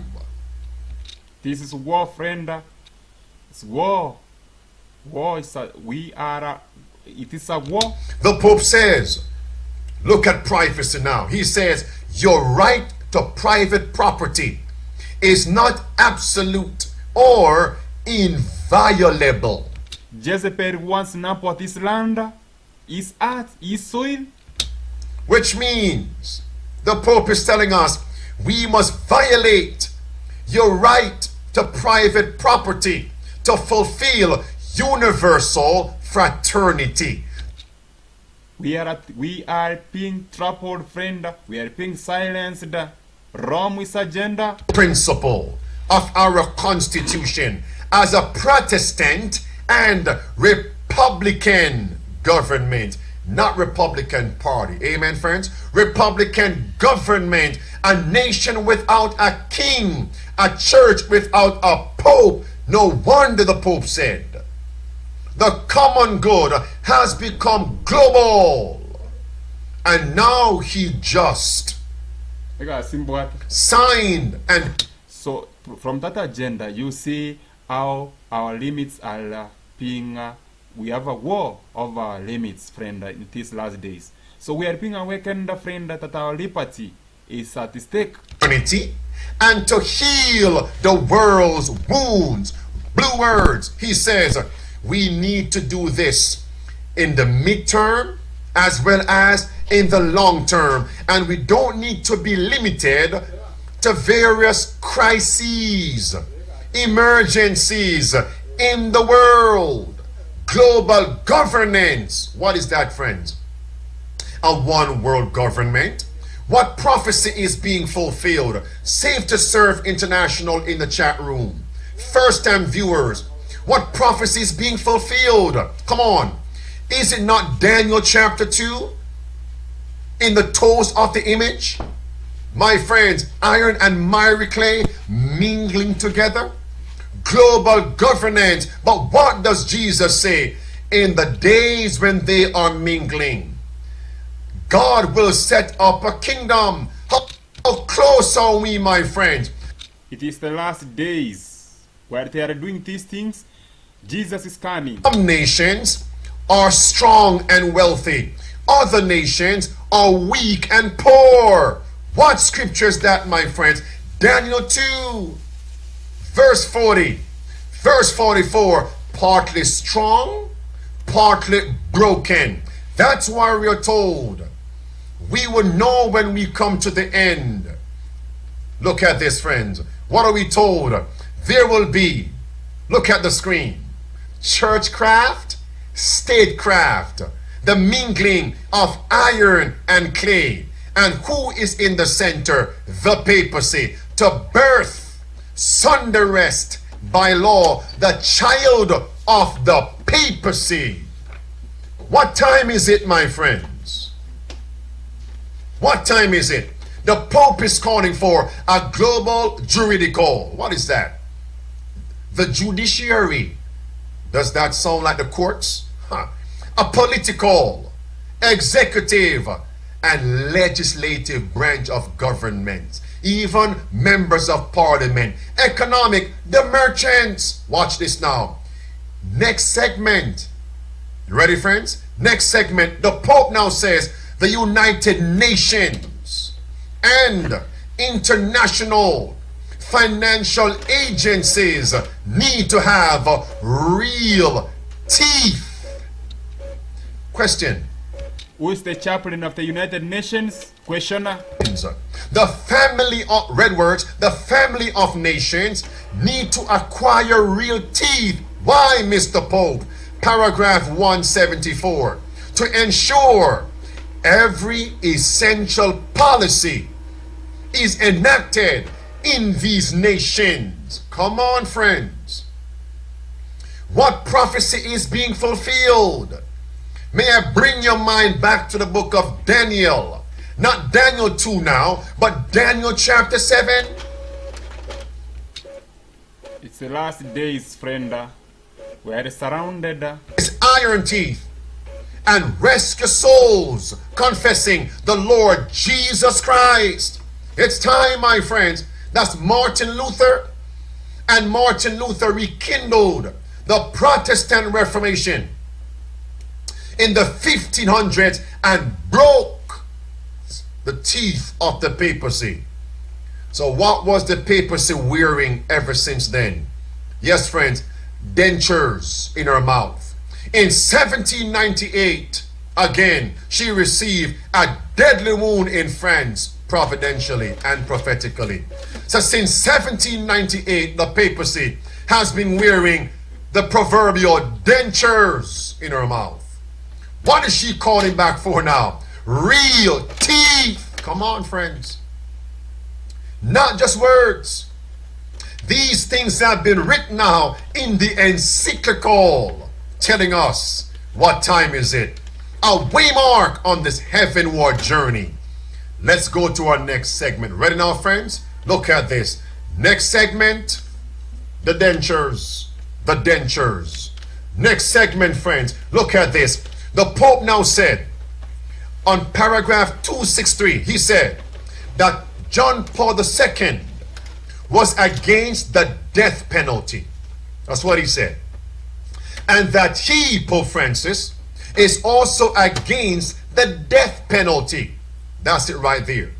This is war, friend. It's war. War is it is a war. The Pope says, look at privacy now. He says, your right to private property is not absolute or inviolable. Jezebel wants not his land, his earth, his soil. Which means the Pope is telling us we must violate your right to private property to fulfill universal fraternity. We are being trampled, friend. We are being silenced. Rome is agenda. Principle of our Constitution as a Protestant and Republican government, not Republican Party. Amen, friends? Republican government, a nation without a king, a church without a pope. No wonder the Pope said, the common good has become global. And now he just signed. And so from that agenda, you see how our limits are being, we have a war over our limits, friend, in these last days. So we are being awakened, friend, that our liberty is at stake. And to heal the world's wounds. Blue words, he says, we need to do this in the midterm as well as in the long term. And we don't need to be limited to various crises, emergencies in the world. Global governance. What is that, friends? A one world government. What prophecy is being fulfilled? Safe to Serve International in the chat room. First time viewers, what prophecy is being fulfilled? Come on. Is it not Daniel chapter 2? In the toes of the image? My friends, iron and miry clay mingling together? Global governance. But what does Jesus say? In the days when they are mingling, God will set up a kingdom. How close are we, my friends? It is the last days where they are doing these things. Jesus is coming. Some nations are strong and wealthy. Other nations are weak and poor. What scripture is that, my friends? Daniel 2, verse 40, verse 44. Partly strong, partly broken. That's why we are told we will know when we come to the end. Look at this, friends. What are we told? There will be, look at the screen, churchcraft, statecraft, the mingling of iron and clay. And who is in the center? The papacy. To birth, sunder rest by law, the child of the papacy. What time is it, my friends? What time is it? The Pope is calling for a global juridical. What is that? The judiciary. Does that sound like the courts? Huh. A political, executive, and legislative branch of government. Even members of parliament. Economic, the merchants. Watch this now. Next segment. You ready, friends? Next segment. The Pope now says the United Nations and international financial agencies need to have real teeth. Question. Who is the chaplain of the United Nations? Questioner. The family of, red words, the family of nations need to acquire real teeth. Why, Mr. Pope? Paragraph 174. To ensure every essential policy is enacted in these nations. Come on, friends. What prophecy is being fulfilled? May I bring your mind back to the book of Daniel, Not Daniel 2 now, but Daniel chapter 7. It's the last days, friend. We are surrounded. It's iron teeth and rescue souls confessing the Lord Jesus Christ. It's time, my friends. That's Martin Luther. And Martin Luther rekindled the Protestant Reformation in the 1500s and broke the teeth of the papacy. So what was the papacy wearing ever since then? Yes, friends, dentures in her mouth. In 1798, again, she received a deadly wound in France, providentially and prophetically. So since 1798, the papacy has been wearing the proverbial dentures in her mouth. What is she calling back for now? Real teeth. Come on, friends. Not just words. These things have been written now in the encyclical, telling us what time is it. A waymark on this heavenward journey. Let's go to our next segment. Ready now, friends? Look at this. Next segment, the dentures. The dentures. Next segment, friends. Look at this. The Pope now said, on paragraph 263, he said that John Paul II was against the death penalty. That's what he said. And that he, Pope Francis, is also against the death penalty. That's it right there.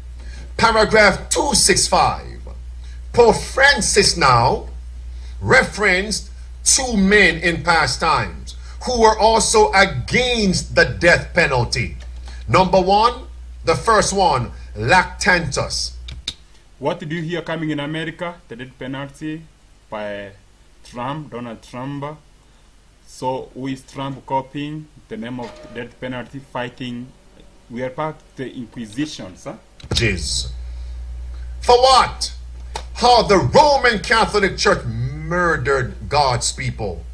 Paragraph 265. Pope Francis now referenced two men in past times who were also against the death penalty. Number one, the first one, Lactantus. What did you hear coming in America? The death penalty by Trump, Donald Trump. So who is Trump copying the name of death penalty, fighting? We are part of the Inquisitions, huh? For what? How the Roman Catholic Church murdered God's people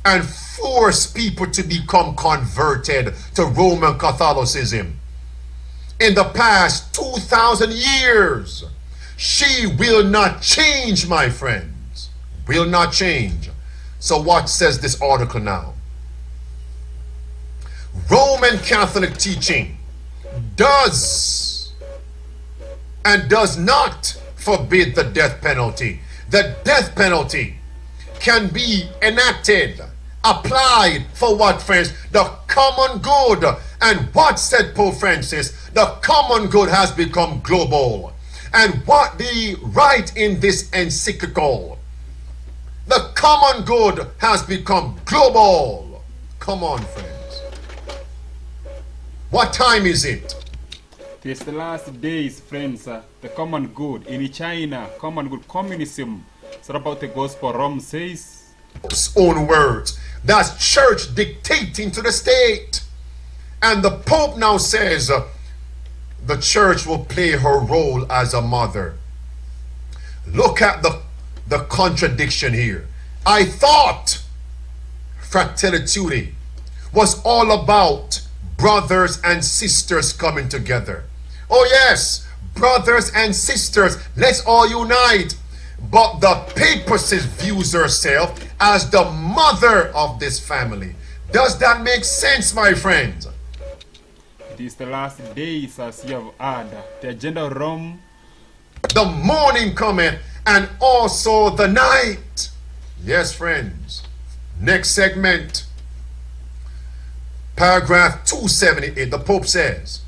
and forced people to become converted to Roman Catholicism. In the past 2,000 years, she will not change, my friends. Will not change. So what says this article now? Roman Catholic teaching does and does not forbid the death penalty. The death penalty can be enacted, applied for what, friends? The common good. And what said Pope Francis? The common good has become global. And what they write in this encyclical? The common good has become global. Come on, friends. What time is it? It is the last days, friends. The common good in China, common good communism. It's about the gospel. Rome says. Own words. That's church dictating to the state. And the Pope now says the church will play her role as a mother. Look at the contradiction here. I thought Fraternity was all about brothers and sisters coming together. Oh yes, brothers and sisters, let's all unite. But the papacy views herself as the mother of this family. Does that make sense, my friends? It is the last days, as you have heard. The agenda of Rome. The morning cometh, and also the night. Yes, friends. Next segment. Paragraph 278. The Pope says,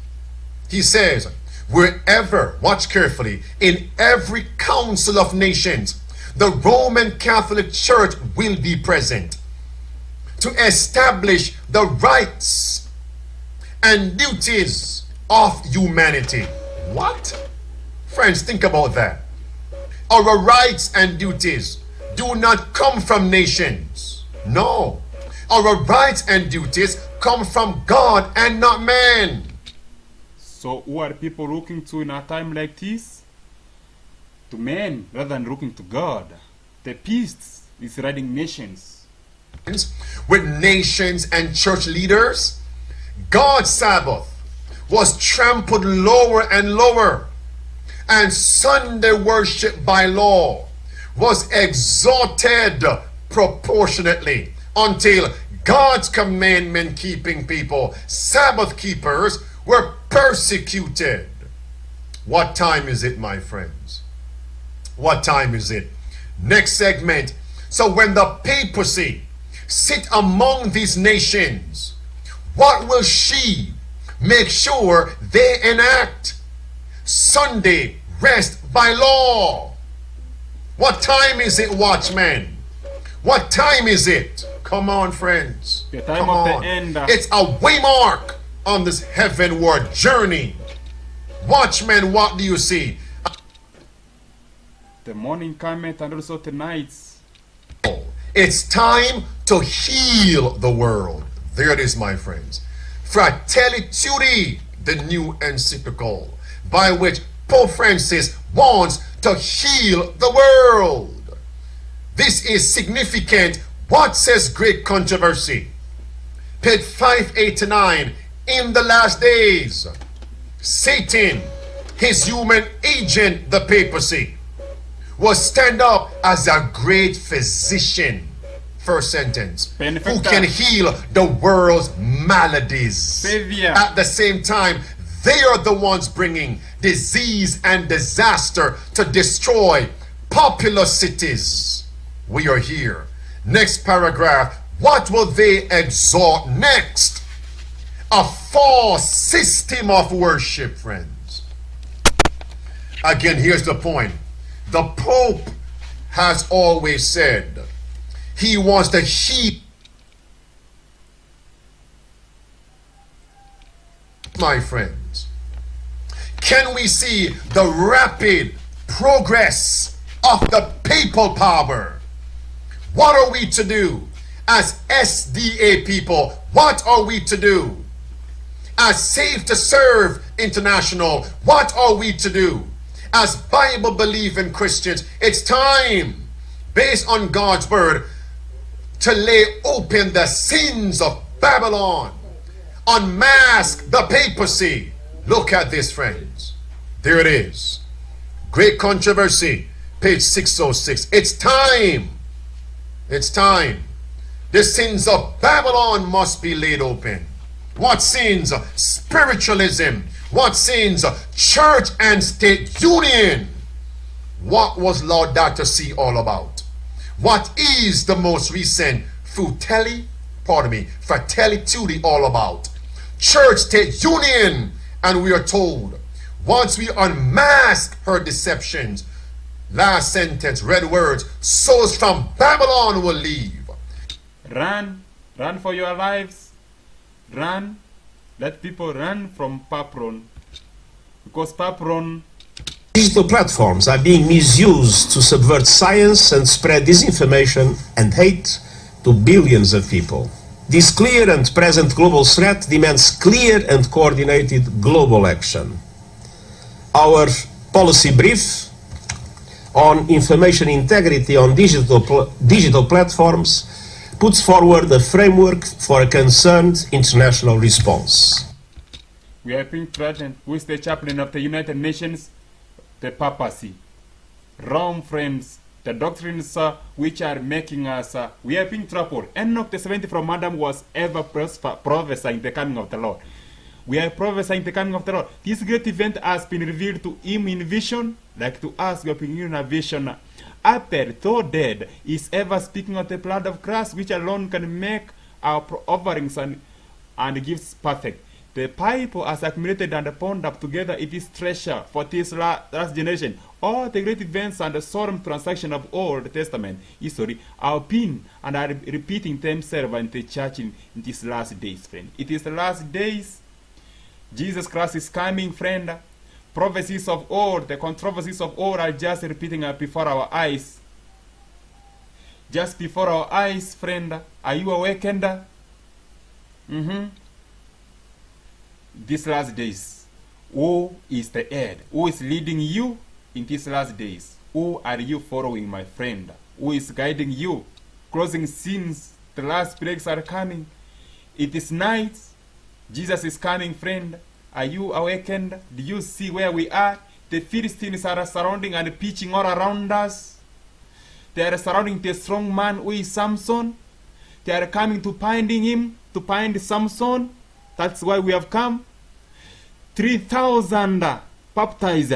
he says, wherever, watch carefully, in every council of nations, the Roman Catholic Church will be present to establish the rights and duties of humanity. What? Friends, think about that. Our rights and duties do not come from nations. No. Our rights and duties come from God and not man. So who are people looking to in a time like this? To men rather than looking to God. The peace is riding nations. With nations and church leaders, God's Sabbath was trampled lower and lower, and Sunday worship by law was exalted proportionately until God's commandment keeping people, Sabbath keepers, were persecuted. What time is it, my friends? What time is it? Next segment. So when the papacy sit among these nations, what will she make sure they enact? Sunday rest by law. What time is it, watchmen? What time is it? Come on, friends. The time Come of on. the end. It's a waymark on this heavenward journey. Watchmen, what do you see? The morning cometh and also tonight. It's time to heal the world. There it is, my friends. Fraternity, the new encyclical, by which Pope Francis wants to heal the world. This is significant. What says Great Controversy? Page 589. In the last days, Satan, his human agent, the papacy, will stand up as a great physician. First sentence. Who can heal the world's maladies. Savior. At the same time, they are the ones bringing disease and disaster to destroy populous cities. We are here. Next paragraph. What will they exalt next? A false system of worship, friends. Again, here's the point. The Pope has always said he wants to heal. My friends, can we see the rapid progress of the papal power? What are we to do as SDA people? What are we to do as Save to Serve International? What are we to do as Bible believing Christians? It's time, based on God's word, to lay open the sins of Babylon, unmask the papacy. Look at this, friends. There it is. Great Controversy, page 606. It's time. It's time. The sins of Babylon must be laid open. What sins? Spiritualism. What sins? Church and state union. What was Laudato Si all about? What is the most recent Fraternity all about? Church state union. And we are told, once we unmask her deceptions, last sentence, red words, souls from Babylon will leave. Run, run for your lives. Run, let people run from Papron. Because Papron... Digital platforms are being misused to subvert science and spread disinformation and hate to billions of people. This clear and present global threat demands clear and coordinated global action. Our policy brief on information integrity on digital platforms puts forward a framework for a concerned international response. We are being threatened with the chaplain of the United Nations, the papacy. Rome, friends, the doctrines which are making us, we are being troubled. Enoch the 70 from Adam was ever prophesying the coming of the Lord. We are prophesying the coming of the Lord. This great event has been revealed to him in vision, like to us, we have been given a vision. Abel, though dead, is ever speaking of the blood of Christ, which alone can make our offerings and gifts perfect. The Bible has accumulated and bound up together it is treasure for this last generation. All the great events and the solemn transactions of Old Testament history are being and are repeating themselves in the church in these last days, friend. It is the last days. Jesus Christ is coming, friend. Prophecies of old, the controversies of old are just repeating before our eyes. Just before our eyes, friend. Are you awakened? These last days, who is the head? Who is leading you in these last days? Who are you following, my friend? Who is guiding you? Closing scenes, the last plagues are coming. It is night. Jesus is coming, friend. Are you awakened? Do you see where we are? The Philistines are surrounding and pitching all around us. They are surrounding the strong man who is Samson. They are coming to finding him, to find Samson. That's why we have come. 3,000 baptized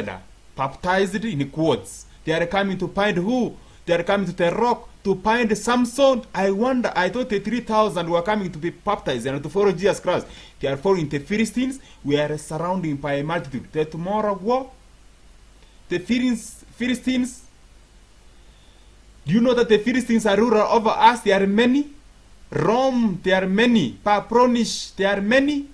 in quotes. They are coming to find who? They are coming to the rock to find Samson. I wonder, I thought the 3,000 were coming to be baptized and to follow Jesus Christ. They are following the Philistines. We are surrounded by a multitude. The tomorrow war, the Philistines, do you know that the Philistines are ruler over us? They are many. Rome, they are many. Papronish, they are many.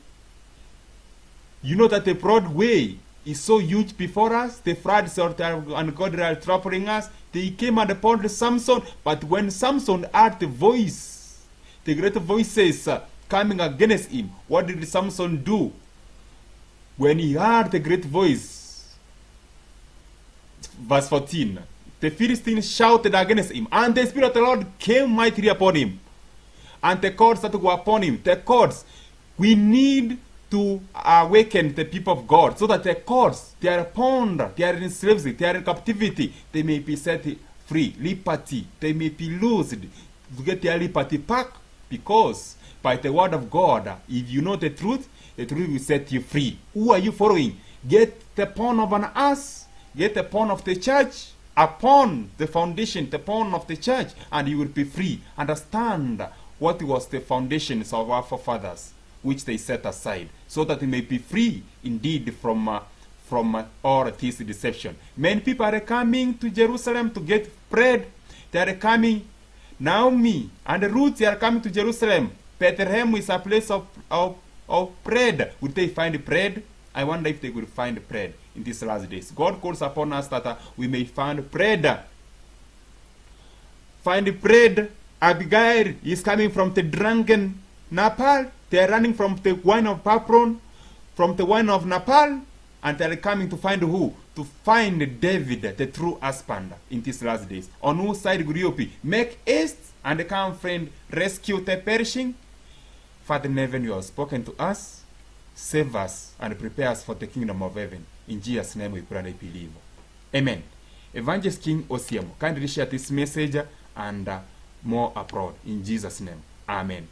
You know that the broad way is so huge before us. The floods and God are troubling us. They came and upon Samson. But when Samson heard the voice, the great voices coming against him, what did Samson do? When he heard the great voice, verse 14, the Philistines shouted against him, and the Spirit of the Lord came mightily upon him. And the cords that were upon him, the cords, we need to awaken the people of God, so that the cords, they are bound, they are in slavery, they are in captivity, they may be set free, liberty, they may be loosed to get their liberty back, because by the word of God, if you know the truth will set you free. Who are you following? Get the pawn of an ass, get the pawn of the church, upon the foundation, the pawn of the church, and you will be free. Understand what was the foundations of our forefathers, which they set aside, so that they may be free indeed from all this deception. Many people are coming to Jerusalem to get bread. They are coming. Naomi and Ruth, they are coming to Jerusalem. Bethlehem is a place of bread. Would they find bread? I wonder if they will find bread in these last days. God calls upon us that we may find bread. Find bread. Abigail is coming from the drunken Nabal. They are running from the wine of Papron, from the wine of Nabal, and they are coming to find who? To find David, the true husband, in these last days. On whose side will you be? Make haste and come, friend, rescue the perishing. Father in heaven, you have spoken to us. Save us and prepare us for the kingdom of heaven. In Jesus' name we pray and believe. Amen. Evangelist King Osiemo, kindly share this message and more abroad. In Jesus' name. Amen.